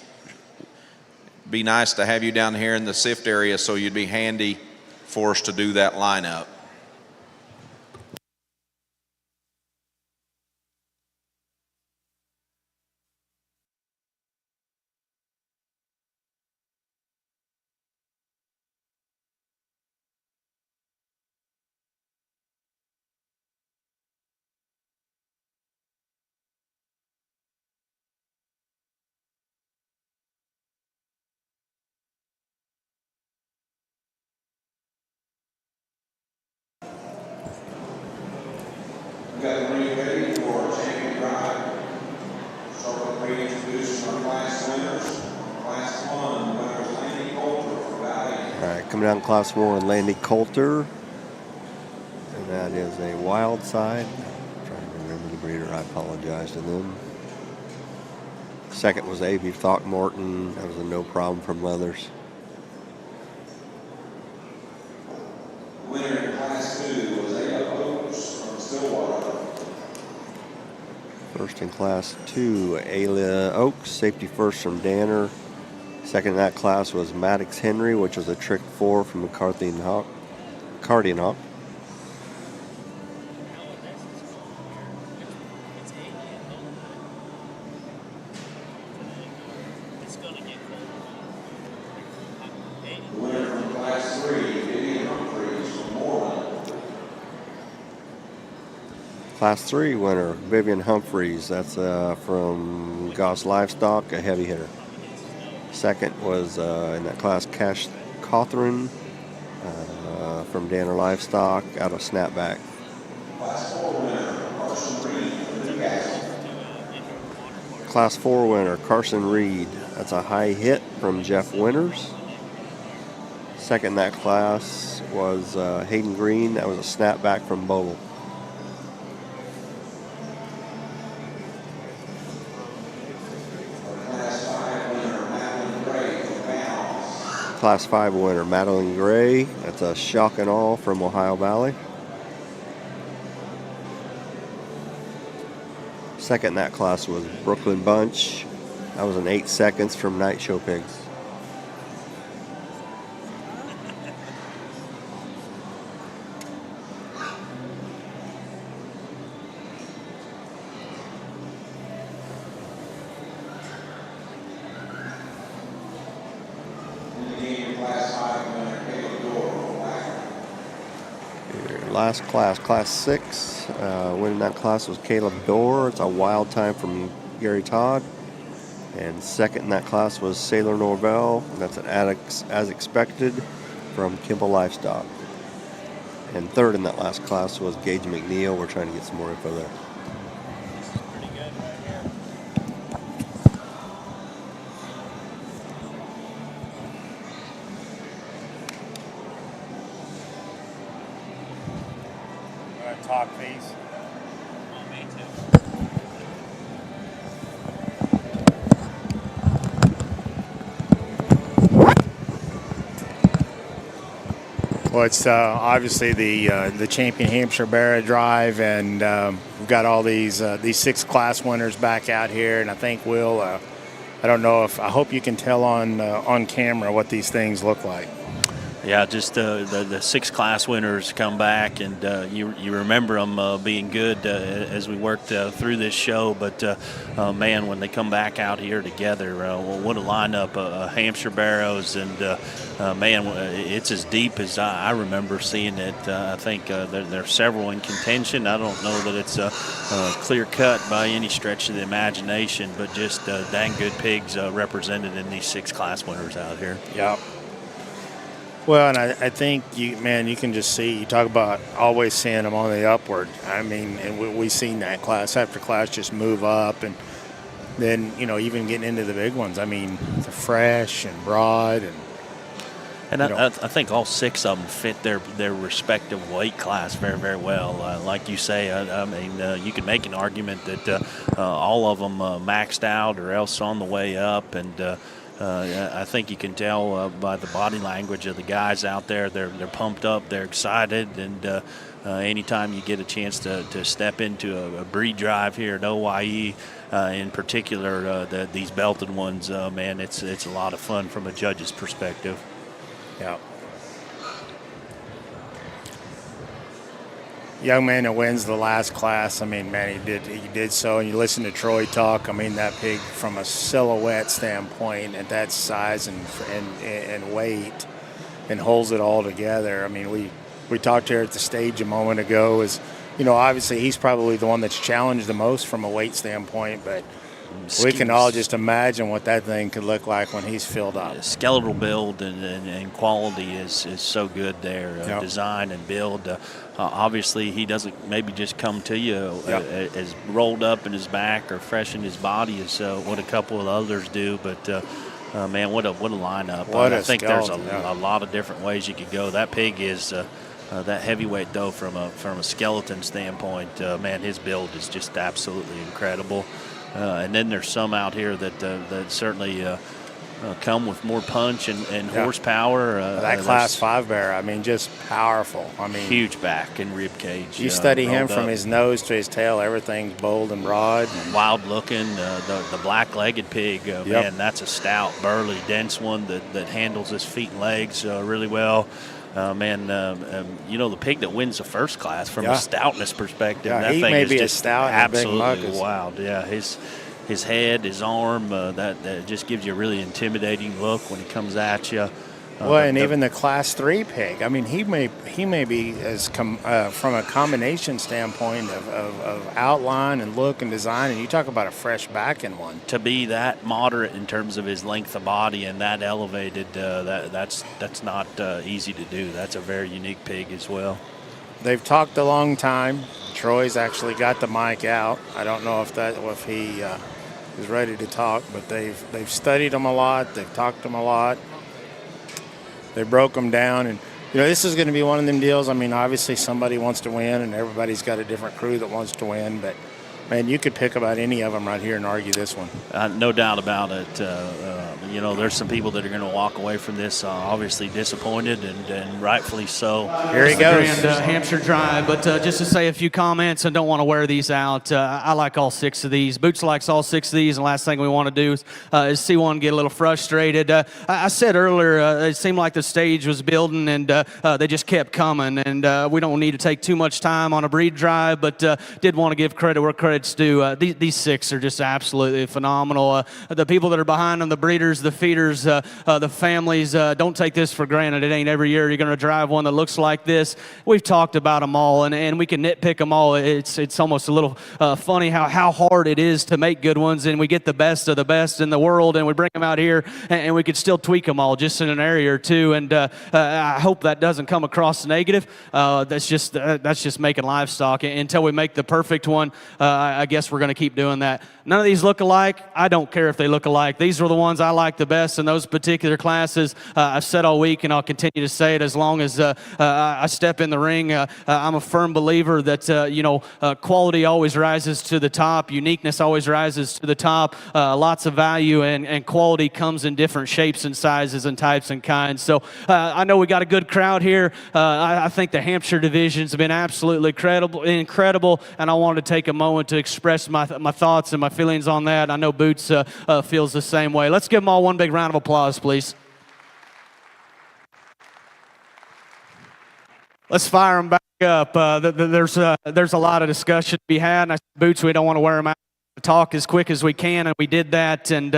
be nice to have you down here in the SIFT area so you'd be handy for us to do that lineup. We've got the ring ready for our champion drive. Start with reintroducing our class winners. Class 1, winners Laney coming down Class 1, Landy Coulter. And that is a wild side. I'm trying to remember the breeder. I apologize to them. Second was A.B. Throckmorton. That was a no problem from Leathers. Winner in Class 2 was A.F. Oaks from Stillwater. First in Class 2, Ayla Oaks. Safety first from Danner. Second in that class was Maddox Henry, which was a trick 4 from McCarthy and Hawk. Cardian Hawk. Class 3 winner, Vivian Humphreys. That's from Goss Livestock, a heavy hitter. Second was in that class, Cash Cawthron from Danner Livestock out of Snapback. Class 4 winner, Carson Reed. That's a high hit from Jeff Winters. Second in that class was Hayden Green. That was a snapback from Bogle. Class 5 winner, Madeline Gray. That's a shock and all from Ohio Valley. Second in that class was Brooklyn Bunch. That was an 8 seconds from Night Show Pigs. Last class, Class 6. Winning that class was Caleb Dorr. It's a wild time from Gary Todd. And second in that class was Sailor Norvell. That's an as expected from Kimball Livestock. And third in that last class was Gage McNeil. We're trying to get some more info there. Talk these. Well, it's obviously the champion Hampshire Barrow Drive, and we've got all these 6 class winners back out here, and I think Will, I don't know if, I hope you can tell on camera what these things look like. Yeah, just the 6 class winners come back, and you remember them being good as we worked through this show. But man, when they come back out here together, what a lineup of Hampshire Barrows, and man, it's as deep as I remember seeing it. I think there are several in contention. I don't know that it's clear cut by any stretch of the imagination, but just dang good pigs represented in these 6 class winners out here. Yeah. Well, and I think, you can just see, you talk about always seeing them on the upward. I mean, and we've seen that class after class just move up, and then, even getting into the big ones. I mean, they're fresh and broad. And I think all 6 of them fit their respective weight class very, very well. Like you say, I mean, you could make an argument that all of them maxed out or else on the way up, and I think you can tell by the body language of the guys out there. They're pumped up, they're excited, and anytime you get a chance to step into a breed drive here at OYE, in particular these belted ones, man, it's a lot of fun from a judge's perspective. Yeah. Young man that wins the last class, I mean, man, he did so. And you listen to Troy talk. I mean, that pig from a silhouette standpoint at that size and weight, and holds it all together. I mean, we talked here at the stage a moment ago. Obviously he's probably the one that's challenged the most from a weight standpoint, but we can all just imagine what that thing could look like when he's filled up. Skeletal build and quality is so good there. Yep. Design and build. Obviously, he doesn't maybe just come to you as rolled up in his back or fresh in his body as what a couple of others do. But Man, what a lineup. What I a think there's skeleton, a lot of different ways you could go. That pig is that heavyweight, though, from a skeleton standpoint. Man, his build is just absolutely incredible. And then there's some out here that certainly come with more punch and horsepower. That Class 5 bear, I mean, just powerful. I mean, huge back and rib cage. You study him rolled from up. his nose to his tail, everything's bold and broad. Wild looking, the black-legged pig, man, that's a stout, burly, dense one that handles his feet and legs really well. You know, the pig that wins the first class from a stoutness perspective, that he thing may is be just a stout and a big absolutely muck. wild. Yeah, his head, his arm, that just gives you a really intimidating look when he comes at you. Even the Class 3 pig. I mean, he may be from a combination standpoint of outline and look and design. And you talk about a fresh back in one. To be that moderate in terms of his length of body and that elevated, that's not easy to do. That's a very unique pig as well. They've talked a long time. Troy's actually got the mic out. I don't know if he is ready to talk, but they've studied him a lot. They've talked to him a lot. They broke them down, and this is going to be one of them deals. I mean, obviously somebody wants to win, and everybody's got a different crew that wants to win. But man, you could pick about any of them right here and argue this one. No doubt about it. There's some people that are going to walk away from this obviously disappointed, and rightfully so. Here he goes. Grand Hampshire Drive, but just to say a few comments, I don't want to wear these out. I like all 6 of these. Boots likes all 6 of these, and the last thing we want to do is see one get a little frustrated. I said earlier, it seemed like the stage was building, and they just kept coming, and we don't need to take too much time on a breed drive, but did want to give credit where credit's due. These 6 are just absolutely phenomenal. The people that are behind them, the breeders, the feeders, the families, don't take this for granted. It ain't every year you're going to drive one that looks like this. We've talked about them all, and we can nitpick them all. It's almost a little funny how hard it is to make good ones, and we get the best of the best in the world, and we bring them out here, and we could still tweak them all just in an area or two, and I hope that doesn't come across negative. That's just making livestock. Until we make the perfect one, I guess we're going to keep doing that. None of these look alike. I don't care if they look alike. These are the ones I like the best in those particular classes. I've said all week, and I'll continue to say it as long as I step in the ring. I'm a firm believer that quality always rises to the top. Uniqueness always rises to the top. Lots of value and quality comes in different shapes and sizes and types and kinds. So I know we got a good crowd here. I think the Hampshire division's been absolutely incredible, and I wanted to take a moment to express my thoughts and my feelings on that. I know Boots feels the same way. Let's give them all one big round of applause, please. Let's fire them back up. There's a lot of discussion to be had. And I said, Boots, we don't want to wear them out. Talk as quick as we can, and we did that, and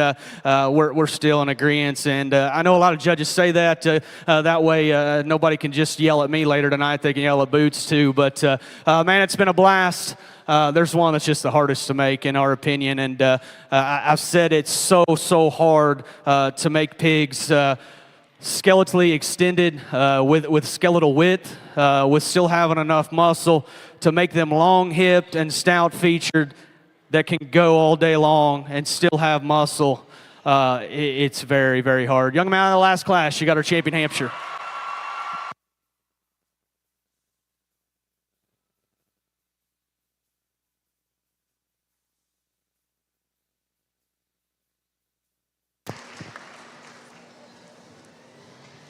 we're still in agreement. And I know a lot of judges say that that way nobody can just yell at me later tonight. They can yell at Boots too. But man, it's been a blast. There's one that's just the hardest to make, in our opinion, and I've said it's so hard to make pigs skeletally extended with skeletal width, with still having enough muscle to make them long-hipped and stout-featured that can go all day long and still have muscle. It's very, very hard. Young man in the last class, you got our champion Hampshire.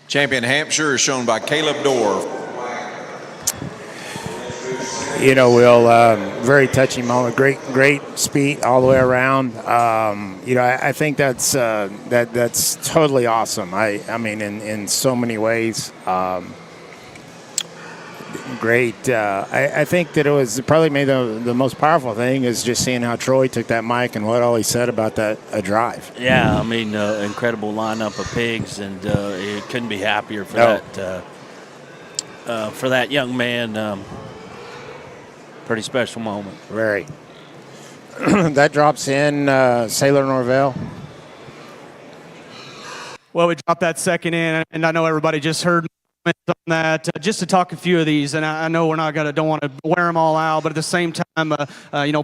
Champion Hampshire is shown by Caleb Dorr. Will, very touching moment. Great speed all the way around. I think that's totally awesome. I mean, in so many ways. Great. I think that it was probably made the most powerful thing is just seeing how Troy took that mic and what all he said about a drive. Yeah, I mean, incredible lineup of pigs, and he couldn't be happier for that young man. Pretty special moment. Very. That drops in Sailor Norvell. Well, we dropped that second in, and I know everybody just heard on that, just to talk a few of these, and I know we're not gonna don't want to wear them all out, but at the same time,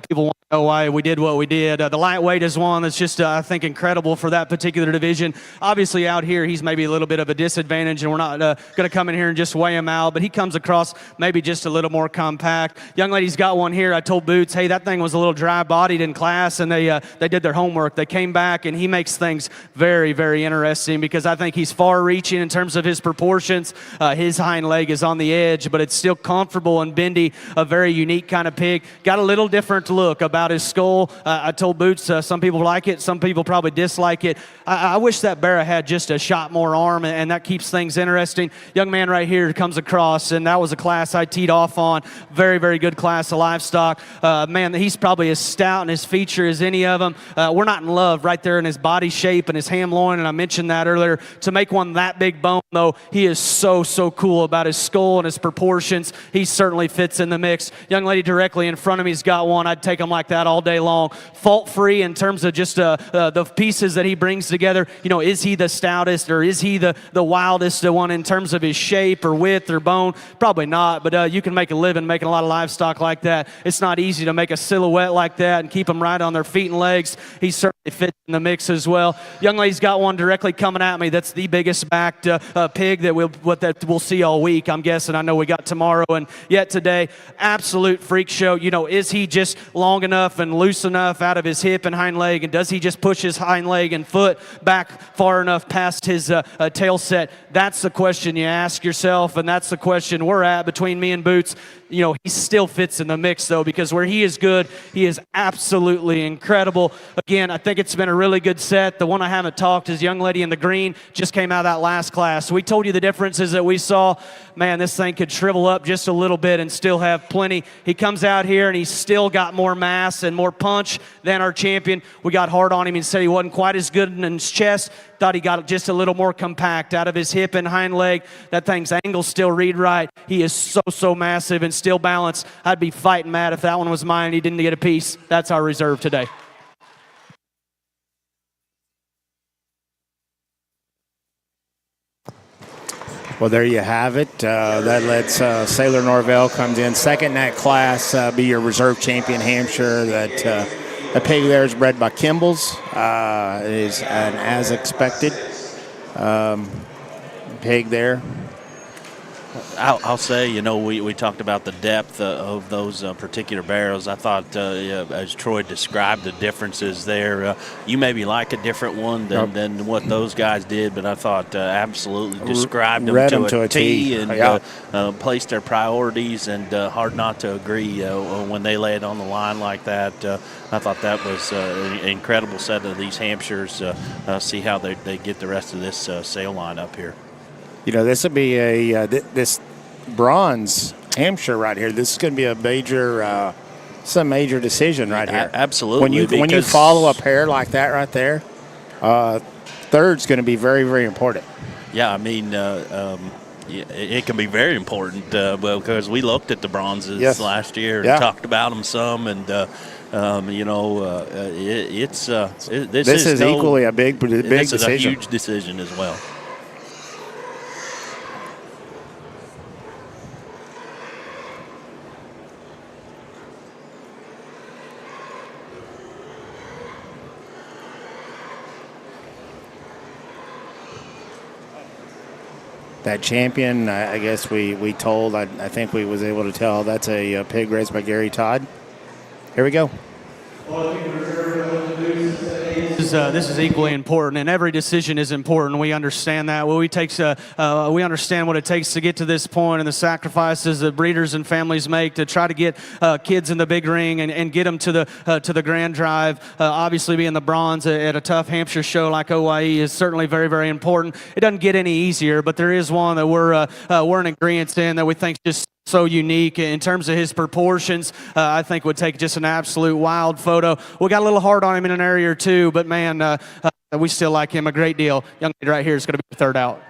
people want to know why we did what we did. The lightweight is one that's just I think incredible for that particular division. Obviously, out here he's maybe a little bit of a disadvantage, and we're not going to come in here and just weigh him out, but he comes across maybe just a little more compact. Young lady's got one here. I told Boots, hey, that thing was a little dry-bodied in class, and they did their homework. They came back, and he makes things very, very interesting because I think he's far-reaching in terms of his proportions. His hind leg is on the edge, but it's still comfortable and bendy, a very unique kind of pig. Got a little different look about his skull. I told Boots some people like it, some people probably dislike it. I wish that Barrow had just a shot more arm, and that keeps things interesting. Young man right here comes across, and that was a class I teed off on. Very, very good class of livestock. Man, he's probably as stout in his feature as any of them. We're not in love right there in his body shape and his ham loin, and I mentioned that earlier. To make one that big bone, though, he is so cool about his skull and his proportions. He certainly fits in the mix. Young lady directly in front of me's got one. I'd take him like that all day long. Fault-free in terms of just the pieces that he brings together. Is he the stoutest or is he the wildest one in terms of his shape or width or bone? Probably not, but you can make a living making a lot of livestock like that. It's not easy to make a silhouette like that and keep them right on their feet and legs. He certainly fits in the mix as well. Young lady's got one directly coming at me. That's the biggest backed pig that we'll see all week, I'm guessing. I know we got tomorrow and yet today. Absolute freak show. Is he just long enough and loose enough out of his hip and hind leg, and does he just push his hind leg and foot back far enough past his tail set? That's the question you ask yourself, and that's the question we're at between me and Boots. He still fits in the mix, though, because where he is good, he is absolutely incredible. Again, I think it's been a really good set. The one I haven't talked is young lady in the green, just came out of that last class. We told you the differences that we saw. Man, this thing could shrivel up just a little bit and still have plenty. He comes out here, and he's still got more mass and more punch than our champion. We got hard on him and said he wasn't quite as good in his chest. Thought he got just a little more compact out of his hip and hind leg. That thing's angle still read right. He is so massive and still balanced. I'd be fighting mad if that one was mine and he didn't get a piece. That's our reserve today. Well, there you have it. That lets Sailor Norvell comes in second in that class, be your reserve champion, Hampshire. That pig there is bred by Kimball's. It is an as expected pig there. I'll say, we talked about the depth of those particular barrows. I thought, as Troy described the differences there, you maybe like a different one than what those guys did, but I thought absolutely described them to a T and placed their priorities, and hard not to agree when they lay it on the line like that. I thought that was an incredible set of these Hampshires. See how they get the rest of this sale line up here. This would be this bronze Hampshire right here. This is going to be a major decision right here. Absolutely. When you follow a pair like that right there, third's going to be very, very important. Yeah, I mean, it can be very important because we looked at the bronzes last year and talked about them some, and this is equally a big decision. This is a huge decision as well. That champion, I guess we told, I think we was able to tell that's a pig raised by Gary Todd. Here we go. This is equally important, and every decision is important. We understand that. We understand what it takes to get to this point and the sacrifices that breeders and families make to try to get kids in the big ring and get them to the grand drive. Obviously, being the bronze at a tough Hampshire show like OYE is certainly very, very important. It doesn't get any easier, but there is one that we're in agreement in that we think just so unique in terms of his proportions. I think would take just an absolute wild photo. We got a little hard on him in an area or two, but man, we still like him a great deal. Young lady right here is going to be the third out.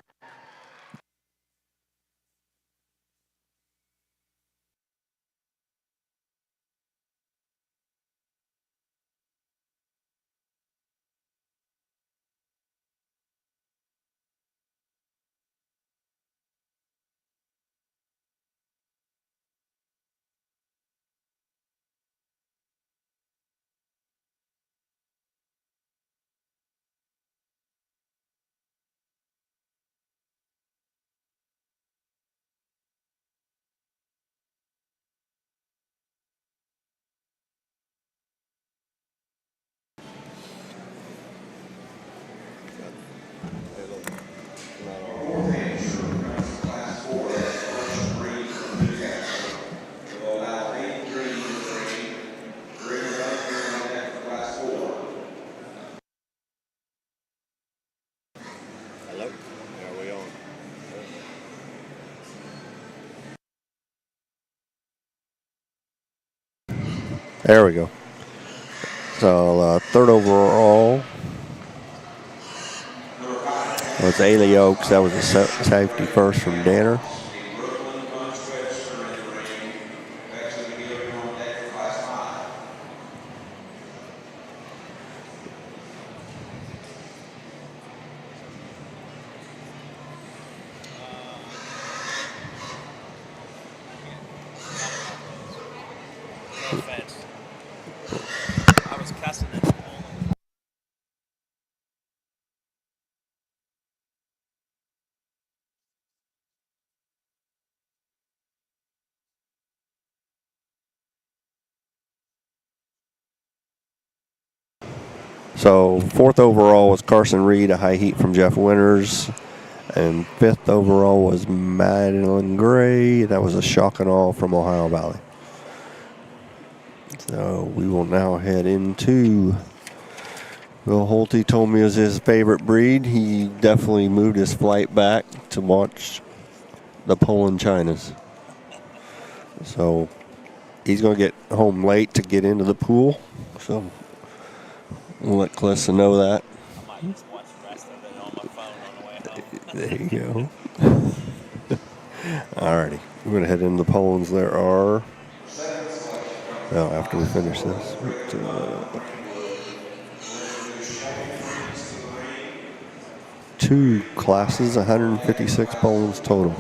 There we go. So third overall was Ailey Oaks. That was a safety first from Danner. I was cussing it. So fourth overall was Carson Reed, a high heat from Jeff Winters. And fifth overall was Madeline Gray. That was a shock and all from Ohio Valley. So we will now head into Bill Holte told me it was his favorite breed. He definitely moved his flight back to watch the Poland Chinas. So he's going to get home late to get into the pool. So we'll let Calissa know that. I might just watch the rest of it on my phone on the way home. There you go. Alrighty. We're going to head into the Polands. There are, well, after we finish this, two classes, 156 Polands total.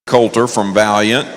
Coulter from Valiant.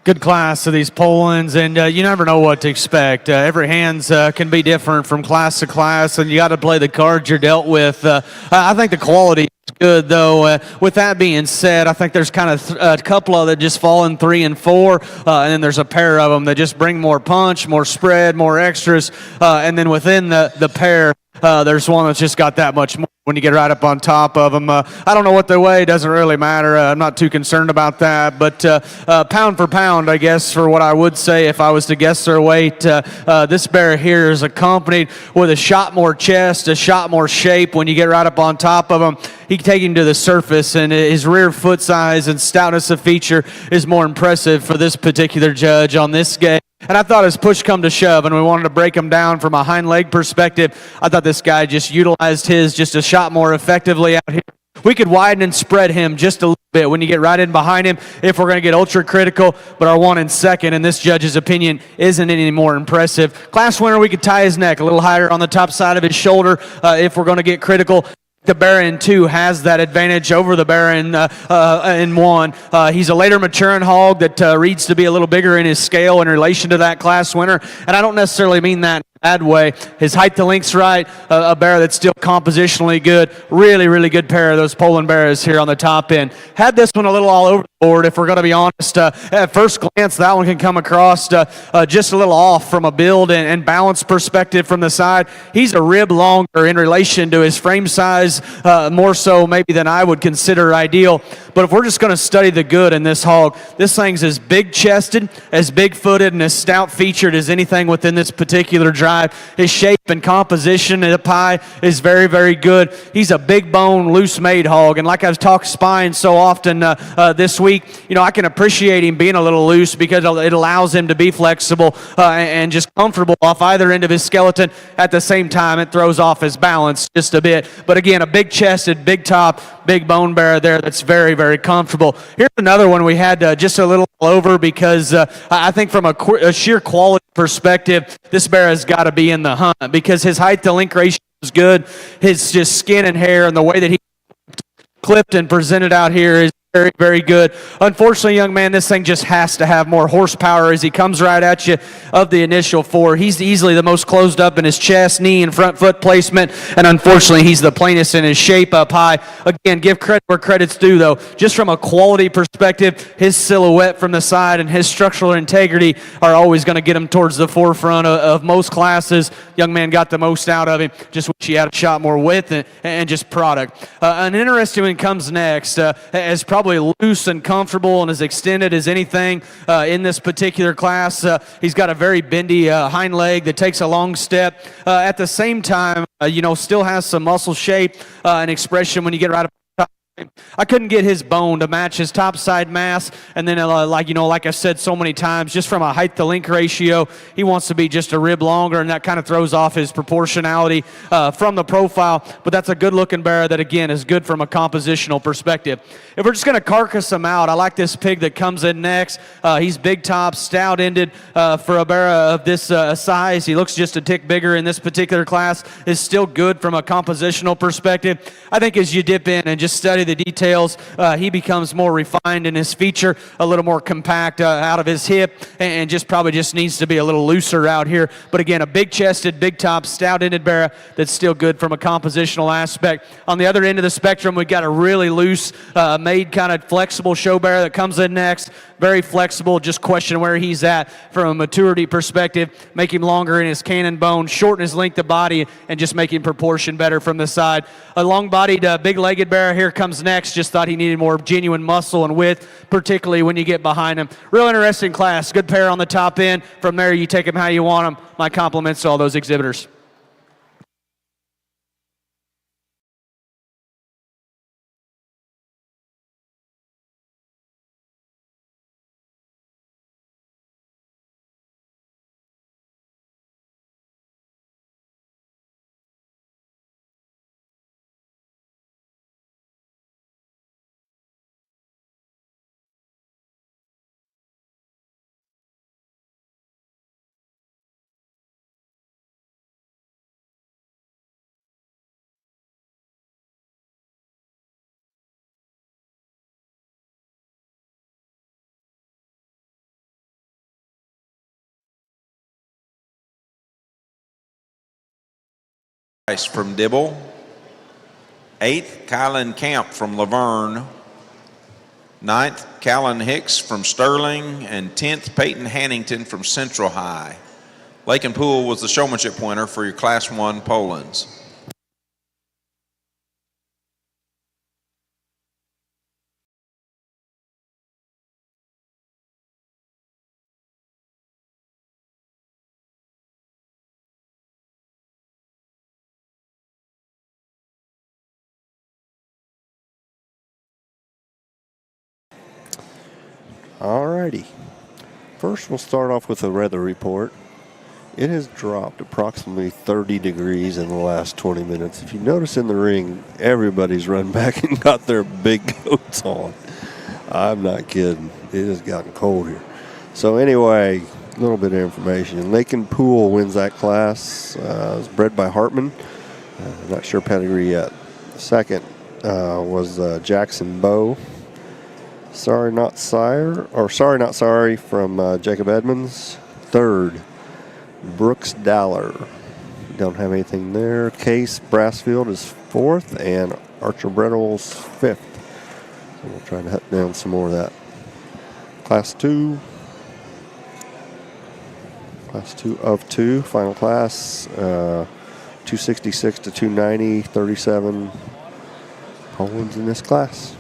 Good class of these Polands, and you never know what to expect. Every hands can be different from class to class, and you got to play the cards you're dealt with. I think the quality is good, though. With that being said, I think there's kind of a couple of that just fall in 3 and 4, and then there's a pair of them that just bring more punch, more spread, more extras, and then within the pair, there's one that's just got that much more when you get right up on top of them. I don't know what they weigh. Doesn't really matter. I'm not too concerned about that. But pound for pound, I guess, for what I would say if I was to guess their weight, this bear here is accompanied with a shot more chest, a shot more shape. When you get right up on top of him, he can take him to the surface, and his rear foot size and stoutness of feature is more impressive for this particular judge on this game. And I thought as push come to shove and we wanted to break him down from a hind leg perspective, I thought this guy just utilized his just a shot more effectively out here. We could widen and spread him just a little bit when you get right in behind him if we're going to get ultra critical, but our 1 and 2nd, in this judge's opinion, isn't any more impressive. Class winner, we could tie his neck a little higher on the top side of his shoulder if we're going to get critical. The bear in 2 has that advantage over the bear in 1. He's a later maturing hog that reads to be a little bigger in his scale in relation to that class winner, and I don't necessarily mean that bad way. His height to length's right, a bear that's still compositionally good. Really, really good pair of those Poland bears here on the top end. Had this one a little all over the board, if we're going to be honest. At first glance, that one can come across just a little off from a build and balance perspective from the side. He's a rib longer in relation to his frame size, more so maybe than I would consider ideal. But if we're just going to study the good in this hog, this thing's as big-chested, as big-footed, and as stout-featured as anything within this particular drive. His shape and composition up high is very, very good. He's a big-bone, loose-made hog, and like I've talked spine so often this week, you know, I can appreciate him being a little loose because it allows him to be flexible and just comfortable off either end of his skeleton. At the same time, it throws off his balance just a bit. But again, a big-chested, big-top, big-bone bear there that's very, very comfortable. Here's another one we had just a little over because I think from a sheer quality perspective, this bear has got to be in the hunt because his height to length ratio is good. His just skin and hair and the way that he clipped and presented out here is very, very good. Unfortunately, young man, this thing just has to have more horsepower as he comes right at you of the initial 4. He's easily the most closed up in his chest, knee, and front foot placement, and unfortunately, he's the plainest in his shape up high. Again, give credit where credit's due, though. Just from a quality perspective, his silhouette from the side and his structural integrity are always going to get him towards the forefront of most classes. Young man got the most out of him. Just wish he had a shot more width and just product. An interesting one comes next. As probably loose and comfortable and as extended as anything in this particular class. He's got a very bendy hind leg that takes a long step. At the same time, still has some muscle shape and expression when you get right up. I couldn't get his bone to match his top side mass, and then like I said so many times, just from a height to length ratio, he wants to be just a rib longer, and that kind of throws off his proportionality from the profile. But that's a good looking bear that again is good from a compositional perspective. If we're just going to carcass him out, I like this pig that comes in next. He's big top, stout ended for a bear of this size. He looks just a tick bigger in this particular class. Is still good from a compositional perspective. I think as you dip in and just study the details, he becomes more refined in his feature, a little more compact out of his hip, and probably needs to be a little looser out here. But again, a big-chested, big-top, stout-ended bear that's still good from a compositional aspect. On the other end of the spectrum, we've got a really loose, made kind of flexible show bear that comes in next. Very flexible, just question where he's at from a maturity perspective. Make him longer in his cannon bone, shorten his length of body, and just make him proportion better from the side. A long-bodied, big-legged bear here comes next. Just thought he needed more genuine muscle and width, particularly when you get behind him. Real interesting class. Good pair on the top end. From there, you take them how you want them. My compliments to all those exhibitors. from Dibble. 8th, Kylan Camp from Laverne. 9th, Callan Hicks from Sterling. And 10th, Peyton Hannington from Central High. Lake and Pool was the showmanship winner for your Class 1 Polands. Alrighty. First, we'll start off with the weather report. It has dropped approximately 30 degrees in the last 20 minutes. If you notice in the ring, everybody's run back and got their big coats on. I'm not kidding. It has gotten cold here. So anyway, a little bit of information. Lake and Pool wins that class. It was bred by Hartman. Not sure pedigree yet. Second was Jackson Bow. Sorry Not Sorry from Jacob Edmonds. Third, Brooks Daller. Don't have anything there. Case Brassfield is fourth, and Archer Brettles fifth. So we'll try to hunt down some more of that. Class 2 of 2, final class, 266 to 290, 37 Polands in this class.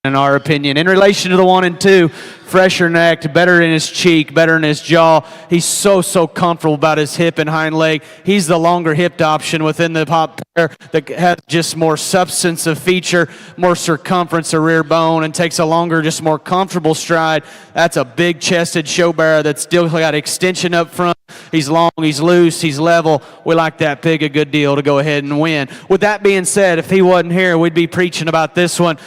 in our opinion. In relation to the 1 and 2, fresher necked, better in his cheek, better in his jaw. He's so comfortable about his hip and hind leg. He's the longer hipped option within the top pair that has just more substance of feature, more circumference of rear bone, and takes a longer, just more comfortable stride. That's a big chested show bearer that's still got extension up front. He's long, he's loose, he's level. We like that pig a good deal to go ahead and win. With that being said, if he wasn't here, we'd be preaching about this one.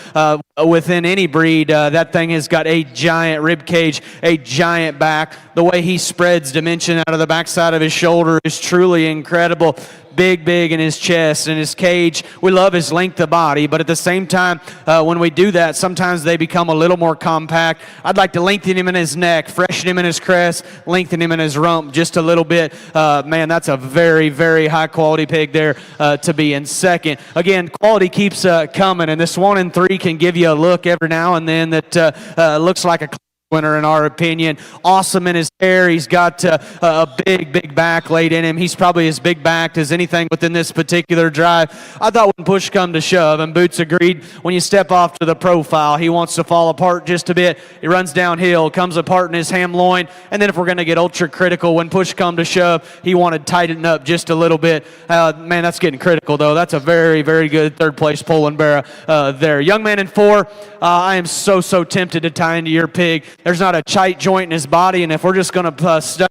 Within any breed, that thing has got a giant rib cage, a giant back. The way he spreads dimension out of the backside of his shoulder is truly incredible. Big in his chest and his cage. We love his length of body, but at the same time, when we do that, sometimes they become a little more compact. I'd like to lengthen him in his neck, freshen him in his crest, lengthen him in his rump just a little bit. Man, that's a very high quality pig there to be in second. Again, quality keeps coming, and this 1 and 3 can give you a look every now and then that looks like a winner in our opinion. Awesome in his hair. He's got a big back laid in him. He's probably as big backed as anything within this particular drive. I thought when push come to shove, and Boots agreed, when you step off to the profile, he wants to fall apart just a bit. He runs downhill, comes apart in his ham loin, and then if we're going to get ultra critical, when push come to shove, he wanted to tighten up just a little bit. Man, that's getting critical though. That's a very good third place Poland Barrow there. Young man in 4, I am so tempted to tie into your pig. There's not a tight joint in his body, and if we're just going to study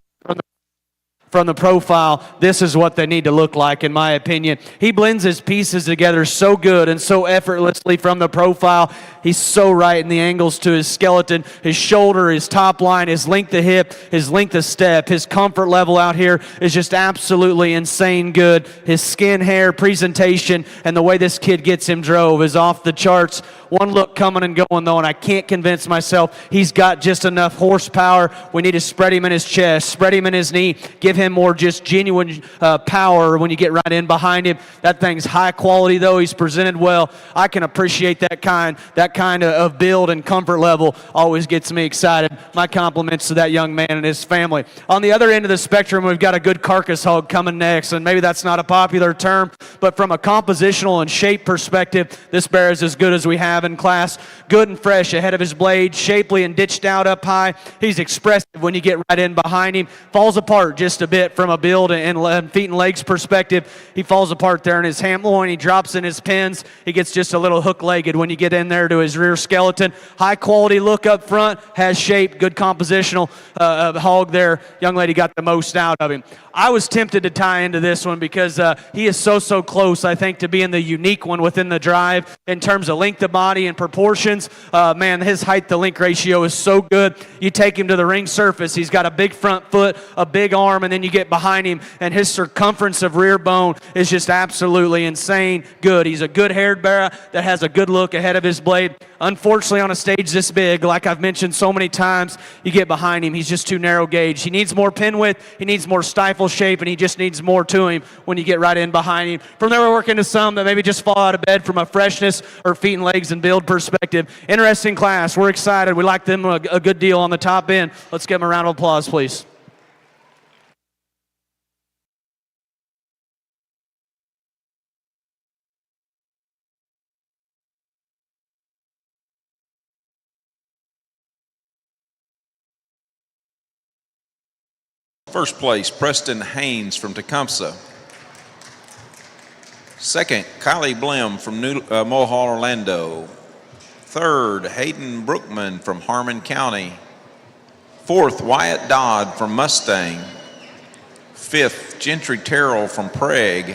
from the profile, this is what they need to look like, in my opinion. He blends his pieces together so good and so effortlessly from the profile. He's so right in the angles to his skeleton, his shoulder, his top line, his length of hip, his length of step, his comfort level out here is just absolutely insane good. His skin, hair, presentation, and the way this kid gets him drove is off the charts. One look coming and going, though, and I can't convince myself he's got just enough horsepower. We need to spread him in his chest, spread him in his knee, give him more just genuine power when you get right in behind him. That thing's high quality, though. He's presented well. I can appreciate that kind of build and comfort level. Always gets me excited. My compliments to that young man and his family. On the other end of the spectrum, we've got a good carcass hog coming next, and maybe that's not a popular term, but from a compositional and shape perspective, this bear is as good as we have in class. Good and fresh ahead of his blade, shapely and ditched out up high. He's expressive when you get right in behind him. Falls apart just a bit from a build and feet and legs perspective. He falls apart there in his ham loin. He drops in his pins. He gets just a little hook-legged when you get in there to his rear skeleton. High quality look up front, has shape, good compositional hog there. Young lady got the most out of him. I was tempted to tie into this one because he is so close, I think, to being the unique one within the drive in terms of length of body and proportions. Man, his height to length ratio is so good. You take him to the ring surface, he's got a big front foot, a big arm, and then you get behind him, and his circumference of rear bone is just absolutely insane good. He's a good haired bear that has a good look ahead of his blade. Unfortunately, on a stage this big, like I've mentioned so many times, you get behind him, he's just too narrow gauge. He needs more pin width, he needs more stifle shape, and he just needs more to him when you get right in behind him. From there, we're working to some that maybe just fall out of bed from a freshness or feet and legs and build perspective. Interesting class. We're excited. We like them a good deal on the top end. Let's give them a round of applause, please. First place, Preston Haynes from Tecumseh. Second, Kylie Blim from Mulhall, Orlando. Third, Hayden Brookman from Harmon County. Fourth, Wyatt Dodd from Mustang. Fifth, Gentry Terrell from Prague.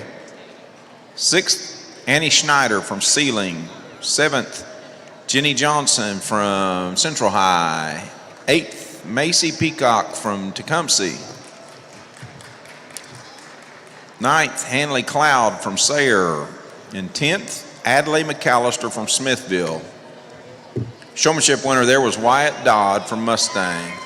Sixth, Annie Schneider from Sealing. Seventh, Jenny Johnson from Central High. Eighth, Macy Peacock from Tecumseh. Ninth, Hanley Cloud from Sayre. And 10th, Adlai McAllister from Smithville. Showmanship winner there was Wyatt Dodd from Mustang.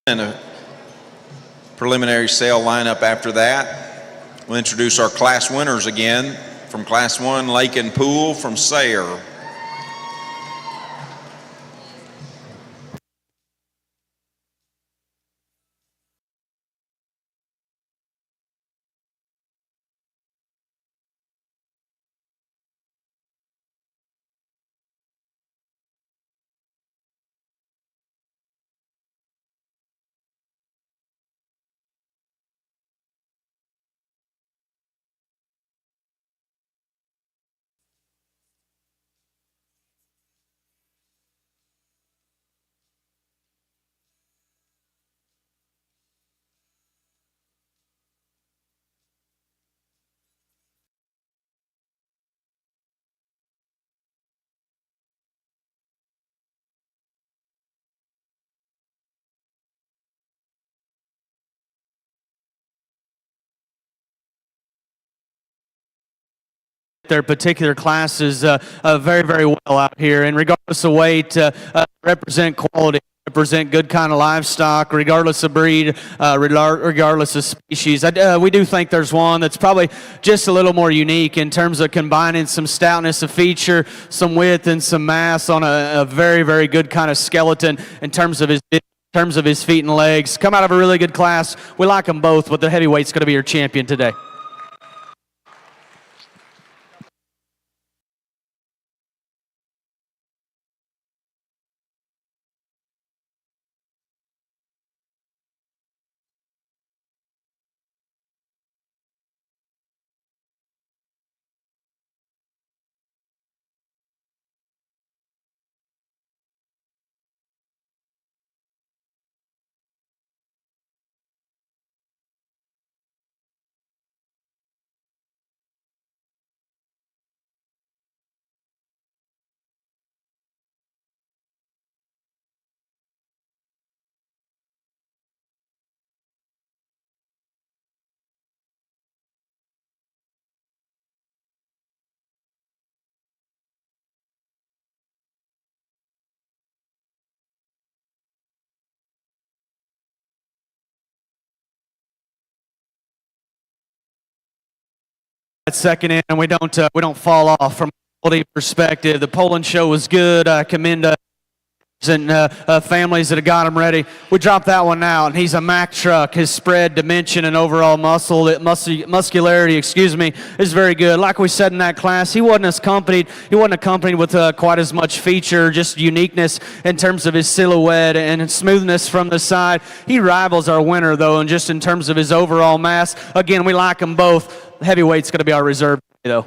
and a preliminary sale lineup after that. We'll introduce our class winners again. From Class 1, Lake and Pool from Sayre. Their particular classes very, very well out here, and regardless of weight, represent quality, represent good kind of livestock, regardless of breed, regardless of species. We do think there's one that's probably just a little more unique in terms of combining some stoutness of feature, some width, and some mass on a very, very good kind of skeleton in terms of his feet and legs. Come out of a really good class. We like them both, but the heavyweight's going to be your champion today. That second in, and we don't fall off from a quality perspective. The Poland show was good. I commend and families that have got him ready. We dropped that one out, and he's a Mack truck. His spread, dimension, and overall muscularity, is very good. Like we said in that class, he wasn't accompanied with quite as much feature, just uniqueness in terms of his silhouette and smoothness from the side. He rivals our winner, though, and just in terms of his overall mass. Again, we like them both. Heavyweight's going to be our reserve, though.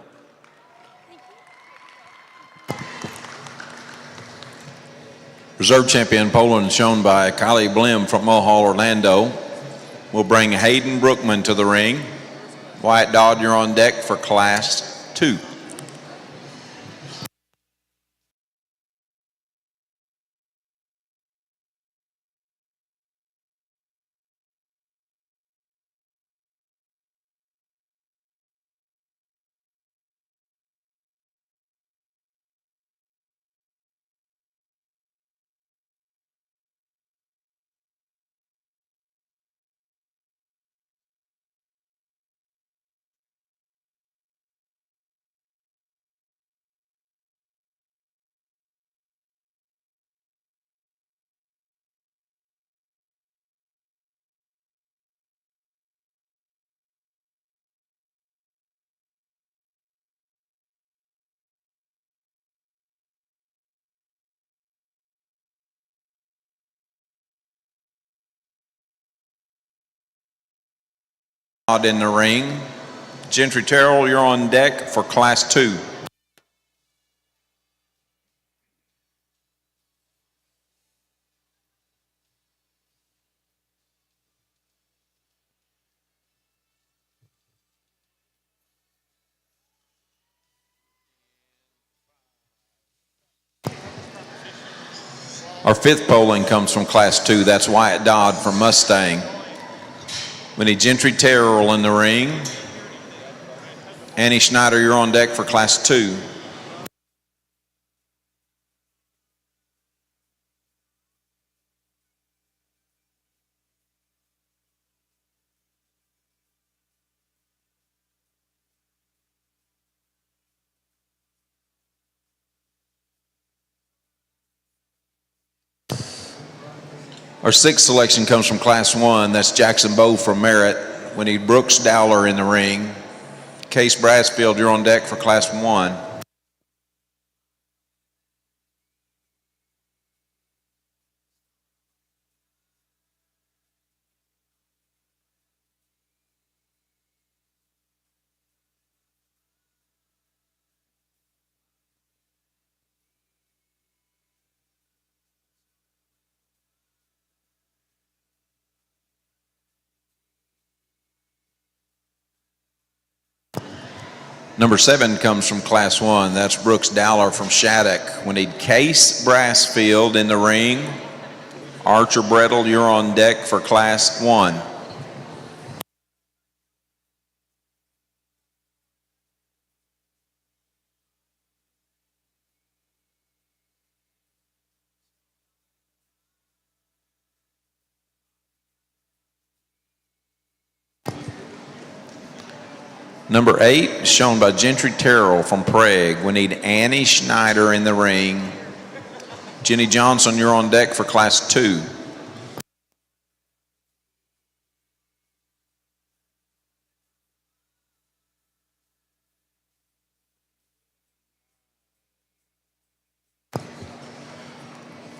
Reserve champion Poland shown by Kylie Blim from Mulhall, Orlando. We'll bring Hayden Brookman to the ring. Wyatt Dodd, you're on deck for Class 2. In the ring. Gentry Terrell, you're on deck for Class 2. Our fifth polling comes from Class 2. That's Wyatt Dodd from Mustang. We need Gentry Terrell in the ring. Annie Schneider, you're on deck for Class 2. Our sixth selection comes from Class 1. That's Jackson Bowe from Merritt. We need Brooks Dowler in the ring. Case Brassfield, you're on deck for Class 1. Number 7 comes from Class 1. That's Brooks Dowler from Shattuck. We need Case Brassfield in the ring. Archer Brettel, you're on deck for Class 1. Number 8 is shown by Gentry Terrell from Prague. We need Annie Schneider in the ring. Jenny Johnson, you're on deck for Class 2.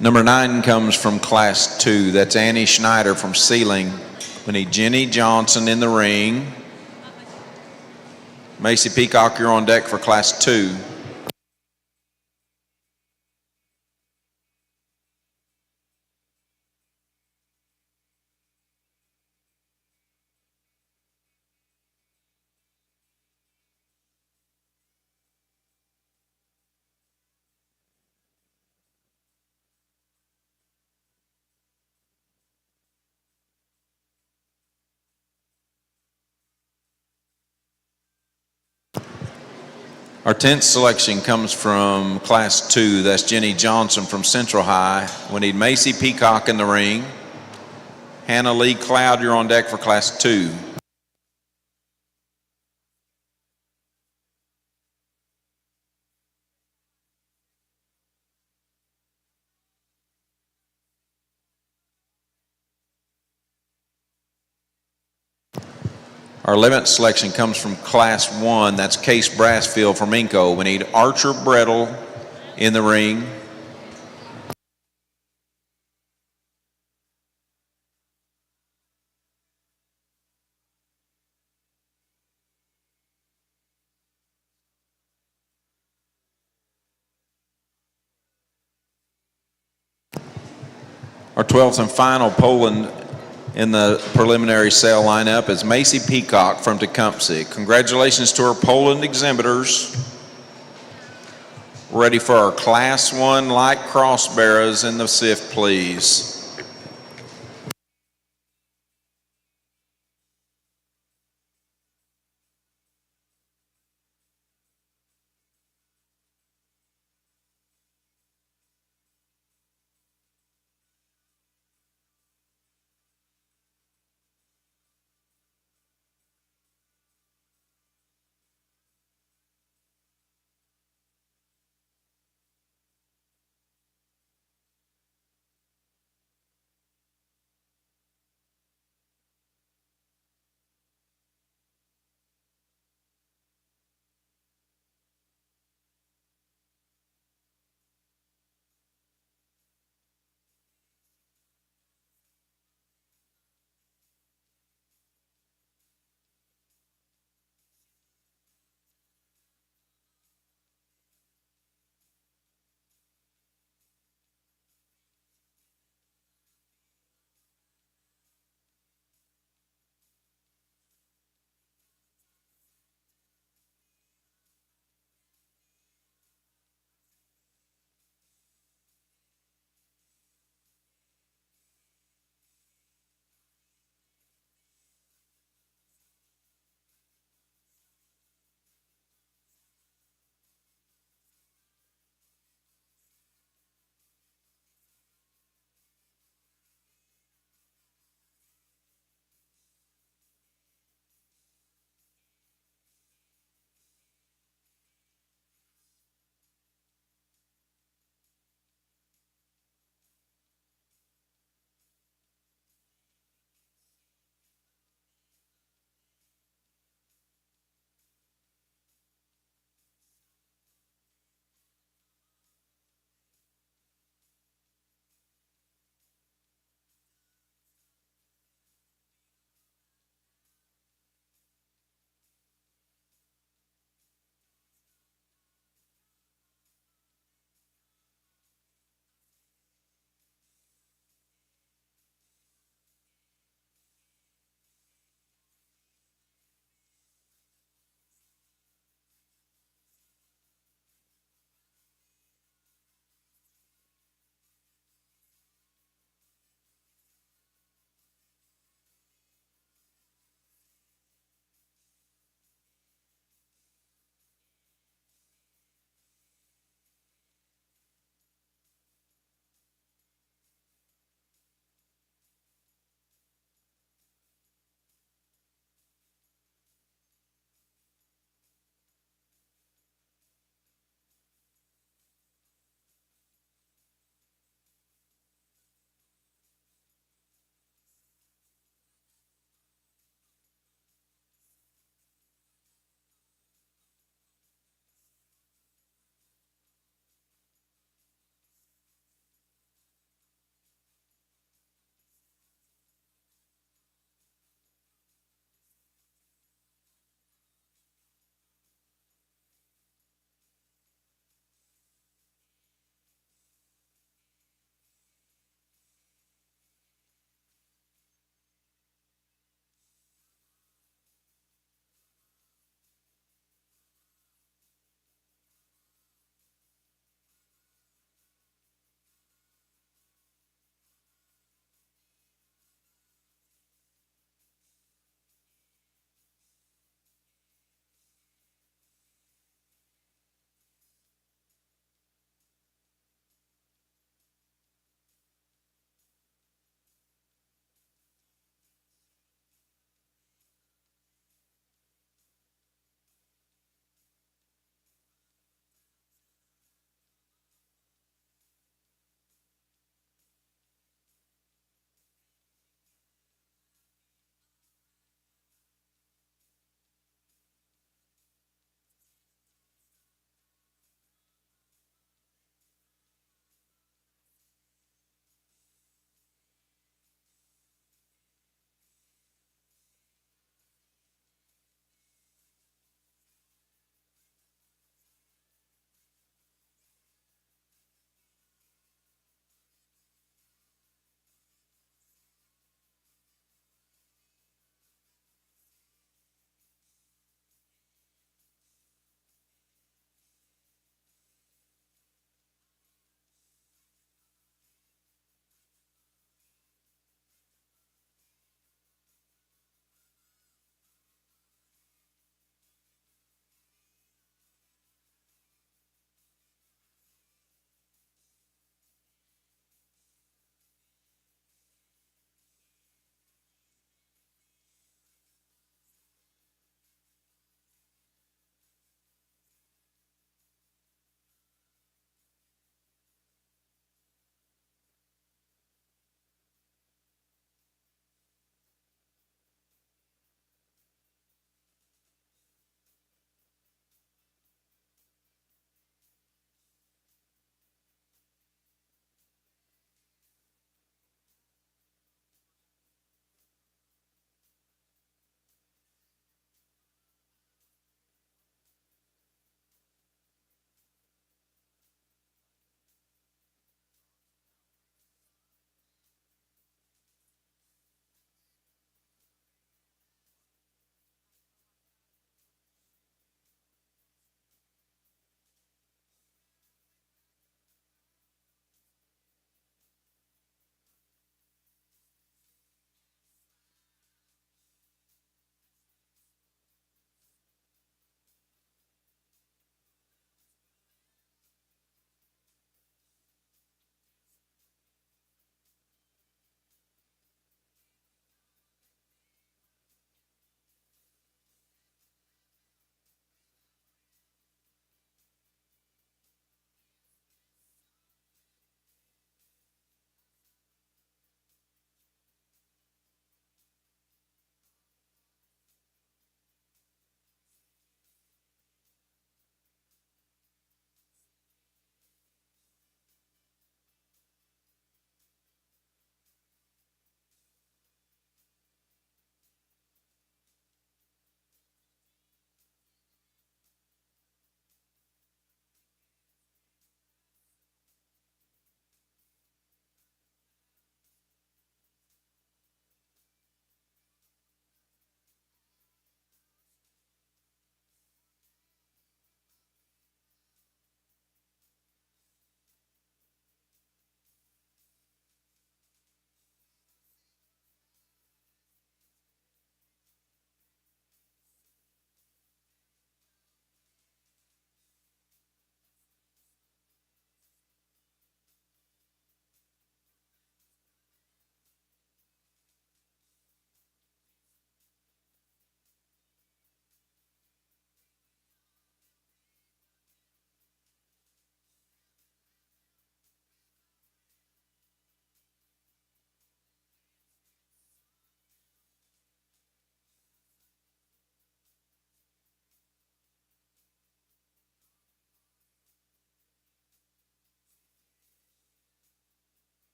Number 9 comes from Class 2. That's Annie Schneider from Sealing. We need Jenny Johnson in the ring. Macy Peacock, you're on deck for Class 2. Our 10th selection comes from Class 2. That's Jenny Johnson from Central High. We need Macy Peacock in the ring. Hannah Lee Cloud, you're on deck for Class 2. Our 11th selection comes from Class 1. That's Case Brassfield from Inco. We need Archer Brettel in the ring. Our 12th and final Poland in the preliminary sale lineup is Macy Peacock from Tecumseh. Congratulations to our Poland exhibitors. Ready for our Class 1 light cross bearers in the SIF, please.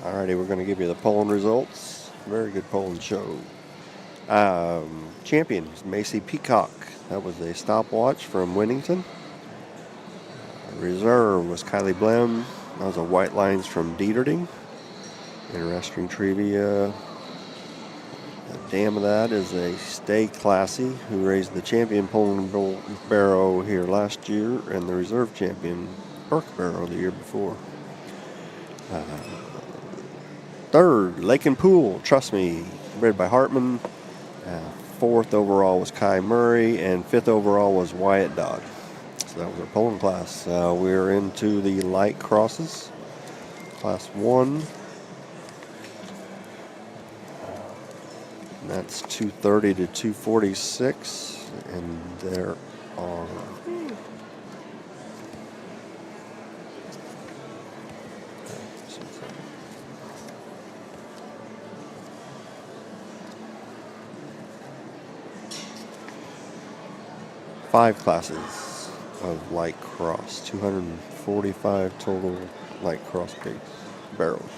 Alrighty, we're going to give you the polling results. Very good polling show. Champion was Macy Peacock. That was a stopwatch from Winnington. Reserve was Kylie Blem. That was a white lines from Dieterding. Interesting trivia. The dam of that is a Stay Classy, who raised the champion Poland Barrow here last year, and the reserve champion Burke Barrow the year before. Third, Lake and Pool, Trust Me, bred by Hartman. Fourth overall was Kai Murray, and fifth overall was Wyatt Dodd. So that was our polling class. We're into the light crosses. Class 1. And that's 230 to 246. And there are 5 classes of light cross, 245 total light cross pigs, barrels.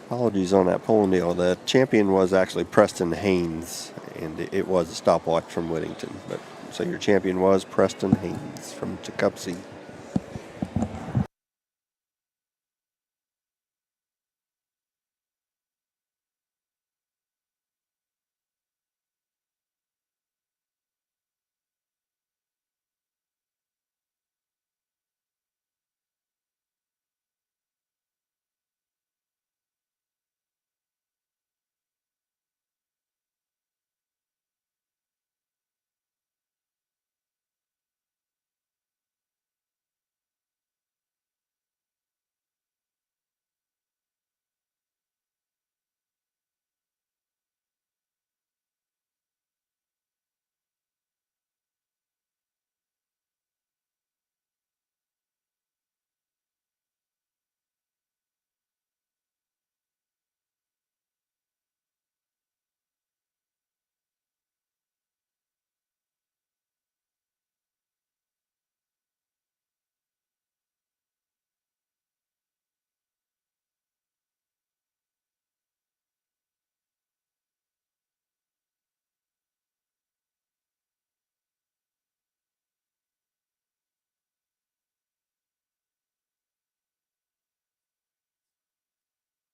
Apologies on that polling deal. The champion was actually Preston Haynes, and it was a stopwatch from Whittington. But so your champion was Preston Haynes from Tecumseh.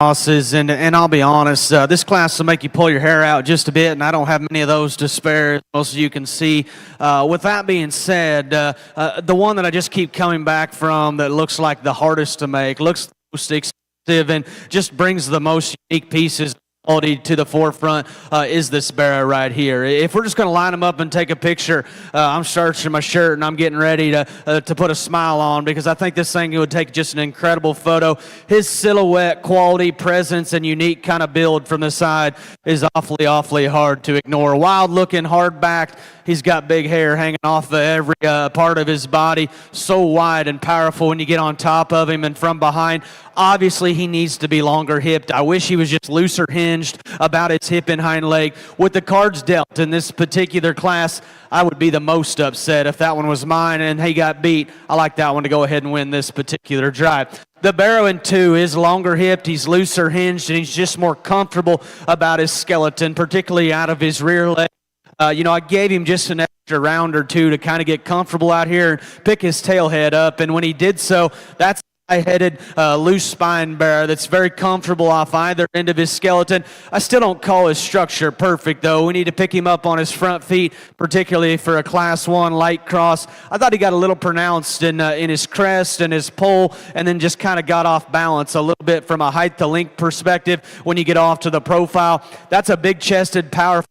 Crosses, and I'll be honest, this class will make you pull your hair out just a bit, and I don't have many of those to spare, as most of you can see. With that being said, the one that I just keep coming back from that looks like the hardest to make, looks the most expensive, and just brings the most unique pieces quality to the forefront is this Barrow right here. If we're just going to line them up and take a picture, I'm starching my shirt and I'm getting ready to put a smile on, because I think this thing would take just an incredible photo. His silhouette, quality, presence, and unique kind of build from the side is awfully hard to ignore. Wild looking, hard backed. He's got big hair hanging off of every part of his body. So wide and powerful when you get on top of him and from behind. Obviously, he needs to be longer hipped. I wish he was just looser hinged about his hip and hind leg. With the cards dealt in this particular class, I would be the most upset if that one was mine and he got beat. I like that one to go ahead and win this particular drive. The Barrow in 2 is longer hipped, he's looser hinged, and he's just more comfortable about his skeleton, particularly out of his rear leg. I gave him just an extra round or two to kind of get comfortable out here and pick his tail head up, and when he did so, that's high-headed, loose spine Barrow that's very comfortable off either end of his skeleton. I still don't call his structure perfect, though. We need to pick him up on his front feet, particularly for a Class 1 light cross. I thought he got a little pronounced in his crest and his pole, and then just kind of got off balance a little bit from a height to length perspective when you get off to the profile. That's a big-chested, powerful,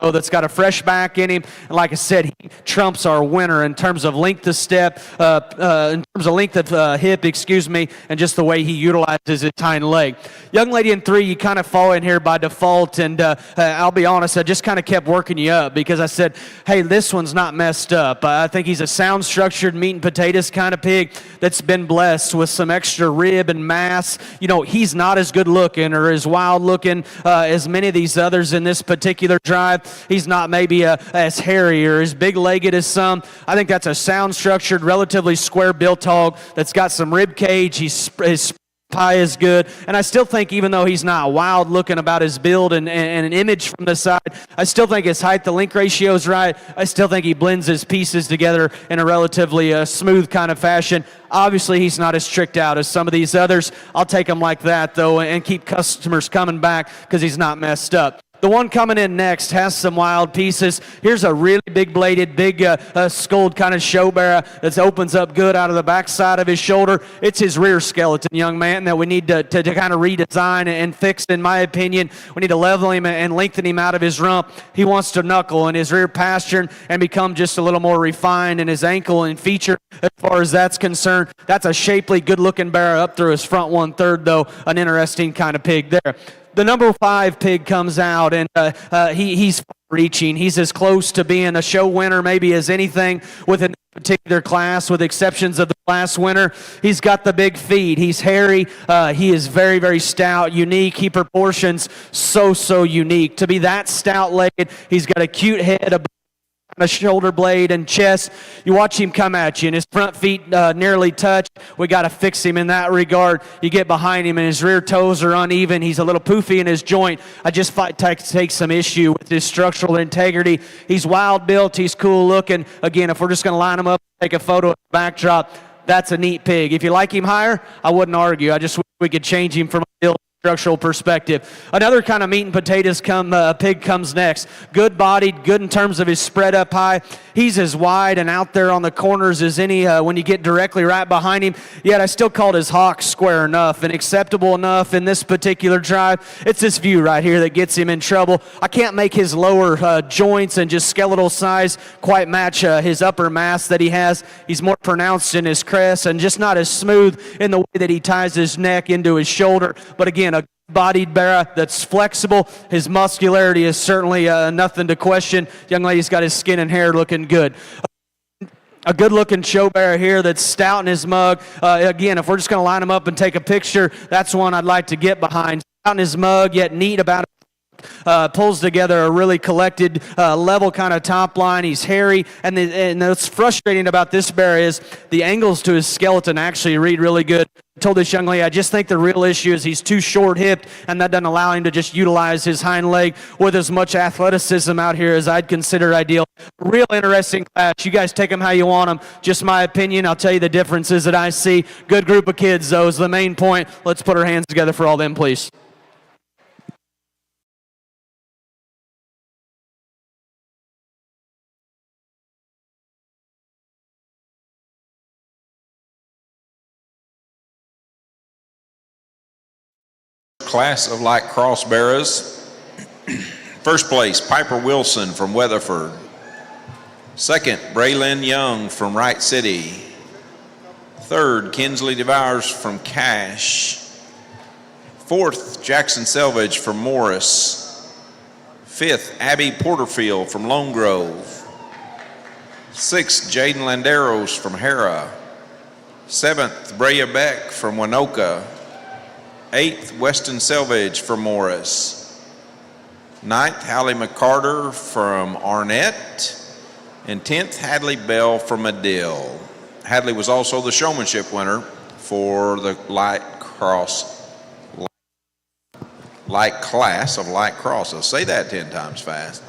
though, that's got a fresh back in him. And like I said, he trumps our winner in terms of length of step, in terms of length of hip, and just the way he utilizes his hind leg. Young lady in 3, you kind of fall in here by default, and I'll be honest, I just kind of kept working you up because I said, hey, this one's not messed up. I think he's a sound-structured meat and potatoes kind of pig that's been blessed with some extra rib and mass. He's not as good looking or as wild looking as many of these others in this particular drive. He's not maybe as hairy or as big-legged as some. I think that's a sound-structured, relatively square-built hog that's got some rib cage. His pie is good, and I still think, even though he's not wild looking about his build and an image from the side, I still think his height to length ratio is right. I still think he blends his pieces together in a relatively smooth kind of fashion. Obviously, he's not as tricked out as some of these others. I'll take him like that, though, and keep customers coming back because he's not messed up. The one coming in next has some wild pieces. Here's a really big-bladed, big-skulled kind of show Barrow that opens up good out of the backside of his shoulder. It's his rear skeleton, young man, that we need to kind of redesign and fix, in my opinion. We need to level him and lengthen him out of his rump. He wants to knuckle in his rear pasture and become just a little more refined in his ankle and feature as far as that's concerned. That's a shapely, good-looking Barrow up through his front 1/3, though. An interesting kind of pig there. The number 5 pig comes out, and he's reaching. He's as close to being a show winner maybe as anything within a particular class, with exceptions of the class winner. He's got the big feet. He's hairy. He is very, very stout, unique. He proportions so unique. To be that stout-legged, he's got a cute head, a shoulder blade and chest. You watch him come at you, and his front feet nearly touch. We got to fix him in that regard. You get behind him, and his rear toes are uneven. He's a little poofy in his joint. I just take some issue with his structural integrity. He's wild built. He's cool looking. Again, if we're just going to line him up, take a photo of the backdrop, that's a neat pig. If you like him higher, I wouldn't argue. I just wish we could change him from a build structural perspective. Another kind of meat and potatoes pig comes next. Good bodied, good in terms of his spread up high. He's as wide and out there on the corners as any when you get directly right behind him. Yet I still called his hock square enough and acceptable enough in this particular drive. It's this view right here that gets him in trouble. I can't make his lower joints and just skeletal size quite match his upper mass that he has. He's more pronounced in his crest and just not as smooth in the way that he ties his neck into his shoulder. But again, a bodied Barrow that's flexible. His muscularity is certainly nothing to question. Young lady's got his skin and hair looking good. A good-looking show Barrow here that's stout in his mug. Again, if we're just going to line him up and take a picture, that's one I'd like to get behind. Stout in his mug, yet neat about it. Pulls together a really collected, level kind of top line. He's hairy, and what's frustrating about this Barrow is the angles to his skeleton actually read really good. I told this young lady, I just think the real issue is he's too short-hipped, and that doesn't allow him to just utilize his hind leg with as much athleticism out here as I'd consider ideal. Real interesting class. You guys take them how you want them. Just my opinion. I'll tell you the differences that I see. Good group of kids, though, is the main point. Let's put our hands together for all them, please. Class of light cross barrows. First place, Piper Wilson from Weatherford. Second, Braylon Young from Wright City. Third, Kinsley DeVowers from Cache. Fourth, Jackson Selvage from Morris. Fifth, Abby Porterfield from Lone Grove. Sixth, Jaden Landeros from Hera. Seventh, Brea Beck from Winoka. Eighth, Weston Selvage from Morris. Ninth, Hallie McCarter from Arnett. And 10th, Hadley Bell from Medill. Hadley was also the showmanship winner for the light class of light cross. I'll say that 10 times fast.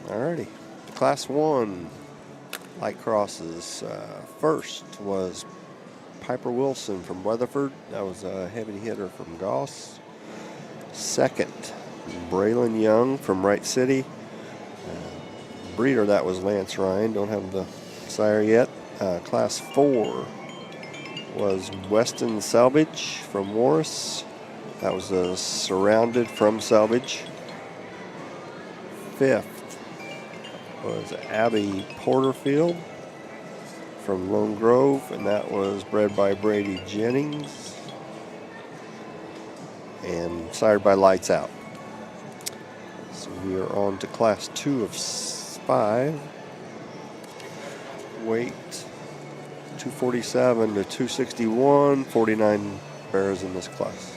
Alrighty, Class 1 light crosses. First was Piper Wilson from Weatherford. That was a heavy hitter from Goss. Second, Braylon Young from Wright City. Breeder, that was Lance Ryan. Don't have the sire yet. Class 4 was Weston Selvage from Morris. That was a surrounded from Selvage. Fifth was Abby Porterfield from Lone Grove, and that was bred by Brady Jennings and sired by Lights Out. So we are on to Class 2 of 5. Weight 247 to 261, 49 bears in this class.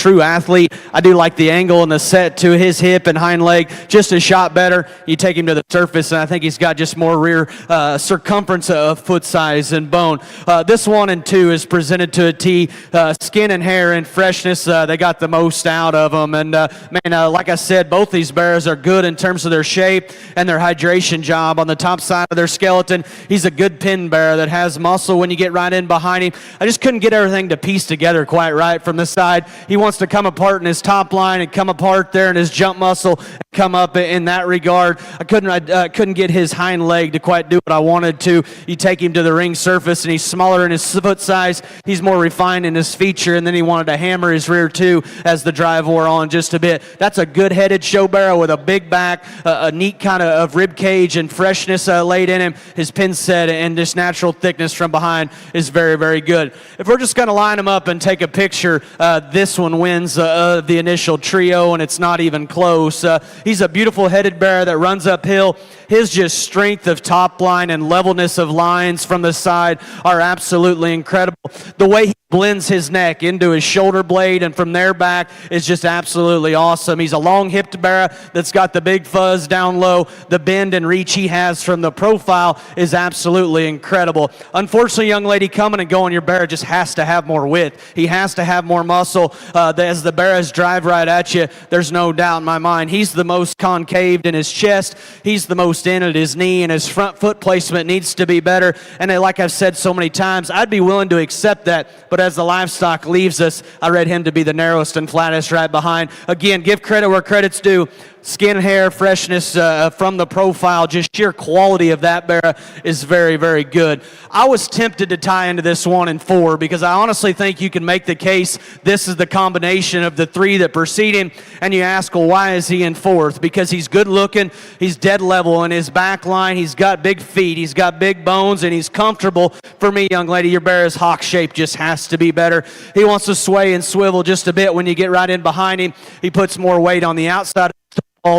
true athlete. I do like the angle and the set to his hip and hind leg just a shot better. You take him to the surface, and I think he's got just more rear circumference of foot size and bone. This 1 and 2 is presented to a T. Skin and hair and freshness, they got the most out of them. And like I said, both these bears are good in terms of their shape and their hydration job on the top side of their skeleton. He's a good pin bear that has muscle when you get right in behind him. I just couldn't get everything to piece together quite right from the side. He wants to come apart in his top line and come apart there in his jump muscle and come up in that regard. I couldn't get his hind leg to quite do what I wanted to. You take him to the ring surface and he's smaller in his foot size. He's more refined in his feature, and then he wanted to hammer his rear too as the drive wore on just a bit. That's a good-headed show barrow with a big back, a neat kind of rib cage and freshness laid in him. His pin set and this natural thickness from behind is very, very good. If we're just going to line them up and take a picture, this one wins the initial trio, and it's not even close. He's a beautiful headed bear that runs uphill. His just strength of top line and levelness of lines from the side are absolutely incredible. The way he blends his neck into his shoulder blade and from there back is just absolutely awesome. He's a long-hipped bear that's got the big fuzz down low. The bend and reach he has from the profile is absolutely incredible. Unfortunately, young lady, coming and going, your bear just has to have more width. He has to have more muscle. As the bears drive right at you, there's no doubt in my mind. He's the most concaved in his chest. He's the most in at his knee, and his front foot placement needs to be better. And like I've said so many times, I'd be willing to accept that, but as the livestock leaves us, I read him to be the narrowest and flattest right behind. Again, give credit where credit's due. Skin, hair, freshness from the profile, just sheer quality of that bear is very, very good. I was tempted to tie into this 1 and 4 because I honestly think you can make the case this is the combination of the 3 that precede him, and you ask, well, why is he in 4th? Because he's good looking, he's dead level in his back line, he's got big feet, he's got big bones, and he's comfortable. For me, young lady, your bear is hawk shape, just has to be better. He wants to sway and swivel just a bit when you get right in behind him. He puts more weight on the outside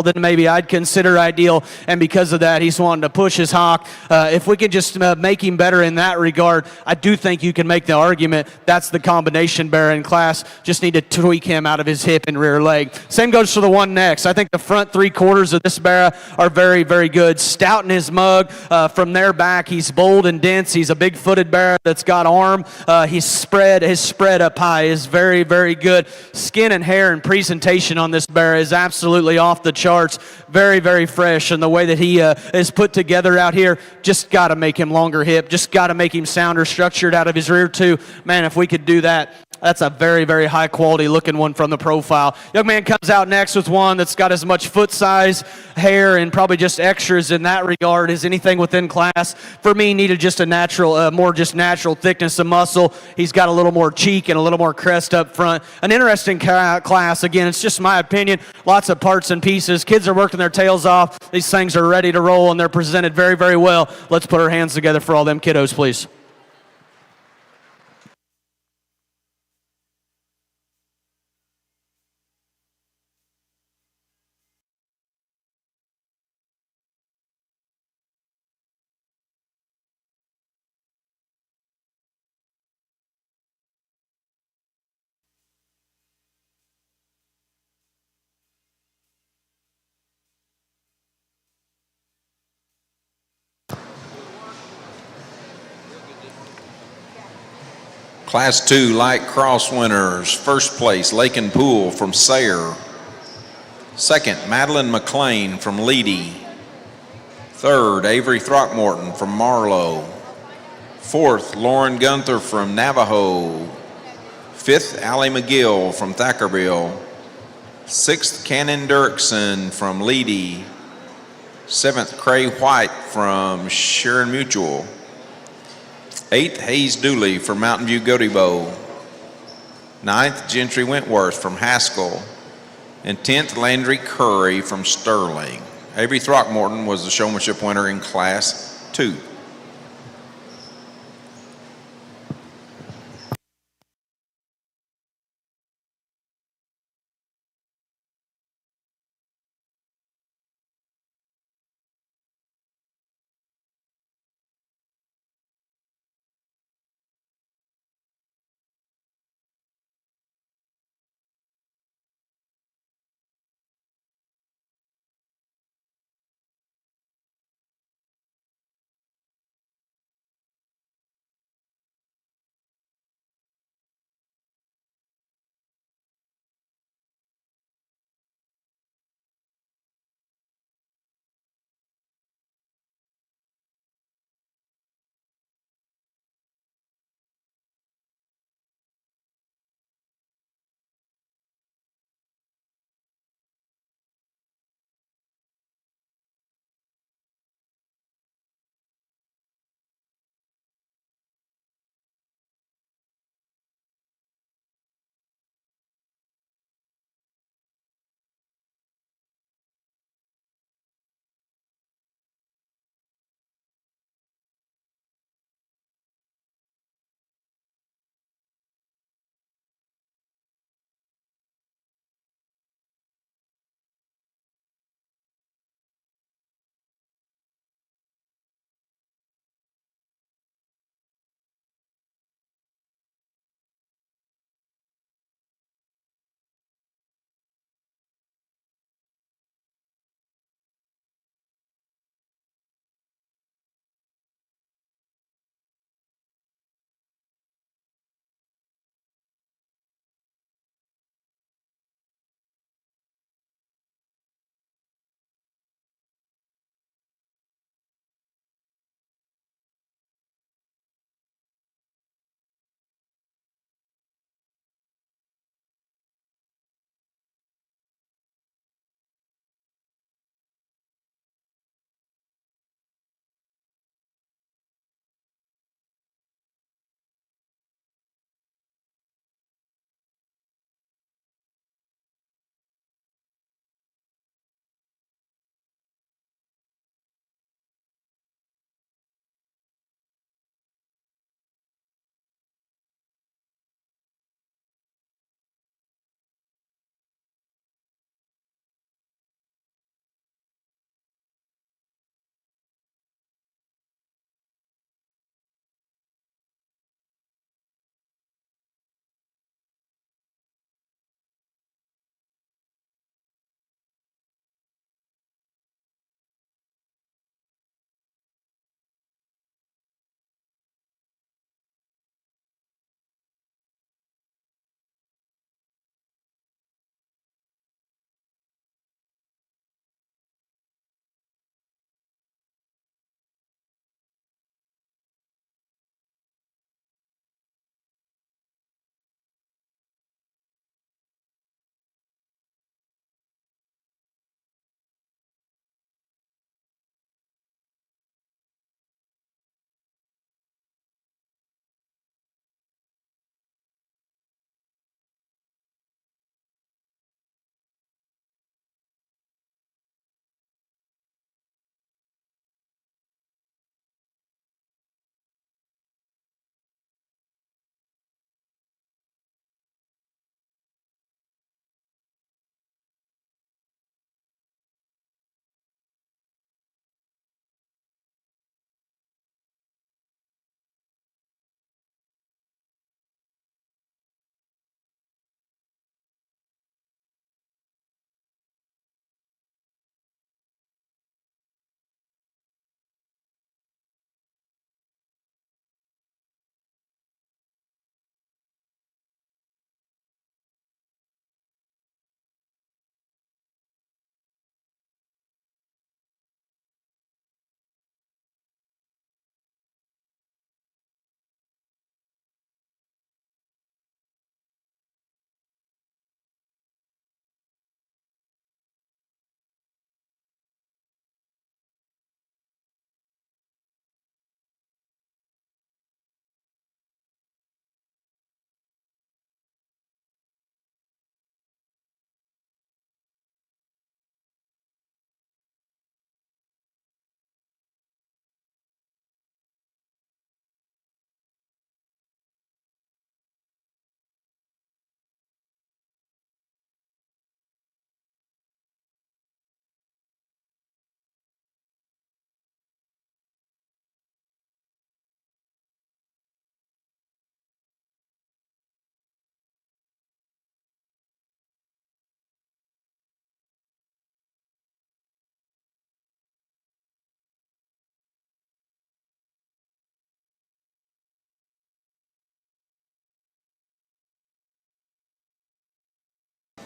than maybe I'd consider ideal, and because of that, he's wanting to push his hawk. If we could just make him better in that regard, I do think you can make the argument that's the combination bear in class. Just need to tweak him out of his hip and rear leg. Same goes for the one next. I think the front 3/4 of this bear are very, very good. Stout in his mug. From there back, he's bold and dense. He's a big-footed bear that's got arm. His spread up high is very, very good. Skin and hair and presentation on this bear is absolutely off the charts. Very, very fresh, and the way that he is put together out here, just got to make him longer hip, just got to make him sounder structured out of his rear too. Man, if we could do that, that's a very, very high quality looking one from the profile. Young man comes out next with one that's got as much foot size, hair, and probably just extras in that regard as anything within class. For me, needed just a natural, more just natural thickness of muscle. He's got a little more cheek and a little more crest up front. An interesting class. Again, it's just my opinion. Lots of parts and pieces. Kids are working their tails off. These things are ready to roll, and they're presented very, very well. Let's put our hands together for all them kiddos, please. Class 2 light cross winners. First place, Lake and Pool from Sayre. Second, Madeline McLean from Leedy. Third, Avery Throckmorton from Marlow. Fourth, Lauren Gunther from Navajo. Fifth, Allie McGill from Thackerville. Sixth, Cannon Dirksen from Leedy. Seventh, Cray White from Sharon Mutual. Eighth, Hayes Dooley from Mountain View Gotebo. Ninth, Gentry Wentworth from Haskell. And 10th, Landry Curry from Sterling. Avery Throckmorton was the showmanship winner in Class 2.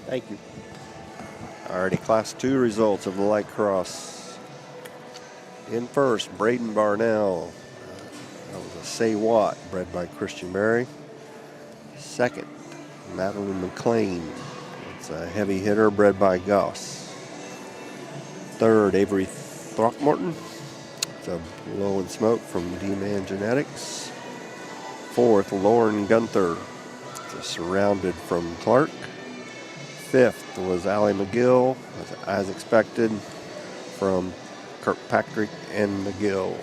Thank you. Alrighty, Class 2 results of the light cross. In first, Braden Barnell. That was a Say What, bred by Christian Berry. Second, Madeline McLean. It's a heavy hitter, bred by Goss. Third, Avery Throckmorton. It's a Blow and Smoke from D-Man Genetics. Fourth, Lauren Gunther. It's a Surrounded from Clark. Fifth was Allie McGill, as expected, from Kirkpatrick and McGill.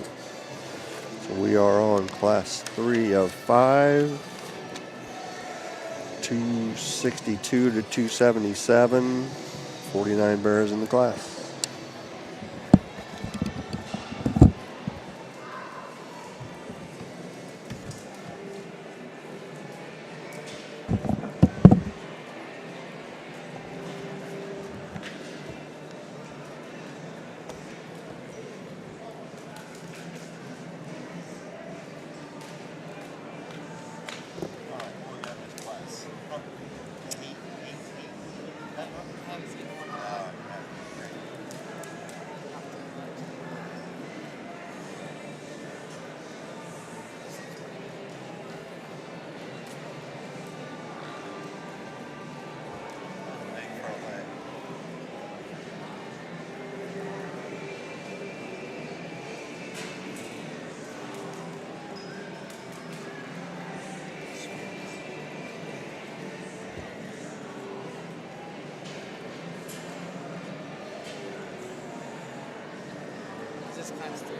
So we are on Class 3 of 5, 262 to 277, 49 bears in the class. This class 3.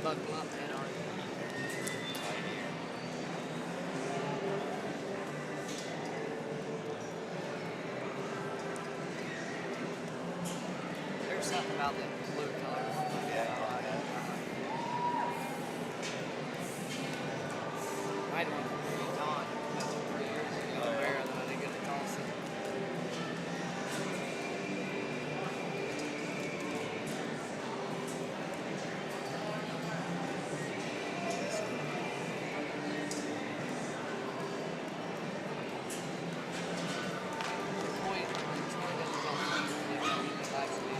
Buckle up, man. There's something about that blue color. I had one for pretty time. That's 3 years ago. Rare that I didn't get to toss it. Troy doesn't go feed. He likes me.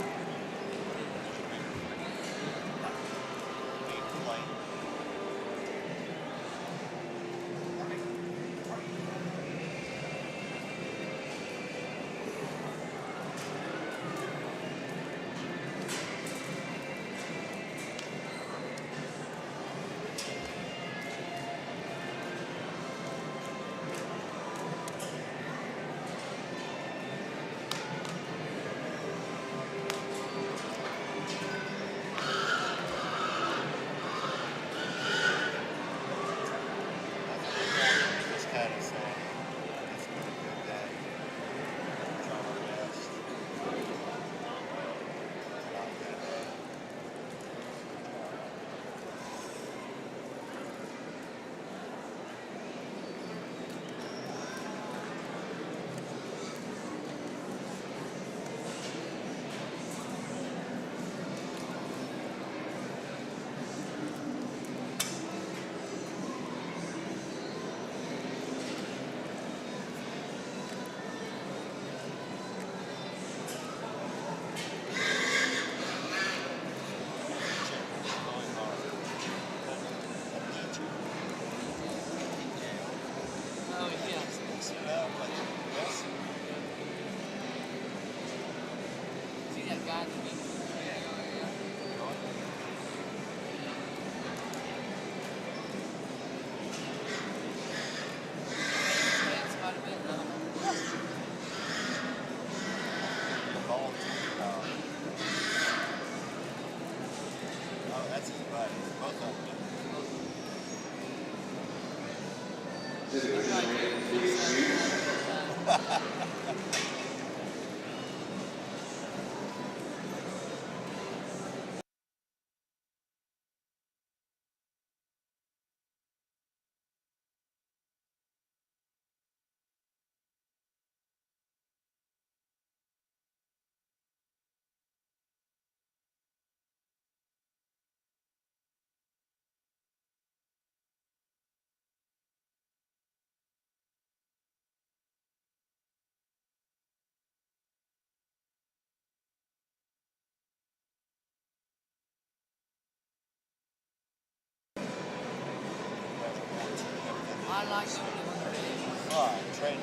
I like it when they're red.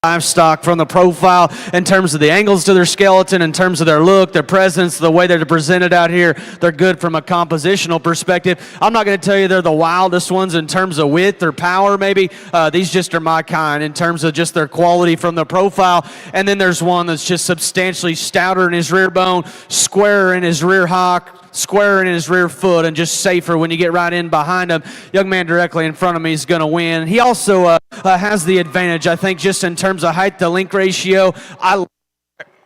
livestock from the profile in terms of the angles to their skeleton, in terms of their look, their presence, the way they're presented out here. They're good from a compositional perspective. I'm not going to tell you they're the wildest ones in terms of width or power maybe. These just are my kind in terms of just their quality from the profile. And then there's one that's just substantially stouter in his rear bone, squarer in his rear hock, square in his rear foot, and just safer when you get right in behind him. Young man directly in front of me is going to win. He also has the advantage, I think, just in terms of height to length ratio.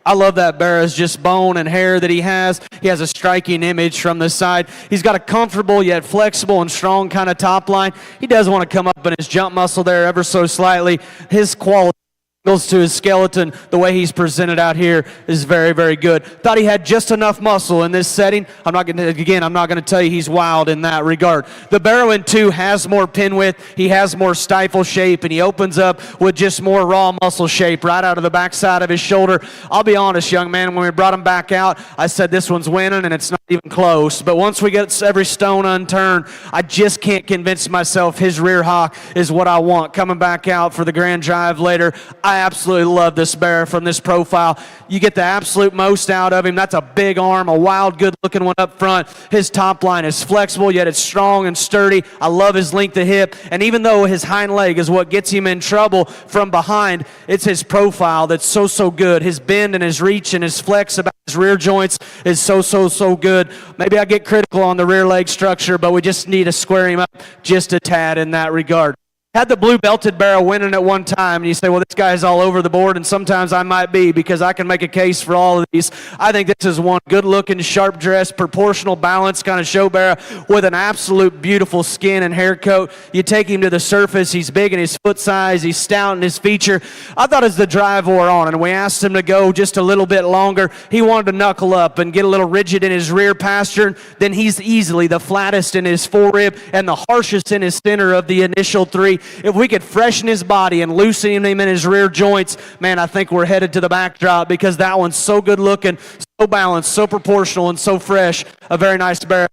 I love that Barrow's just bone and hair that he has. He has a striking image from the side. He's got a comfortable yet flexible and strong kind of top line. He does want to come up in his jump muscle there ever so slightly. His quality goes to his skeleton, the way he's presented out here is very, very good. Thought he had just enough muscle in this setting. I'm not going to tell you he's wild in that regard. The Barrow in 2 has more pin width, he has more stifle shape, and he opens up with just more raw muscle shape right out of the backside of his shoulder. I'll be honest, young man, when we brought him back out, I said this one's winning, and it's not even close. But once we get every stone unturned, I just can't convince myself his rear hock is what I want. Coming back out for the grand drive later, I absolutely love this Barrow from this profile. You get the absolute most out of him. That's a big arm, a wild, good-looking one up front. His top line is flexible, yet it's strong and sturdy. I love his length of hip. And even though his hind leg is what gets him in trouble from behind, it's his profile that's so good. His bend and his reach and his flex about his rear joints is so good. Maybe I get critical on the rear leg structure, but we just need to square him up just a tad in that regard. Had the blue belted Barrow winning at one time, and you say, well, this guy's all over the board, and sometimes I might be because I can make a case for all of these. I think this is one good-looking, sharp-dressed, proportional, balanced kind of show Barrow with an absolute beautiful skin and hair coat. You take him to the surface, he's big in his foot size, he's stout in his feature. I thought as the drive wore on, and we asked him to go just a little bit longer, he wanted to knuckle up and get a little rigid in his rear pastern. Then he's easily the flattest in his forerib and the harshest in his center of the initial 3. If we could freshen his body and loosen him in his rear joints, man, I think we're headed to the backdrop because that one's so good looking, so balanced, so proportional, and so fresh. A very nice Barrow.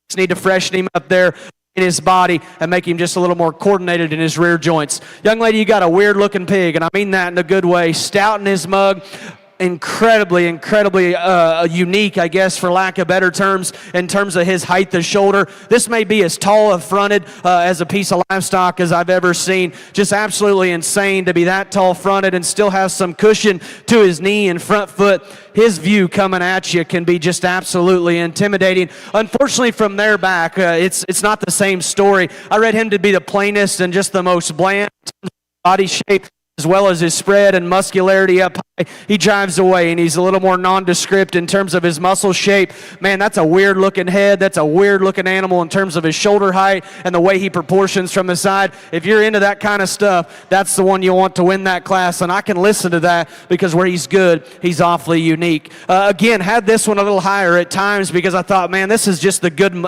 Just need to freshen him up there in his body and make him just a little more coordinated in his rear joints. Young lady, you got a weird looking pig, and I mean that in a good way. Stout in his mug. Incredibly unique, I guess, for lack of better terms, in terms of his height to shoulder. This may be as tall of fronted as a piece of livestock as I've ever seen. Just absolutely insane to be that tall fronted and still have some cushion to his knee and front foot. His view coming at you can be just absolutely intimidating. Unfortunately, from there back, it's not the same story. I read him to be the plainest and just the most bland body shape, as well as his spread and muscularity up high. He drives away, and he's a little more nondescript in terms of his muscle shape. Man, that's a weird-looking head. That's a weird-looking animal in terms of his shoulder height and the way he proportions from the side. If you're into that kind of stuff, that's the one you want to win that class, and I can listen to that because where he's good, he's awfully unique. Again, had this one a little higher at times because I thought, man, this is just the good.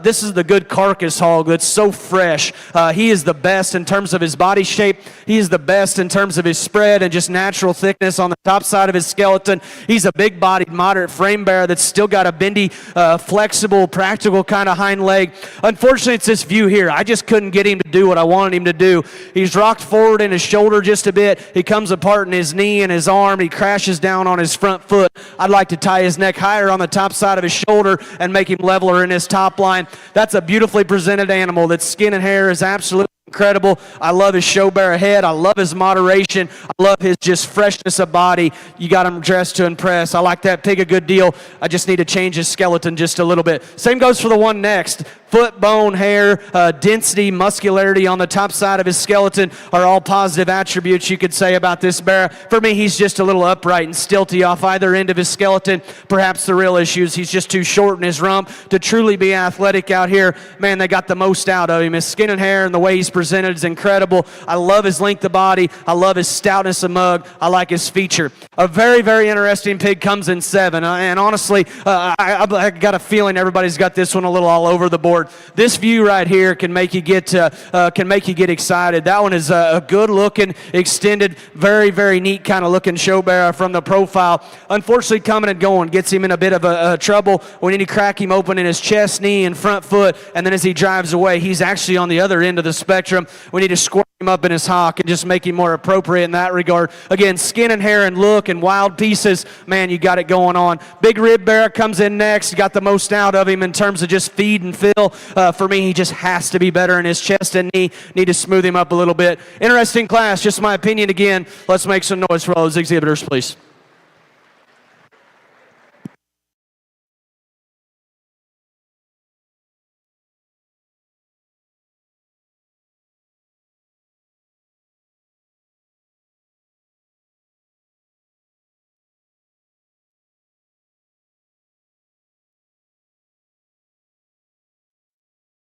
This is the good carcass hog that's so fresh. He is the best in terms of his body shape. He is the best in terms of his spread and just natural thickness on the top side of his skeleton. He's a big-bodied, moderate frame Barrow that's still got a bendy, flexible, practical kind of hind leg. Unfortunately, it's this view here. I just couldn't get him to do what I wanted him to do. He's rocked forward in his shoulder just a bit. He comes apart in his knee and his arm. He crashes down on his front foot. I'd like to tie his neck higher on the top side of his shoulder and make him leveler in his top line. That's a beautifully presented animal. That skin and hair is absolutely incredible. I love his show Barrow head. I love his moderation. I love his just freshness of body. You got him dressed to impress. I like that pig a good deal. I just need to change his skeleton just a little bit. Same goes for the one next. Foot, bone, hair, density, muscularity on the top side of his skeleton are all positive attributes you could say about this Barrow. For me, he's just a little upright and stilty off either end of his skeleton. Perhaps the real issue is he's just too short in his rump to truly be athletic out here. Man, they got the most out of him. His skin and hair and the way he's presented is incredible. I love his length of body. I love his stoutness of mug. I like his feature. A very, very interesting pig comes in 7. And honestly, I got a feeling everybody's got this one a little all over the board. This view right here can make you get excited. That one is a good-looking, extended, very, very neat kind of looking show Barrow from the profile. Unfortunately, coming and going gets him in a bit of a trouble. We need to crack him open in his chest, knee, and front foot, and then as he drives away, he's actually on the other end of the spectrum. We need to square him him up in his hock and just make him more appropriate in that regard. Again, skin and hair and look and wild pieces, man, you got it going on. Big Rib Bear comes in next. Got the most out of him in terms of just feed and fill. For me, he just has to be better in his chest and knee. Need to smooth him up a little bit. Interesting class, just my opinion again. Let's make some noise for all those exhibitors, please.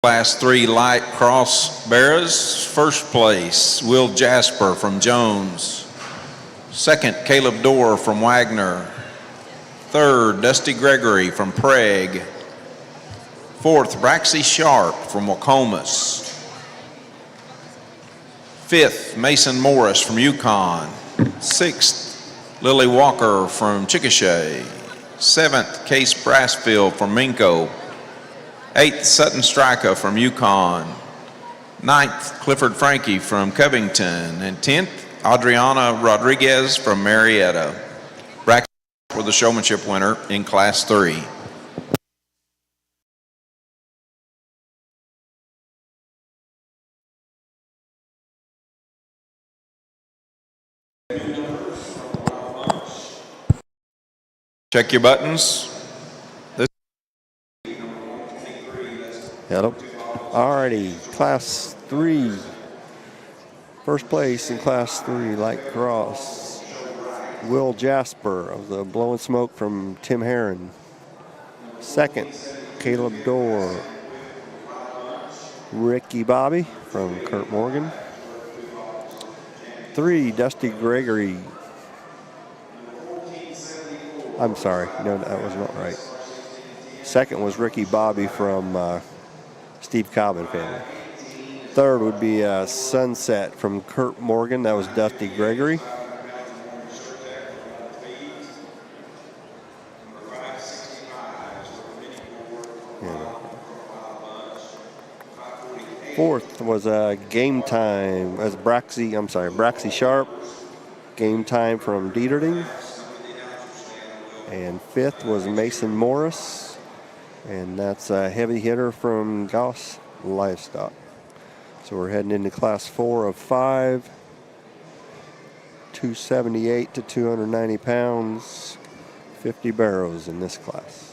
Class 3 light cross bearers. First place, Will Jasper from Jones. Second, Caleb Dorr from Wagner. Third, Dusty Gregory from Prague. Fourth, Braxy Sharp from Wacomas. Fifth, Mason Morris from Yukon. Sixth, Lily Walker from Chickasha. Seventh, Case Brassfield from Minko. Eighth, Sutton Stryker from Yukon. Ninth, Clifford Frankie from Covington. And 10th, Adriana Rodriguez from Marietta. Braxton for the showmanship winner in Class 3. Check your buttons. Hello. Alrighty, Class 3. First place in Class 3, light cross. Will Jasper of the Blowing Smoke from Tim Herron. Second, Caleb Dorr. Ricky Bobby from Kurt Morgan. 3, Dusty Gregory. I'm sorry, no, that was not right. Second was Ricky Bobby from Steve Cobbin family. Third would be Sunset from Kurt Morgan. That was Dusty Gregory. Fourth was Game Time as Braxy Sharp. Game Time from Dieterding. And fifth was Mason Morris. And that's a heavy hitter from Goss Livestock. So we're heading into Class 4 of 5. 278 to 290 pounds. 50 barrows in this class.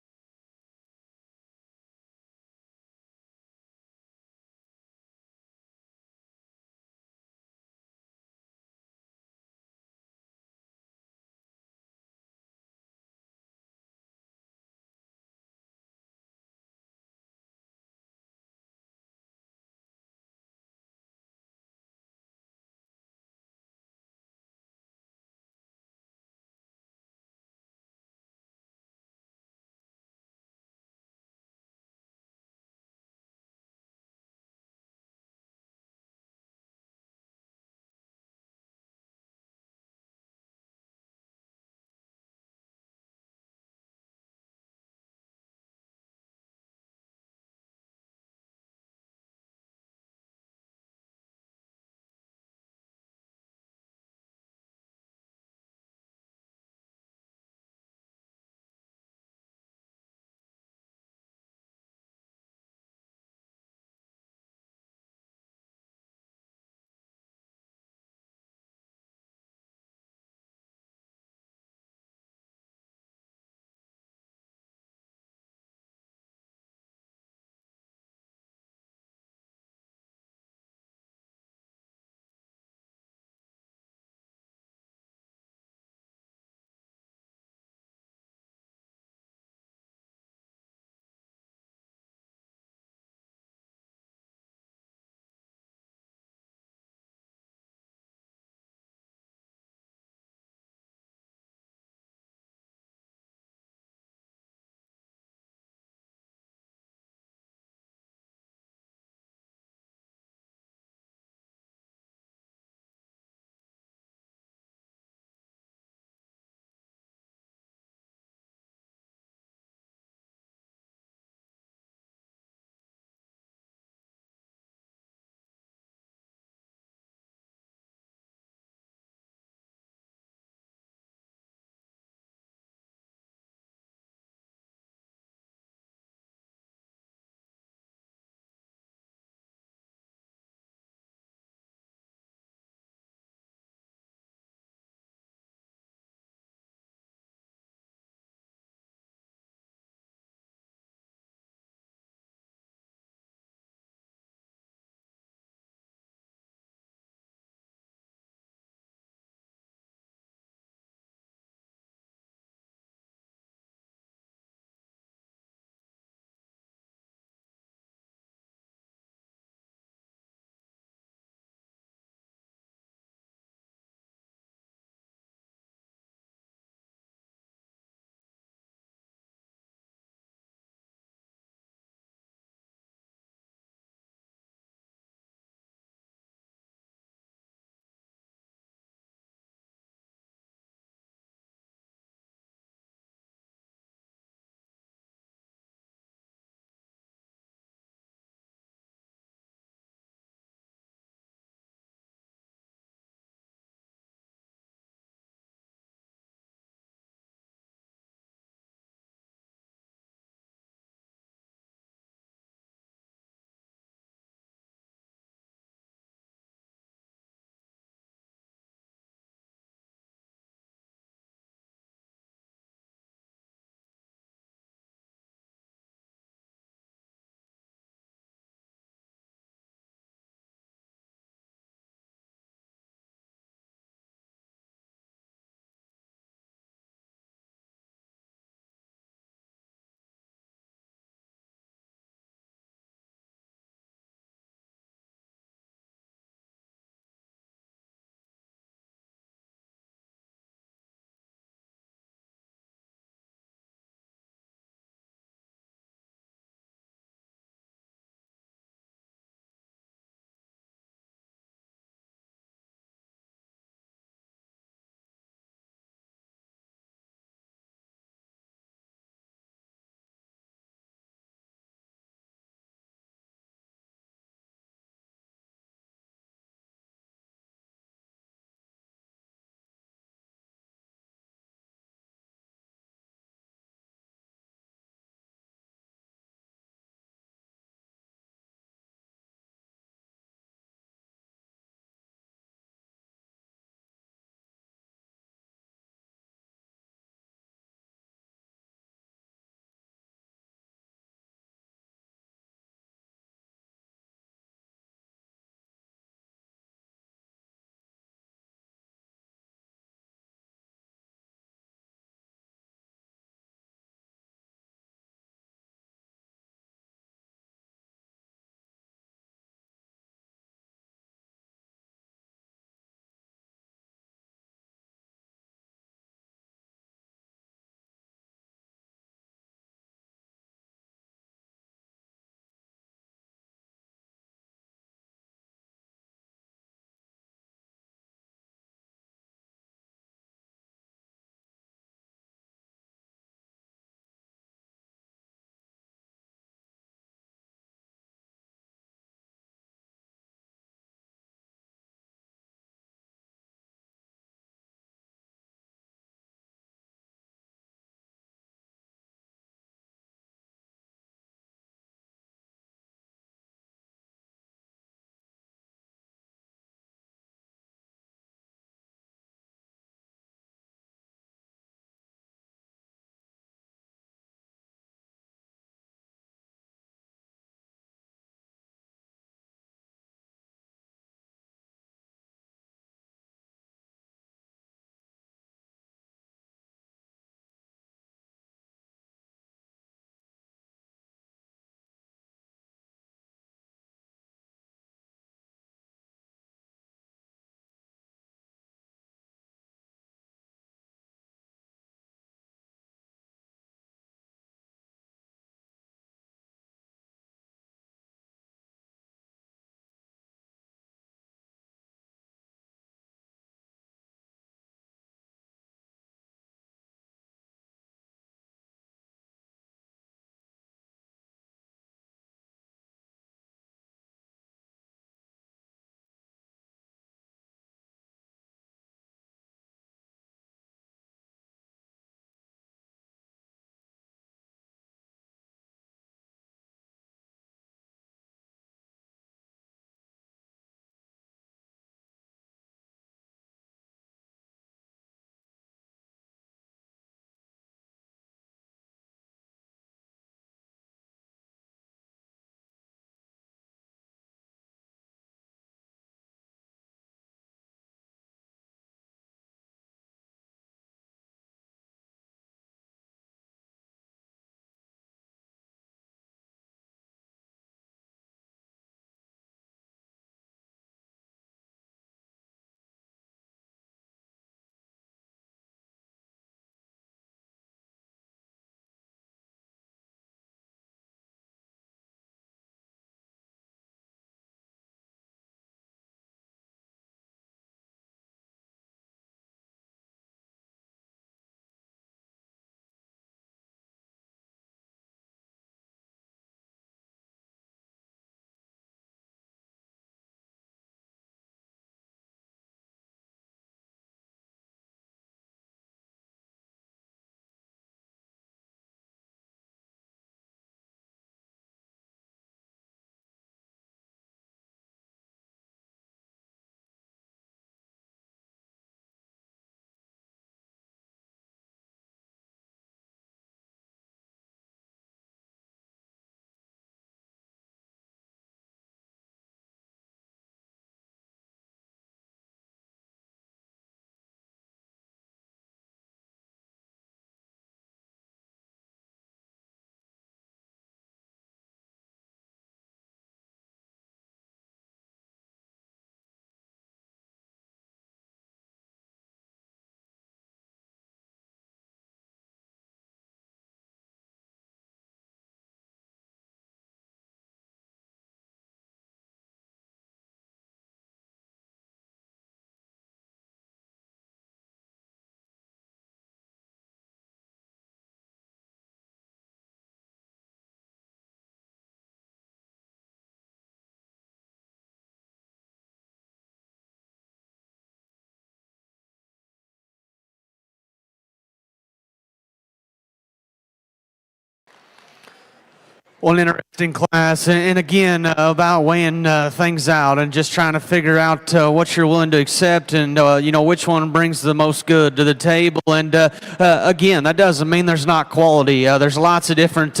Well, an interesting class, and again, about weighing things out and just trying to figure out what you're willing to accept and, which one brings the most good to the table. And again, that doesn't mean there's not quality. There's lots of different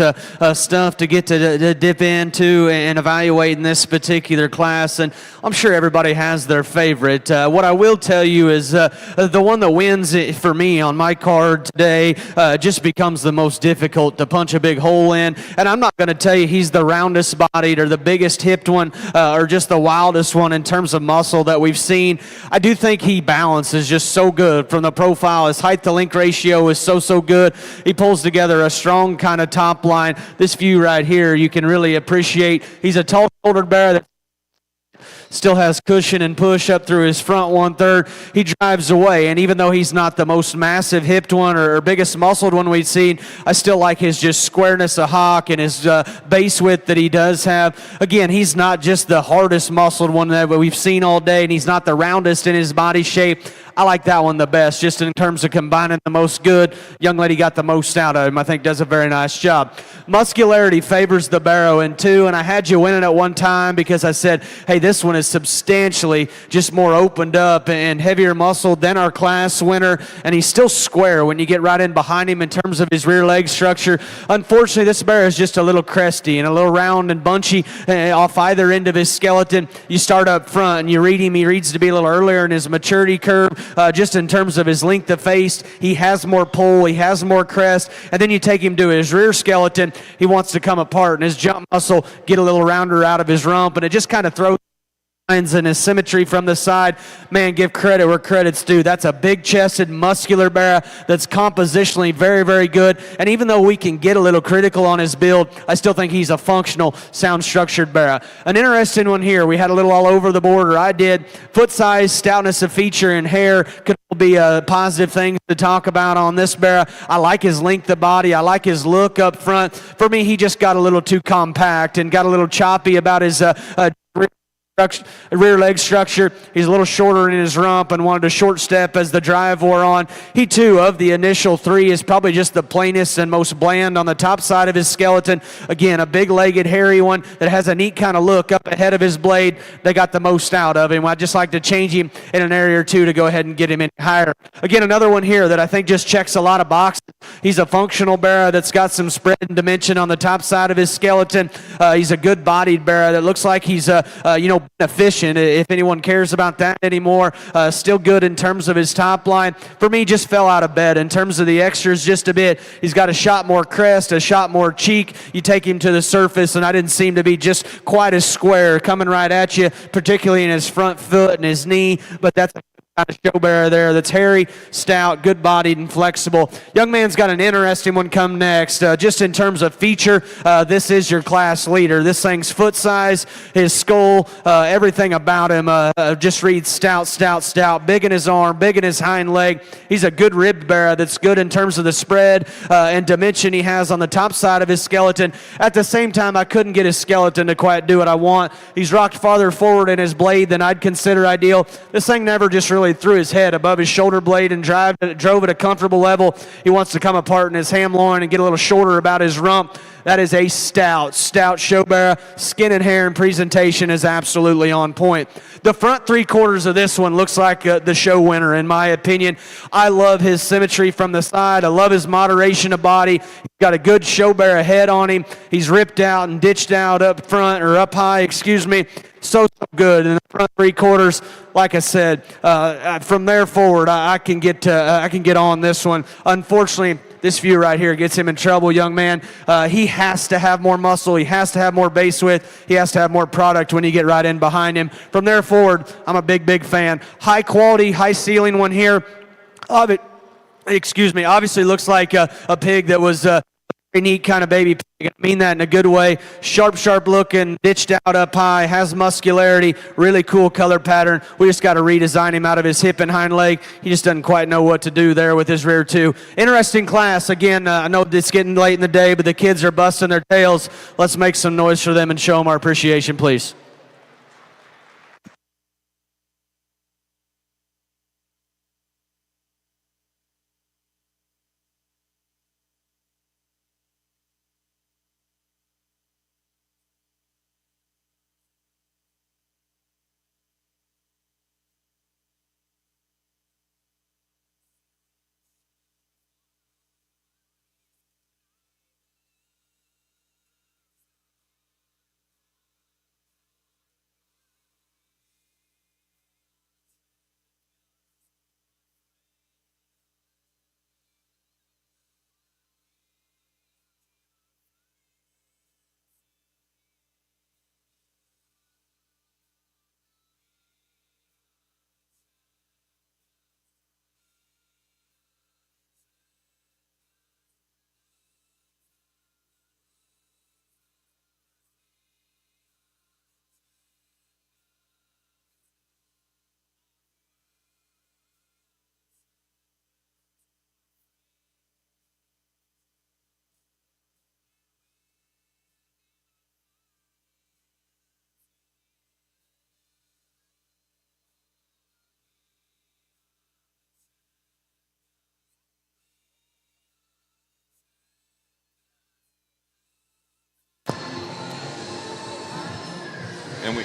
stuff to get to dip into and evaluate in this particular class, and I'm sure everybody has their favorite. What I will tell you is the one that wins for me on my card today just becomes the most difficult to punch a big hole in, and I'm not going to tell you he's the roundest bodied or the biggest hipped one or just the wildest one in terms of muscle that we've seen. I do think he balances just so good from the profile. His height to length ratio is so good. He pulls together a strong kind of top line. This view right here you can really appreciate. He's a tall shouldered bear that still has cushion and push up through his front 1/3. He drives away, and even though he's not the most massive hipped one or biggest muscled one we've seen, I still like his just squareness of hock and his base width that he does have. Again, he's not just the hardest muscled one that we've seen all day, and he's not the roundest in his body shape. I like that one the best, just in terms of combining the most good. Young lady got the most out of him. I think does a very nice job. Muscularity favors the Barrow in 2, and I had you winning at one time because I said, hey, this one is substantially just more opened up and heavier muscled than our class winner, and he's still square when you get right in behind him in terms of his rear leg structure. Unfortunately, this Barrow is just a little cresty and a little round and bunchy off either end of his skeleton. You start up front and you read him. He reads to be a little earlier in his maturity curve. Just in terms of his length of face, he has more pull, he has more crest, and then you take him to his rear skeleton, he wants to come apart, and his jump muscle get a little rounder out of his rump, and it just kind of throws and his symmetry from the side. Man, give credit where credit's due. That's a big-chested, muscular bear that's compositionally very, very good. And even though we can get a little critical on his build, I still think he's a functional, sound-structured bear. An interesting one here. We had a little all over the board, or I did. Foot size, stoutness of feature, and hair could be a positive thing to talk about on this bear. I like his length of body. I like his look up front. For me, he just got a little too compact and got a little choppy about his rear leg structure. He's a little shorter in his rump and wanted a short step as the drive wore on. He too, of the initial 3, is probably just the plainest and most bland on the top side of his skeleton. Again, a big-legged, hairy one that has a neat kind of look up ahead of his blade. They got the most out of him. I'd just like to change him in an area or two to go ahead and get him in higher. Again, another one here that I think just checks a lot of boxes. He's a functional bear that's got some spread and dimension on the top side of his skeleton. He's a good-bodied bear that looks like he's efficient, if anyone cares about that anymore. Still good in terms of his top line. For me, just fell out of bed in terms of the extras just a bit. He's got a shot more crest, a shot more cheek. You take him to the surface, and I didn't seem to be just quite as square coming right at you, particularly in his front foot and his knee, but that's a kind of show bear there that's hairy, stout, good-bodied, and flexible. Young man's got an interesting one come next. Just in terms of feature, this is your class leader. This thing's foot size, his skull, everything about him just reads stout, stout, stout. Big in his arm, big in his hind leg. He's a good ribbed bear that's good in terms of the spread and dimension he has on the top side of his skeleton. At the same time, I couldn't get his skeleton to quite do what I want. He's rocked farther forward in his blade than I'd consider ideal. This thing never just really threw his head above his shoulder blade and drove at a comfortable level. He wants to come apart in his ham loin and get a little shorter about his rump. That is a stout show bear. Skin and hair and presentation is absolutely on point. The front 3/4 of this one looks like the show winner, in my opinion. I love his symmetry from the side. I love his moderation of body. He's got a good show bear head on him. He's ripped out and ditched out up front, or up high, excuse me. So good in the front 3/4. Like I said, from there forward, I can get on this one. Unfortunately, this view right here gets him in trouble, young man. He has to have more muscle. He has to have more base width. He has to have more product when you get right in behind him. From there forward, I'm a big fan. High quality, high ceiling one here. Obviously looks like a pig that was a very neat kind of baby pig. I mean that in a good way. Sharp looking, ditched out up high, has muscularity, really cool color pattern. We just got to redesign him out of his hip and hind leg. He just doesn't quite know what to do there with his rear two. Interesting class. Again, I know it's getting late in the day, but the kids are busting their tails. Let's make some noise for them and show them our appreciation, please. And we.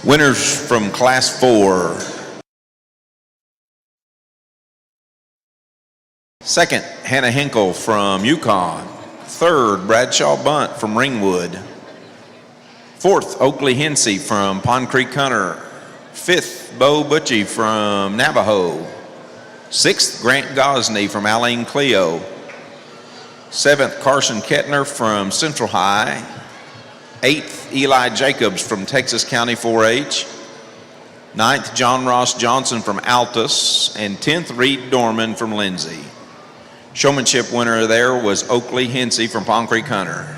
Winners from Class 4. Second, Hannah Hinkle from Yukon. Third, Bradshaw Bunt from Ringwood. Fourth, Oakley Hensey from Pond Creek Hunter. Fifth, Bo Butchie from Navajo. Sixth, Grant Gosney from Aline Cleo. Seventh, Carson Kettner from Central High. Eighth, Eli Jacobs from Texas County 4-H. Ninth, John Ross Johnson from Altus. And 10th, Reed Dorman from Lindsay. Showmanship winner there was Oakley Hensey from Pond Creek Hunter.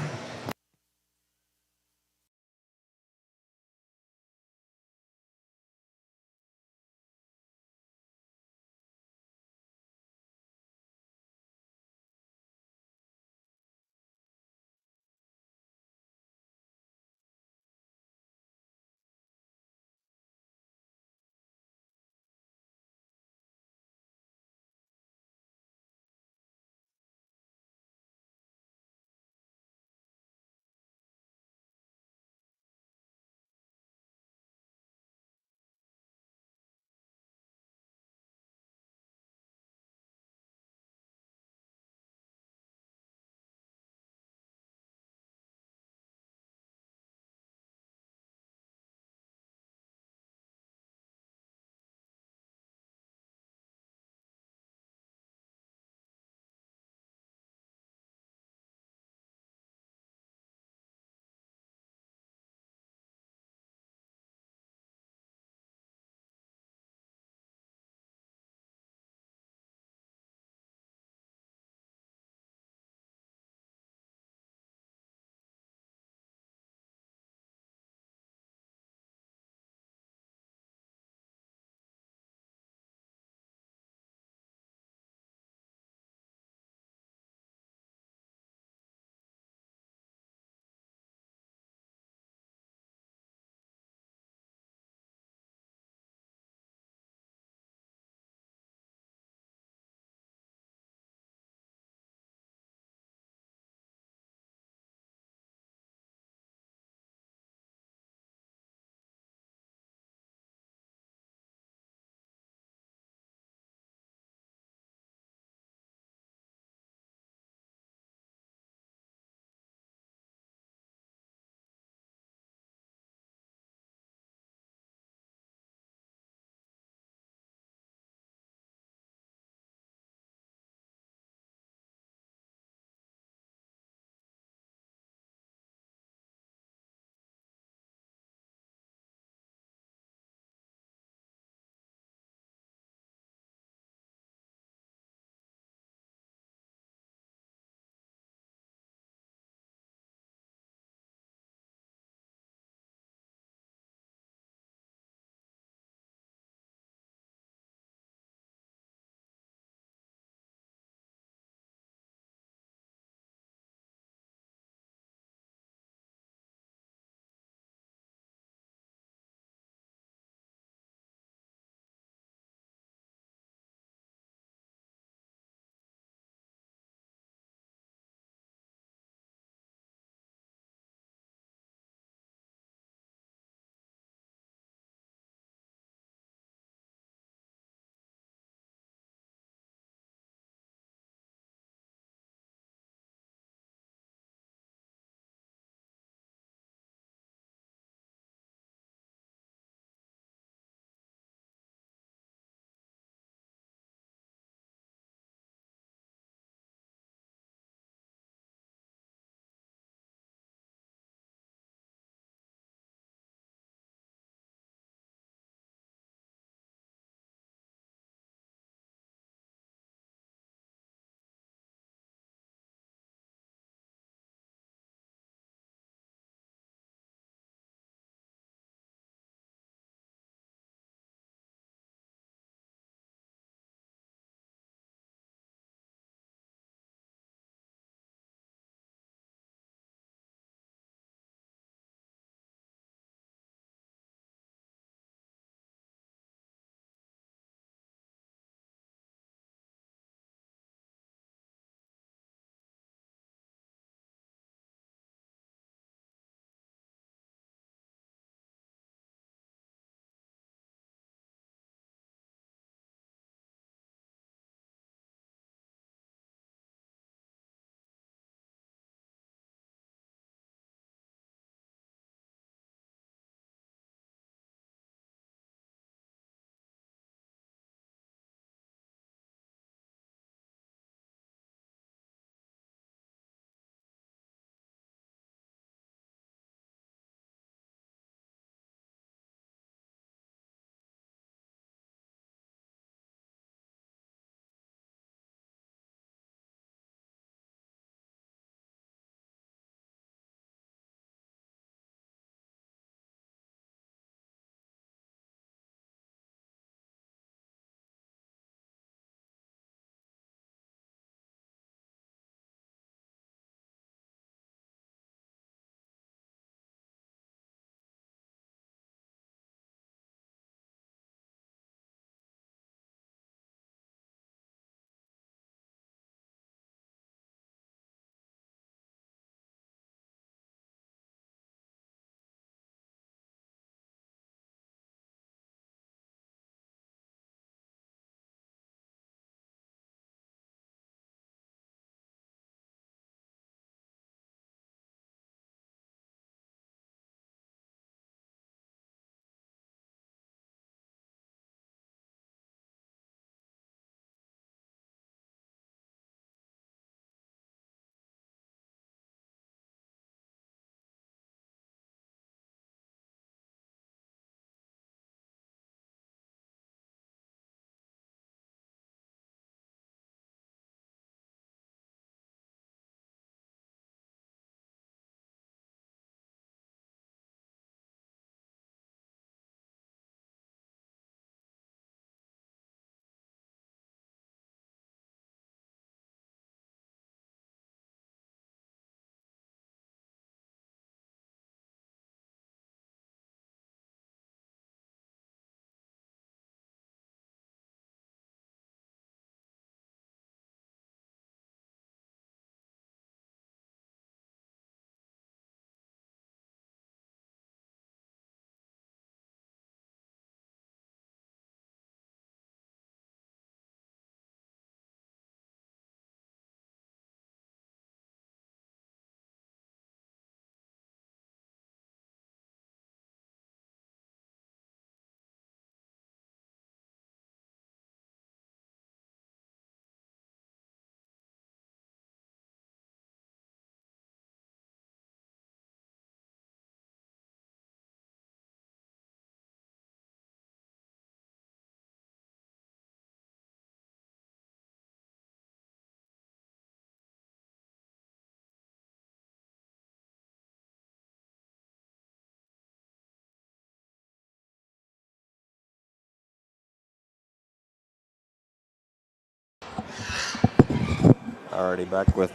Already back with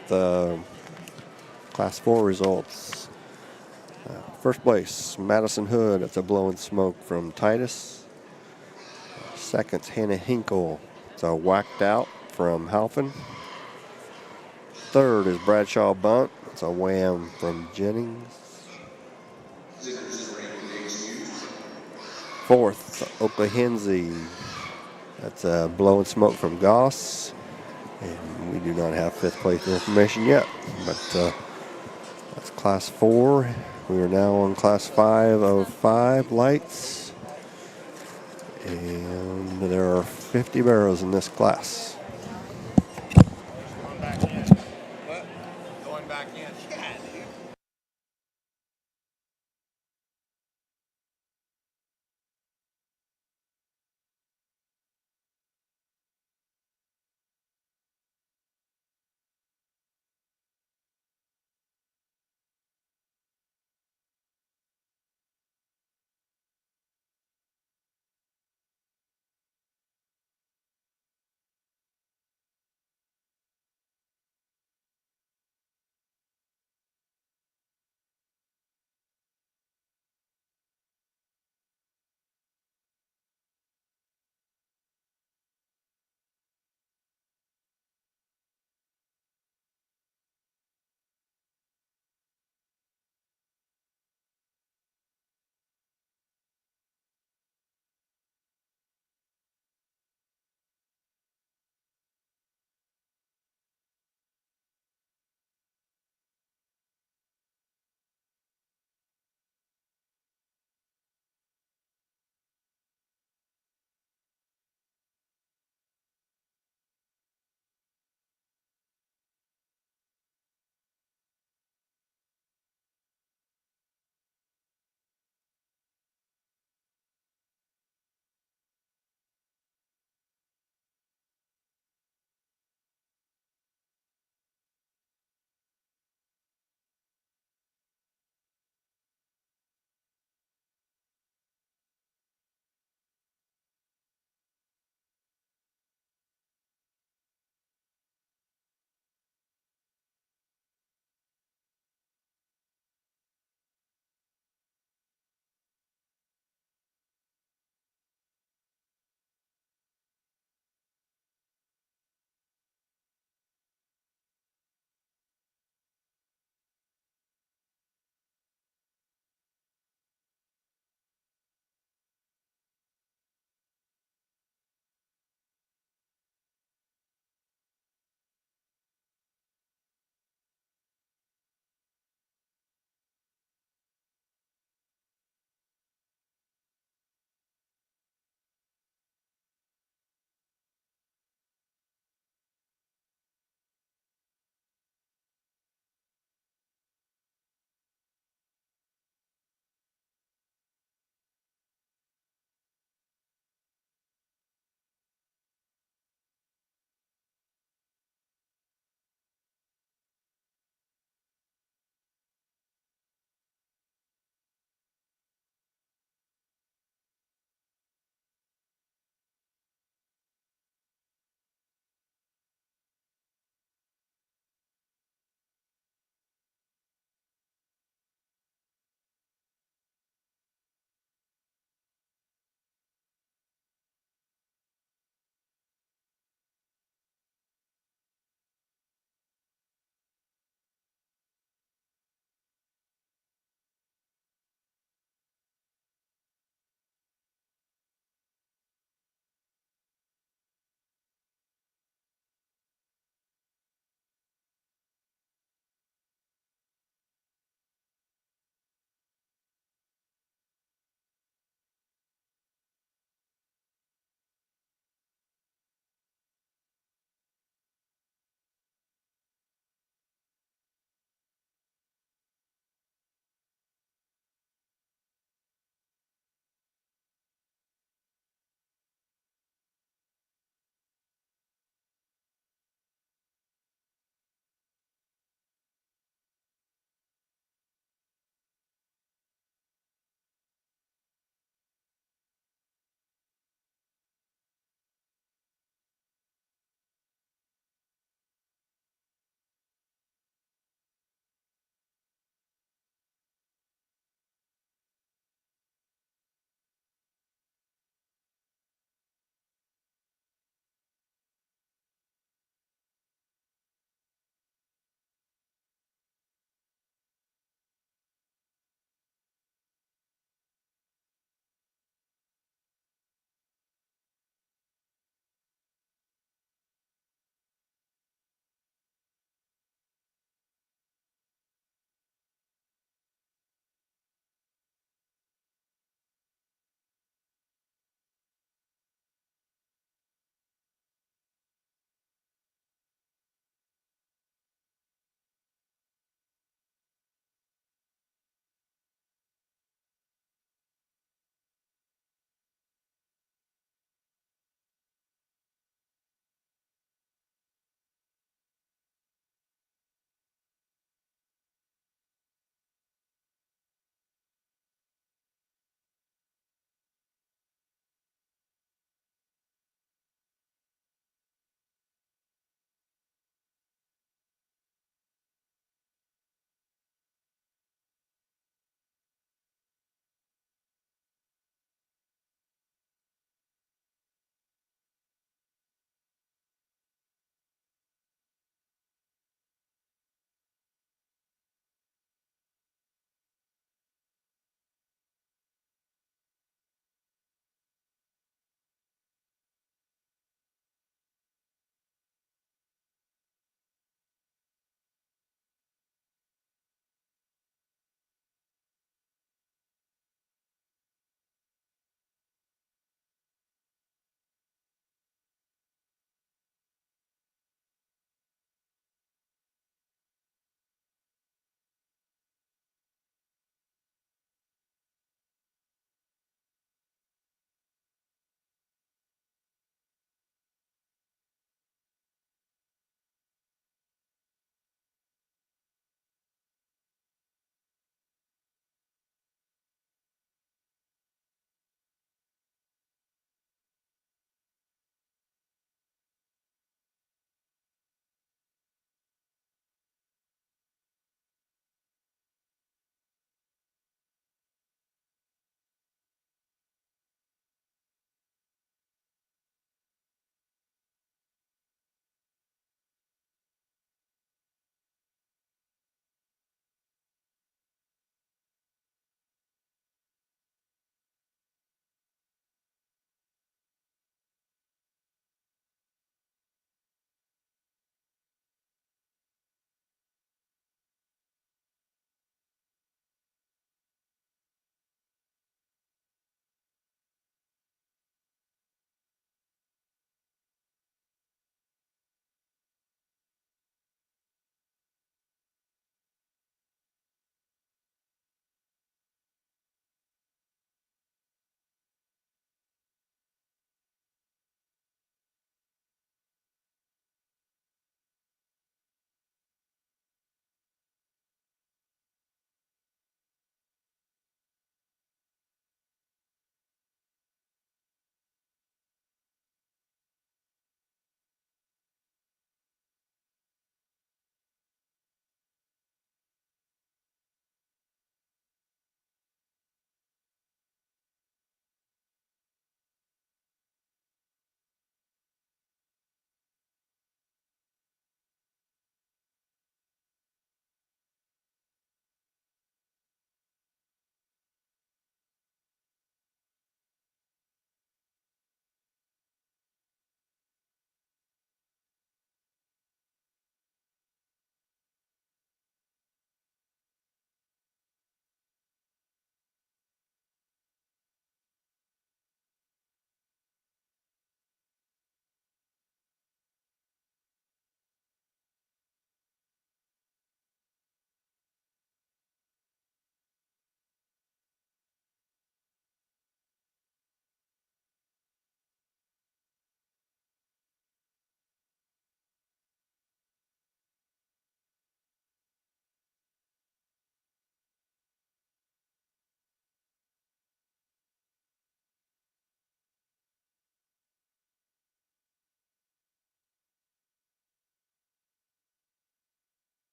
Class 4 results. First place, Madison Hood. That's a blowing smoke from Titus. Second's Hannah Hinkle. It's a whacked out from Halpin. Third is Bradshaw Bunt. It's a wham from Jennings. Fourth, Oklahenzie. That's a blowing smoke from Goss. And we do not have fifth place information yet, but that's Class 4. We are now on Class 505 lights. And there are 50 barrows in this class. Going back in.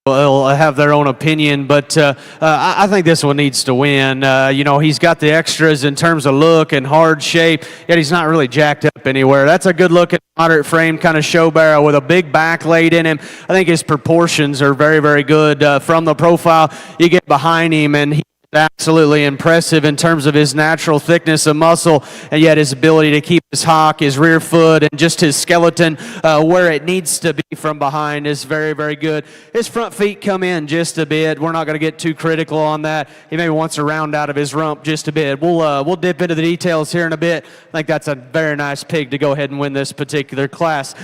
will have their own opinion, but I think this one needs to win. You know, he's got the extras in terms of look and hard shape, yet he's not really jacked up anywhere. That's a good-looking, moderate frame kind of show barrow with a big back laid in him. I think his proportions are very, very good. From the profile, you get behind him, and he absolutely impressive in terms of his natural thickness of muscle, and yet his ability to keep his hock, his rear foot, and just his skeleton where it needs to be from behind is very, very good. His front feet come in just a bit. We're not going to get too critical on that. He maybe wants to round out of his rump just a bit. We'll dip into the details here in a bit. I think that's a very nice pig to go ahead and win this particular class.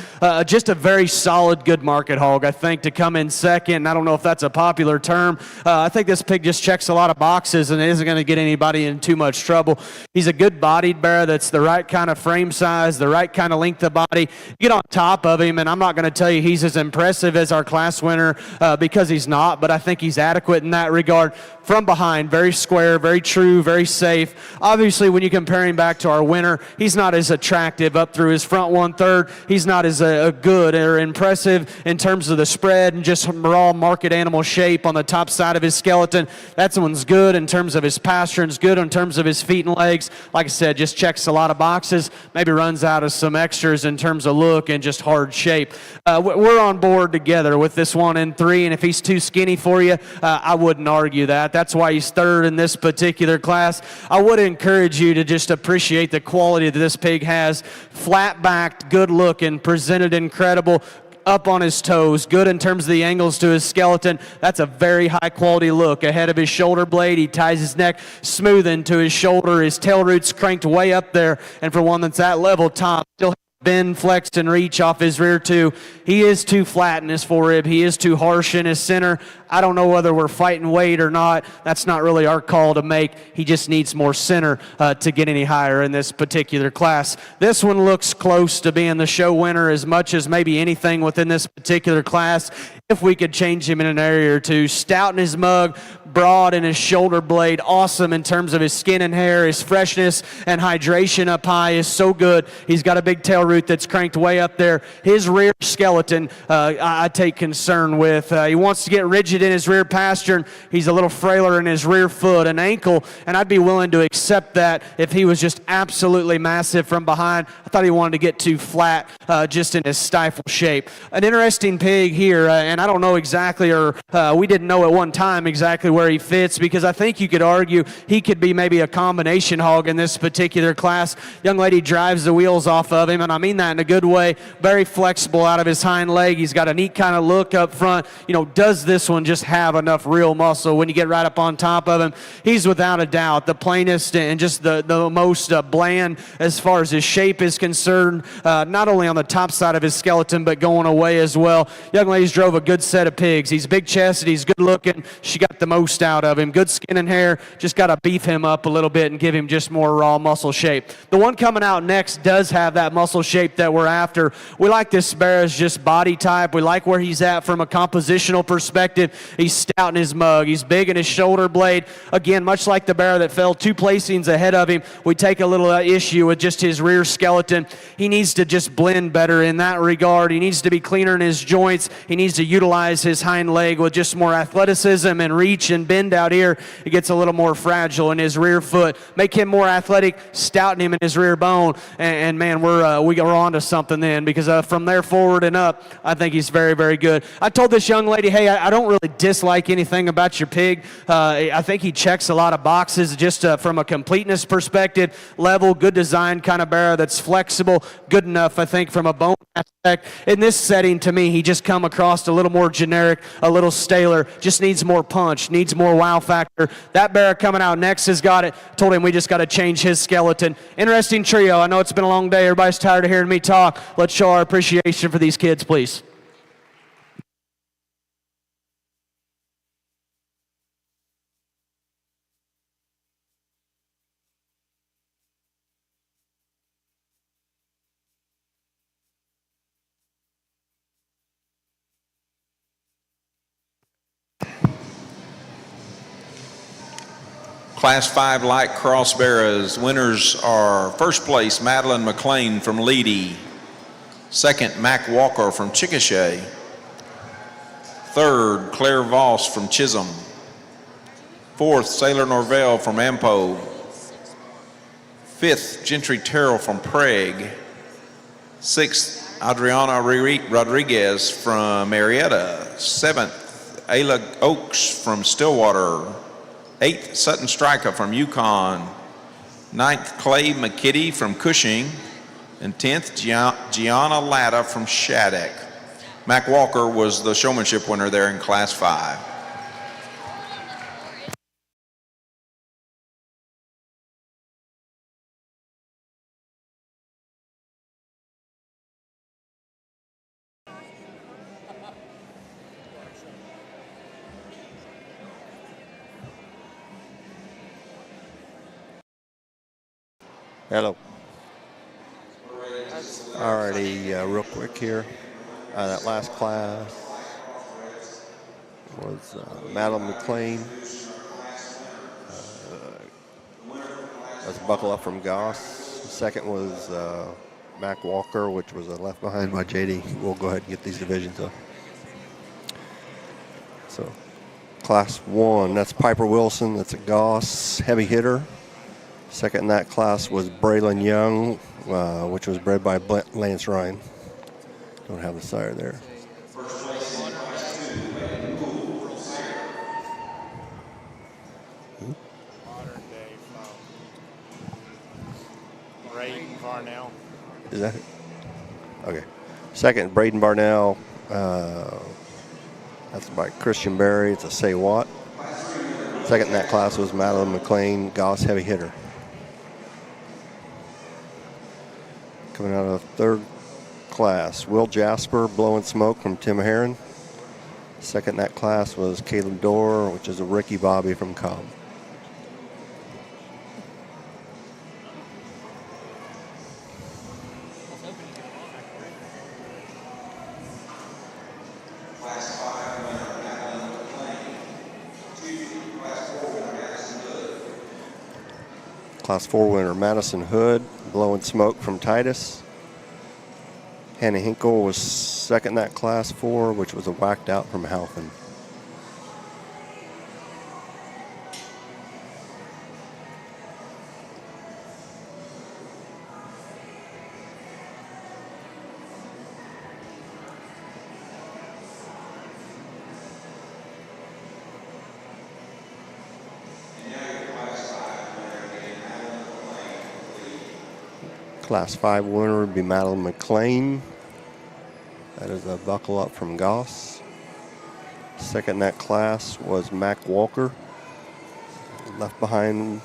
Just a very solid, good market hog, I think, to come in second. I don't know if that's a popular term. I think this pig just checks a lot of boxes and isn't going to get anybody in too much trouble. He's a good-bodied bear that's the right kind of frame size, the right kind of length of body. You get on top of him, and I'm not going to tell you he's as impressive as our class winner because he's not, but I think he's adequate in that regard. From behind, very square, very true, very safe. Obviously, when you compare him back to our winner, he's not as attractive up through his front 1/3. He's not as good or impressive in terms of the spread and just raw market animal shape on the top side of his skeleton. That one's good in terms of his posture and good in terms of his feet and legs. Like I said, just checks a lot of boxes, maybe runs out of some extras in terms of look and just hard shape. We're on board together with this 1 and 3, and if he's too skinny for you, I wouldn't argue that. That's why he's third in this particular class. I would encourage you to just appreciate the quality that this pig has. Flat-backed, good-looking, presented incredible, up on his toes, good in terms of the angles to his skeleton. That's a very high-quality look. Ahead of his shoulder blade, he ties his neck smooth into his shoulder. His tail roots cranked way up there, and for one that's that level top, still bend, flex, and reach off his rear too. He is too flat in his forerib. He is too harsh in his center. I don't know whether we're fighting weight or not. That's not really our call to make. He just needs more center to get any higher in this particular class. This one looks close to being the show winner as much as maybe anything within this particular class. If we could change him in an area or two. Stout in his mug, broad in his shoulder blade, awesome in terms of his skin and hair. His freshness and hydration up high is so good. He's got a big tail root that's cranked way up there. His rear skeleton, I take concern with. He wants to get rigid in his rear pastern. He's a little frailer in his rear foot and ankle, and I'd be willing to accept that if he was just absolutely massive from behind. I thought he wanted to get too flat just in his stifle shape. An interesting pig here, and I don't know exactly, or we didn't know at one time exactly where he fits, because I think you could argue he could be maybe a combination hog in this particular class. Young lady drives the wheels off of him, and I mean that in a good way. Very flexible out of his hind leg. He's got a neat kind of look up front. You know, does this one just have enough real muscle when you get right up on top of him? He's without a doubt the plainest and just the most bland as far as his shape is concerned, not only on the top side of his skeleton, but going away as well. Young lady's drove a good set of pigs. He's big-chested. He's good-looking. She got the most out of him. Good skin and hair. Just got to beef him up a little bit and give him just more raw muscle shape. The one coming out next does have that muscle shape that we're after. We like this Barrow's just body type. We like where he's at from a compositional perspective. He's stout in his mug. He's big in his shoulder blade. Again, much like the Barrow that fell 2 placings ahead of him, we take a little issue with just his rear skeleton. He needs to just blend better in that regard. He needs to be cleaner in his joints. He needs to utilize his hind leg with just more athleticism and reach and bend out here. He gets a little more fragile in his rear foot. Make him more athletic, stouten him in his rear bone, and man, we're on to something then, because from there forward and up, I think he's very, very good. I told this young lady, hey, I don't really dislike anything about your pig. I think he checks a lot of boxes just from a completeness perspective, level, good design kind of Barrow that's flexible, good enough, I think, from a bone aspect. In this setting, to me, he just come across a little more generic, a little staler, just needs more punch, needs more wow factor. That Barrow coming out next has got it. Told him we just got to change his skeleton. Interesting trio. I know it's been a long day. Everybody's tired of hearing me talk. Let's show our appreciation for these kids, please. Class 5 light cross barrows. Winners are first place Madeline McLean from Leedy, second Mac Walker from Chickasha, Third, Claire Voss from Chisholm. Fourth, Sailor Norvell from Ampo. Fifth, Gentry Terrell from Prague. Sixth, Adriana Rodriguez from Marietta. Seventh, Ayla Oaks from Stillwater. Eighth, Sutton Stryker from Yukon. Ninth, Clay McKitty from Cushing. And 10th, Gianna Latta from Shattuck. Mac Walker was the showmanship winner there in Class 5. Hello. Alrighty, real quick here. That last class was Madeline McLean. That's Buckle Up from Goss. The second was Mac Walker, which was left behind by JD. We'll go ahead and get these divisions up. So, Class 1, that's Piper Wilson. That's a Goss heavy hitter. Second in that class was Braylon Young, which was bred by Lance Ryan. Don't have the sire there. Modern day from Braden Varnell. Is that it? Okay. Second, Braden Barnell. That's by Christian Berry. It's a Say What. Second in that class was Madeline McLean, Goss heavy hitter. Coming out of third class, Will Jasper, Blowing Smoke from Tim Heron. Second in that class was Caleb Dorr, which is a Ricky Bobby from Cobb. Class 4 winner Madison Hood, Blowing Smoke from Titus. Hannah Hinkle was second in that class 4, which was a Whacked Out from Halfin. Class 5 winner would be Madeline McLean. That is a Buckle Up from Goss. Second in that class was Mac Walker, left behind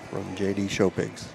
from JD Showpigs.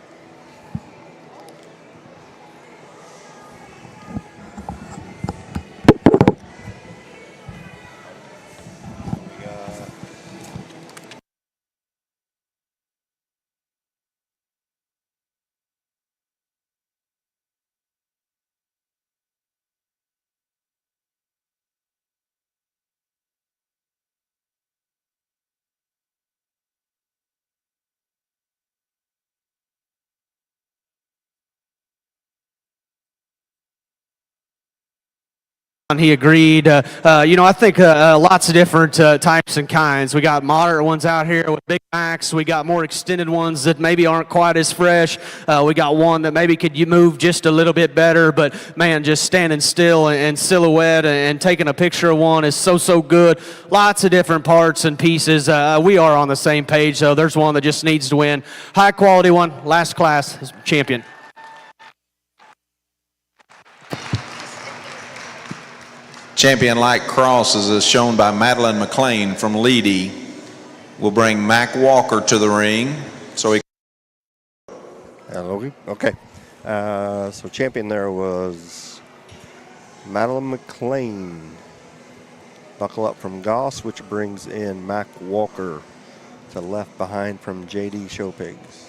He agreed. I think lots of different types and kinds. We got moderate ones out here with big backs. We got more extended ones that maybe aren't quite as fresh. We got one that maybe could you move just a little bit better, but man, just standing still and silhouette and taking a picture of one is so good. Lots of different parts and pieces. We are on the same page, so there's one that just needs to win. High quality one, last class, is champion. Champion Light Crosses is shown by Madeline McLean from Leedy. We'll bring Mac Walker to the ring. So he. Okay. So champion there was Madeline McLean. Buckle Up from Goss, which brings in Mac Walker to left behind from JD Showpigs.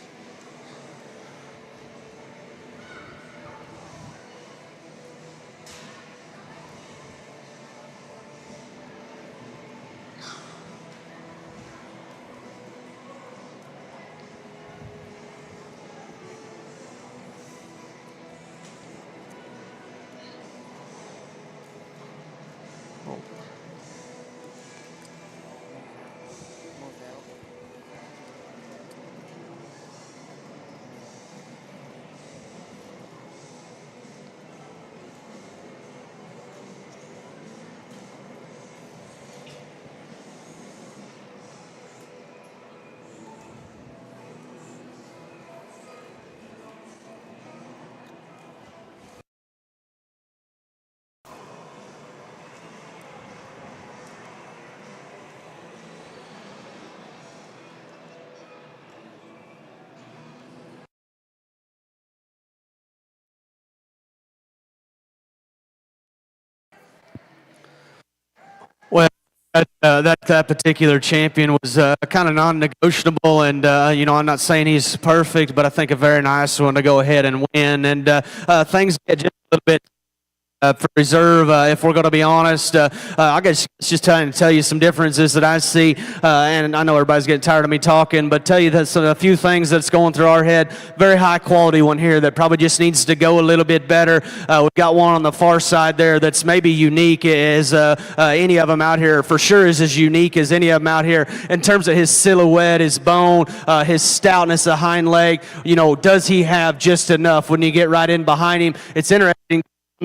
that particular champion was kind of non-negotiable, and I'm not saying he's perfect, but I think a very nice one to go ahead and win. And things get just a little bit for reserve, if we're going to be honest. I guess just trying to tell you some differences that I see, and I know everybody's getting tired of me talking, but tell you that a few things that's going through our head. Very high quality one here that probably just needs to go a little bit better. We've got one on the far side there that's maybe unique as any of them out here. For sure is as unique as any of them out here in terms of his silhouette, his bone, his stoutness, the hind leg. Does he have just enough when you get right in behind him? It's interesting.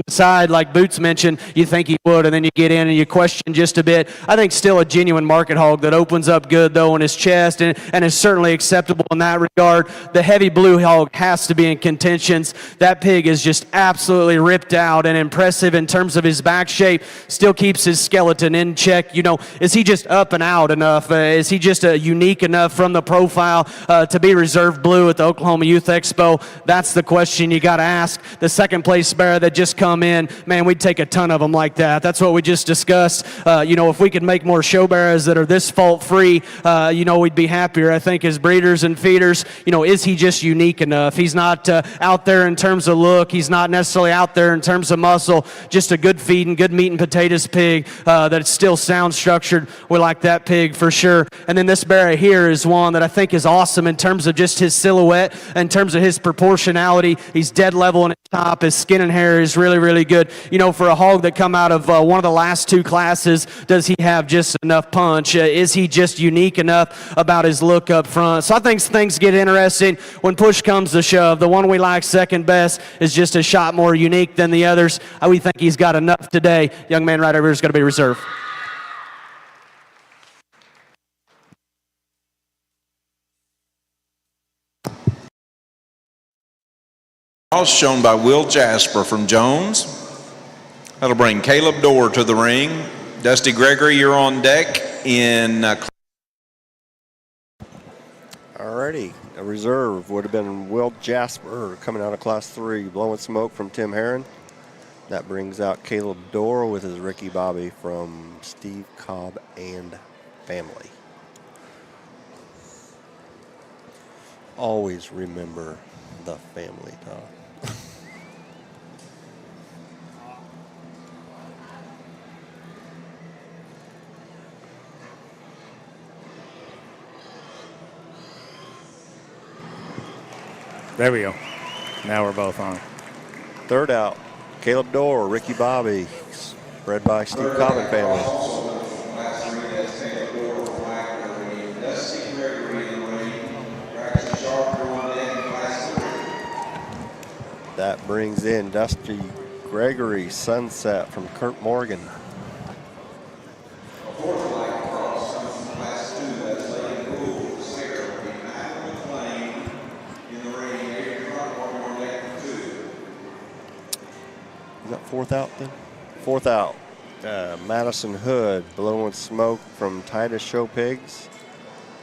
Side, like Boots mentioned, you think he would, and then you get in and you question just a bit. I think still a genuine market hog that opens up good, though, in his chest and is certainly acceptable in that regard. The heavy blue hog has to be in contentions. That pig is just absolutely ripped out and impressive in terms of his back shape. Still keeps his skeleton in check. Is he just up and out enough? Is he just unique enough from the profile to be reserved blue at the Oklahoma Youth Expo? That's the question you got to ask. The second place bearer that just come in, man, we'd take a ton of them like that. That's what we just discussed. If we could make more show bearers that are this fault-free, we'd be happier. I think as breeders and feeders, is he just unique enough? He's not out there in terms of look. He's not necessarily out there in terms of muscle. Just a good feeding, good meat and potatoes pig that's still sound structured. We like that pig for sure. And then this bearer here is one that I think is awesome in terms of just his silhouette, in terms of his proportionality. He's dead level in his top. His skin and hair is really, really good. For a hog that come out of one of the last two classes, does he have just enough punch? Is he just unique enough about his look up front? So I think things get interesting when push comes to shove. The one we like second best is just a shot more unique than the others. We think he's got enough today. Young man right over here is going to be reserved. Shown by Will Jasper from Jones. That'll bring Caleb Dorr to the ring. Dusty Gregory, you're on deck in. Alrighty, a reserve would have been Will Jasper coming out of Class 3, blowing smoke from Tim Herron. That brings out Caleb Dorr with his Ricky Bobby from Steve Cobb and family. Always remember the family, dog. There we go. Now we're both on. Third out, Caleb Dorr, Ricky Bobby, bred by Steve Cobb and family. That brings in Dusty Gregory, Sunset from Kurt Morgan. Is that fourth out then? Fourth out, Madison Hood, blowing smoke from Titus Show Pigs.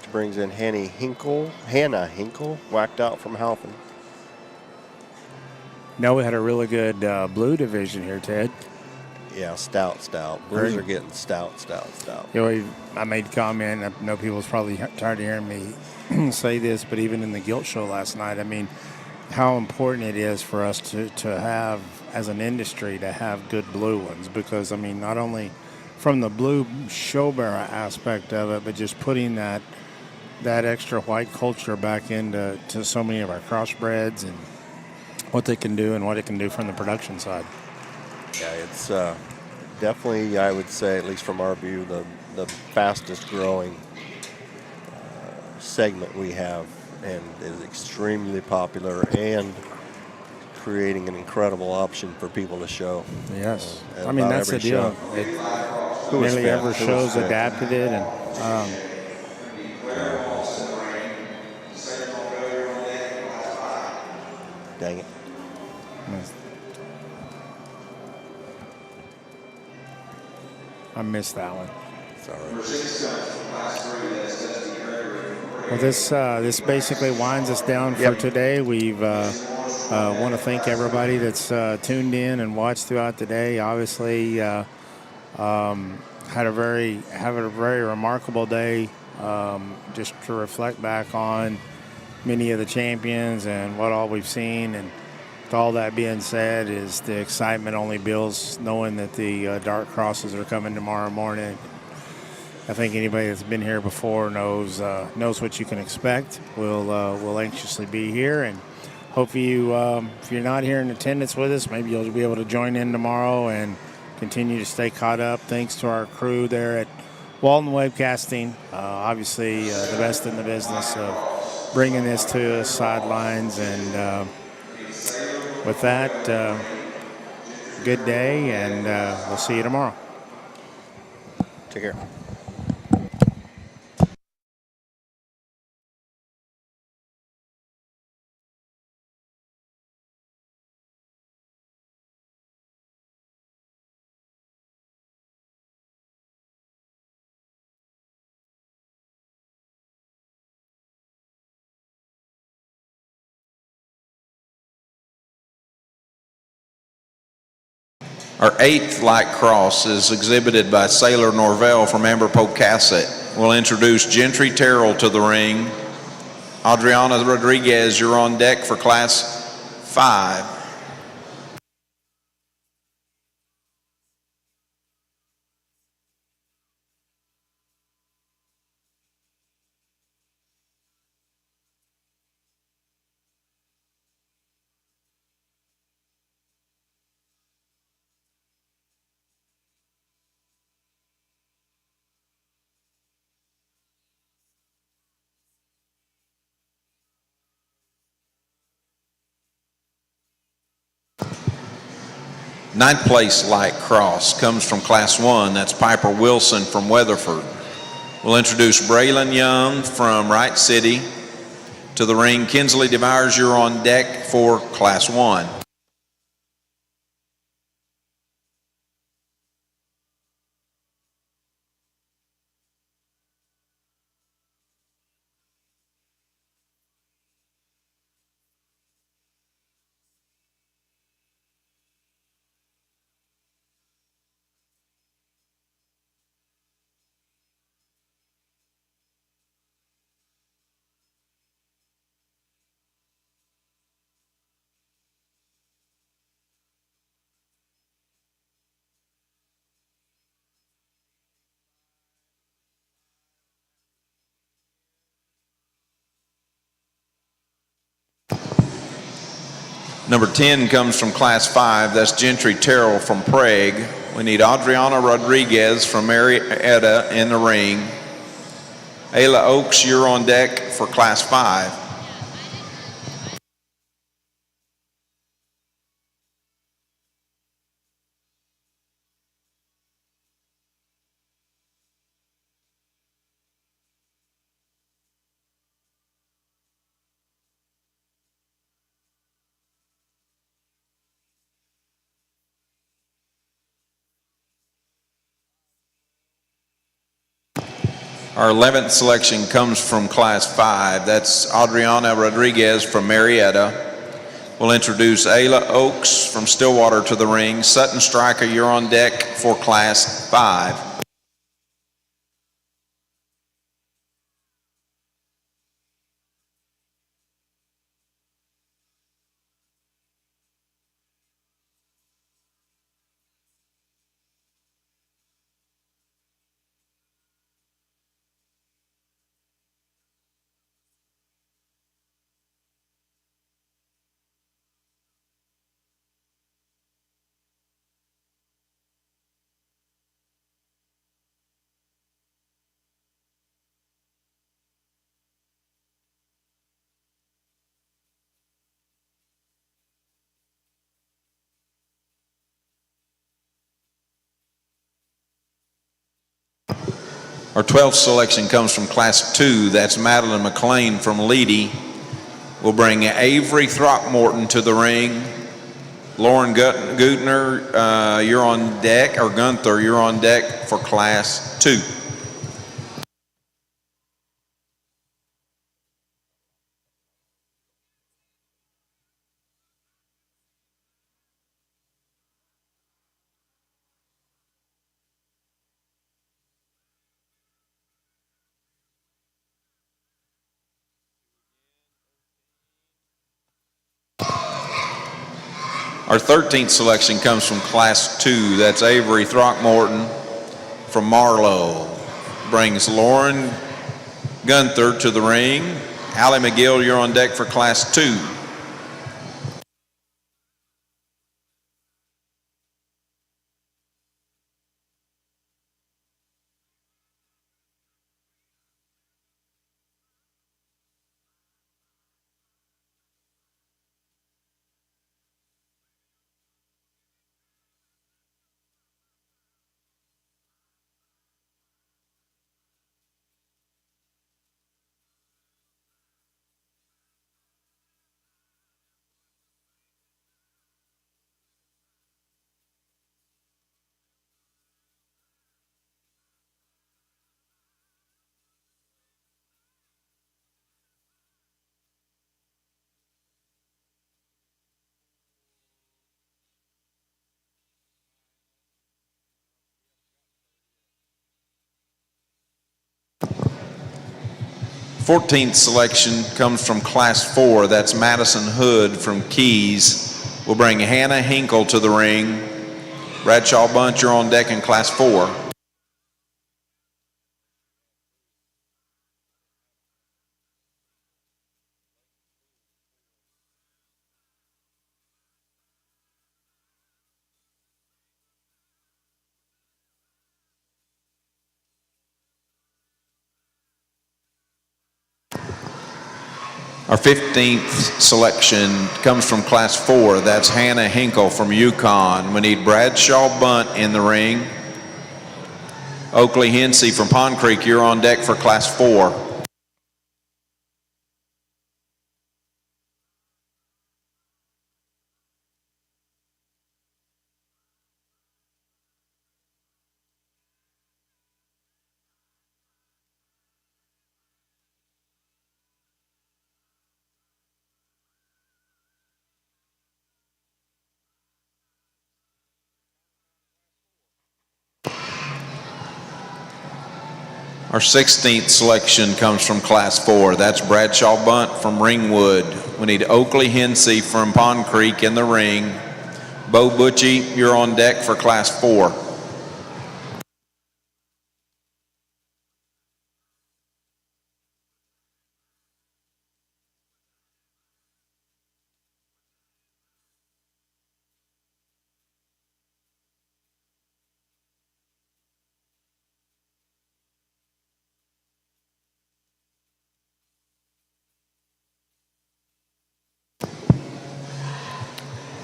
Which brings in Hannah Hinkle, whacked out from Halpin. No, we had a really good blue division here, Ted. Yeah, stout. Blues are getting stout. I made a comment. I know people's probably tired of hearing me say this, but even in the Gilt Show last night, how important it is for us to have, as an industry, to have good blue ones. Because, not only from the blue show bearer aspect of it, but just putting that extra white culture back into so many of our crossbreds and what they can do and what it can do from the production side. Yeah, it's definitely, I would say, at least from our view, the fastest growing segment we have, and is extremely popular and creating an incredible option for people to show. Yes. That's the deal. Nearly every show's adapted it. And dang it. I missed that one. Sorry. Well, this basically winds us down for today. We've want to thank everybody that's tuned in and watched throughout the day. Obviously, had a very remarkable day. Just to reflect back on many of the champions and what all we've seen, and with all that being said, is the excitement only builds knowing that the dart crosses are coming tomorrow morning. I think anybody that's been here before knows what you can expect. We'll anxiously be here, and hope you, if you're not here in attendance with us, maybe you'll be able to join in tomorrow and continue to stay caught up. Thanks to our crew there at Walton Webcasting, obviously the best in the business of bringing this to us sidelines. And with that, good day, and we'll see you tomorrow. Take care. Our 8th light cross is exhibited by Sailor Norvell from Amber Pocasset. We'll introduce Gentry Terrell to the ring. Adriana Rodriguez, you're on deck for Class 5. Ninth place light cross comes from Class 1. That's Piper Wilson from Weatherford. We'll introduce Braylon Young from Wright City to the ring. Kinsley DeVires, you're on deck for Class 1. Number 10 comes from Class 5. That's Gentry Terrell from Prague. We need Adriana Rodriguez from Marietta in the ring. Ayla Oaks, you're on deck for Class 5. Our 11th selection comes from Class 5. That's Adriana Rodriguez from Marietta. We'll introduce Ayla Oaks from Stillwater to the ring. Sutton Stryker, you're on deck for Class 5. Our 12th selection comes from Class 2. That's Madeline McLean from Leedy. We'll bring Avery Throckmorton to the ring. Lauren Gutner, you're on deck, or Gunther, you're on deck for Class 2. Our 13th selection comes from Class 2. That's Avery Throckmorton from Marlow. Brings Lauren Gunther to the ring. Allie McGill, you're on deck for Class 2. Fourteenth selection comes from Class 4. That's Madison Hood from Keys. We'll bring Hannah Hinkle to the ring. Bradshaw Bunch, you're on deck in Class 4. Our 15th selection comes from Class 4. That's Hannah Hinkle from Yukon. We need Bradshaw Bunt in the ring. Oakley Hensey from Pond Creek, you're on deck for Class 4. Our 16th selection comes from Class 4. That's Bradshaw Bunt from Ringwood. We need Oakley Hensey from Pond Creek in the ring. Bo Butchie, you're on deck for Class 4.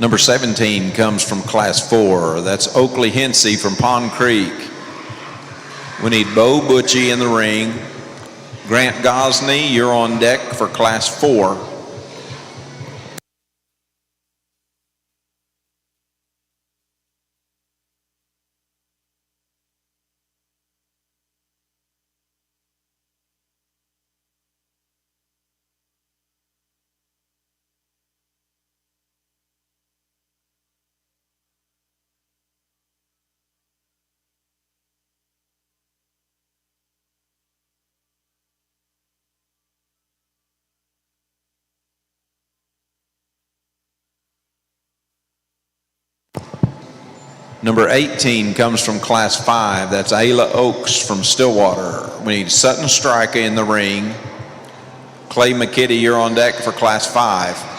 Number 17 comes from Class 4. That's Oakley Hensey from Pond Creek. We need Bo Butchie in the ring. Grant Gosney, you're on deck for Class 4. Number 18 comes from Class 5. That's Ayla Oaks from Stillwater. We need Sutton Striker in the ring. Clay McKitty, you're on deck for Class 5.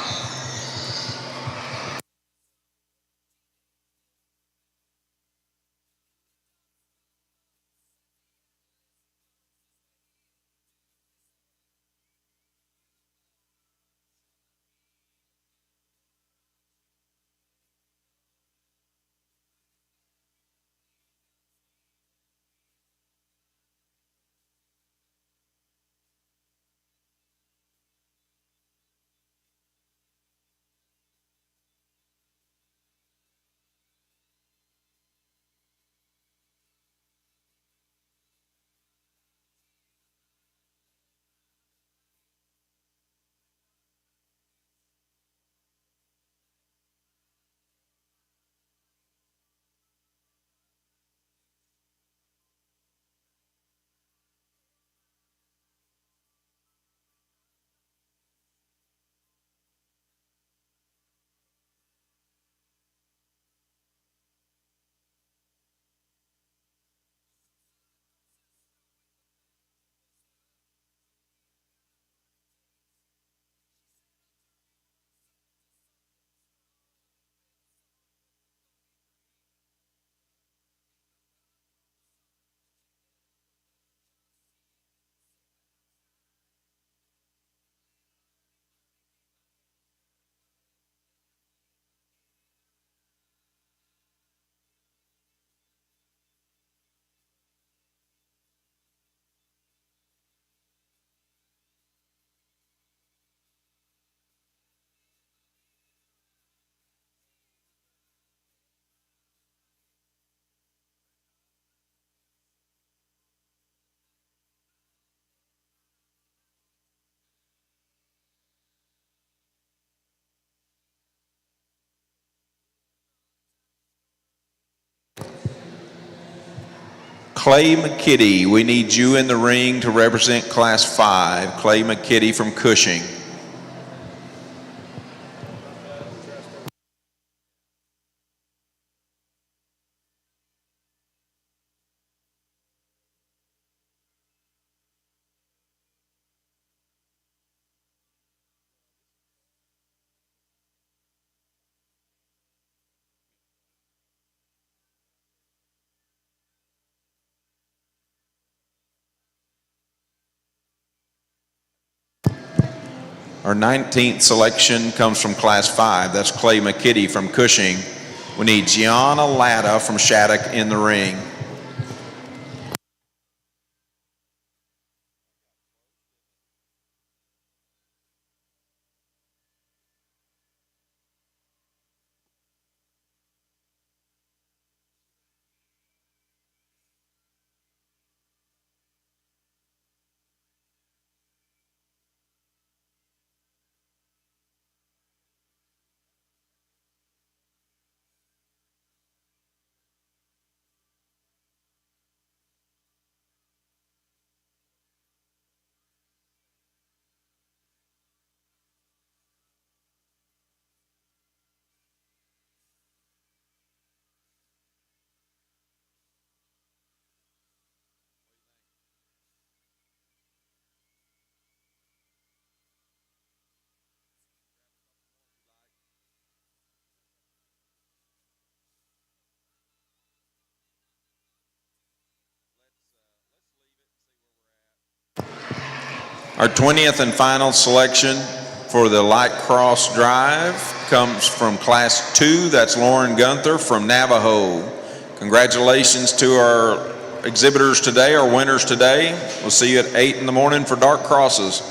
Clay McKitty, we need you in the ring to represent Class 5. Clay McKitty from Cushing. Our 19th selection comes from Class 5. That's Clay McKitty from Cushing. We need Gianna Latta from Shattuck in the ring. Our 20th and final selection for the light cross drive comes from Class 2. That's Lauren Gunther from Navajo. Congratulations to our exhibitors today, our winners today. We'll see you at 8 in the morning for dark crosses.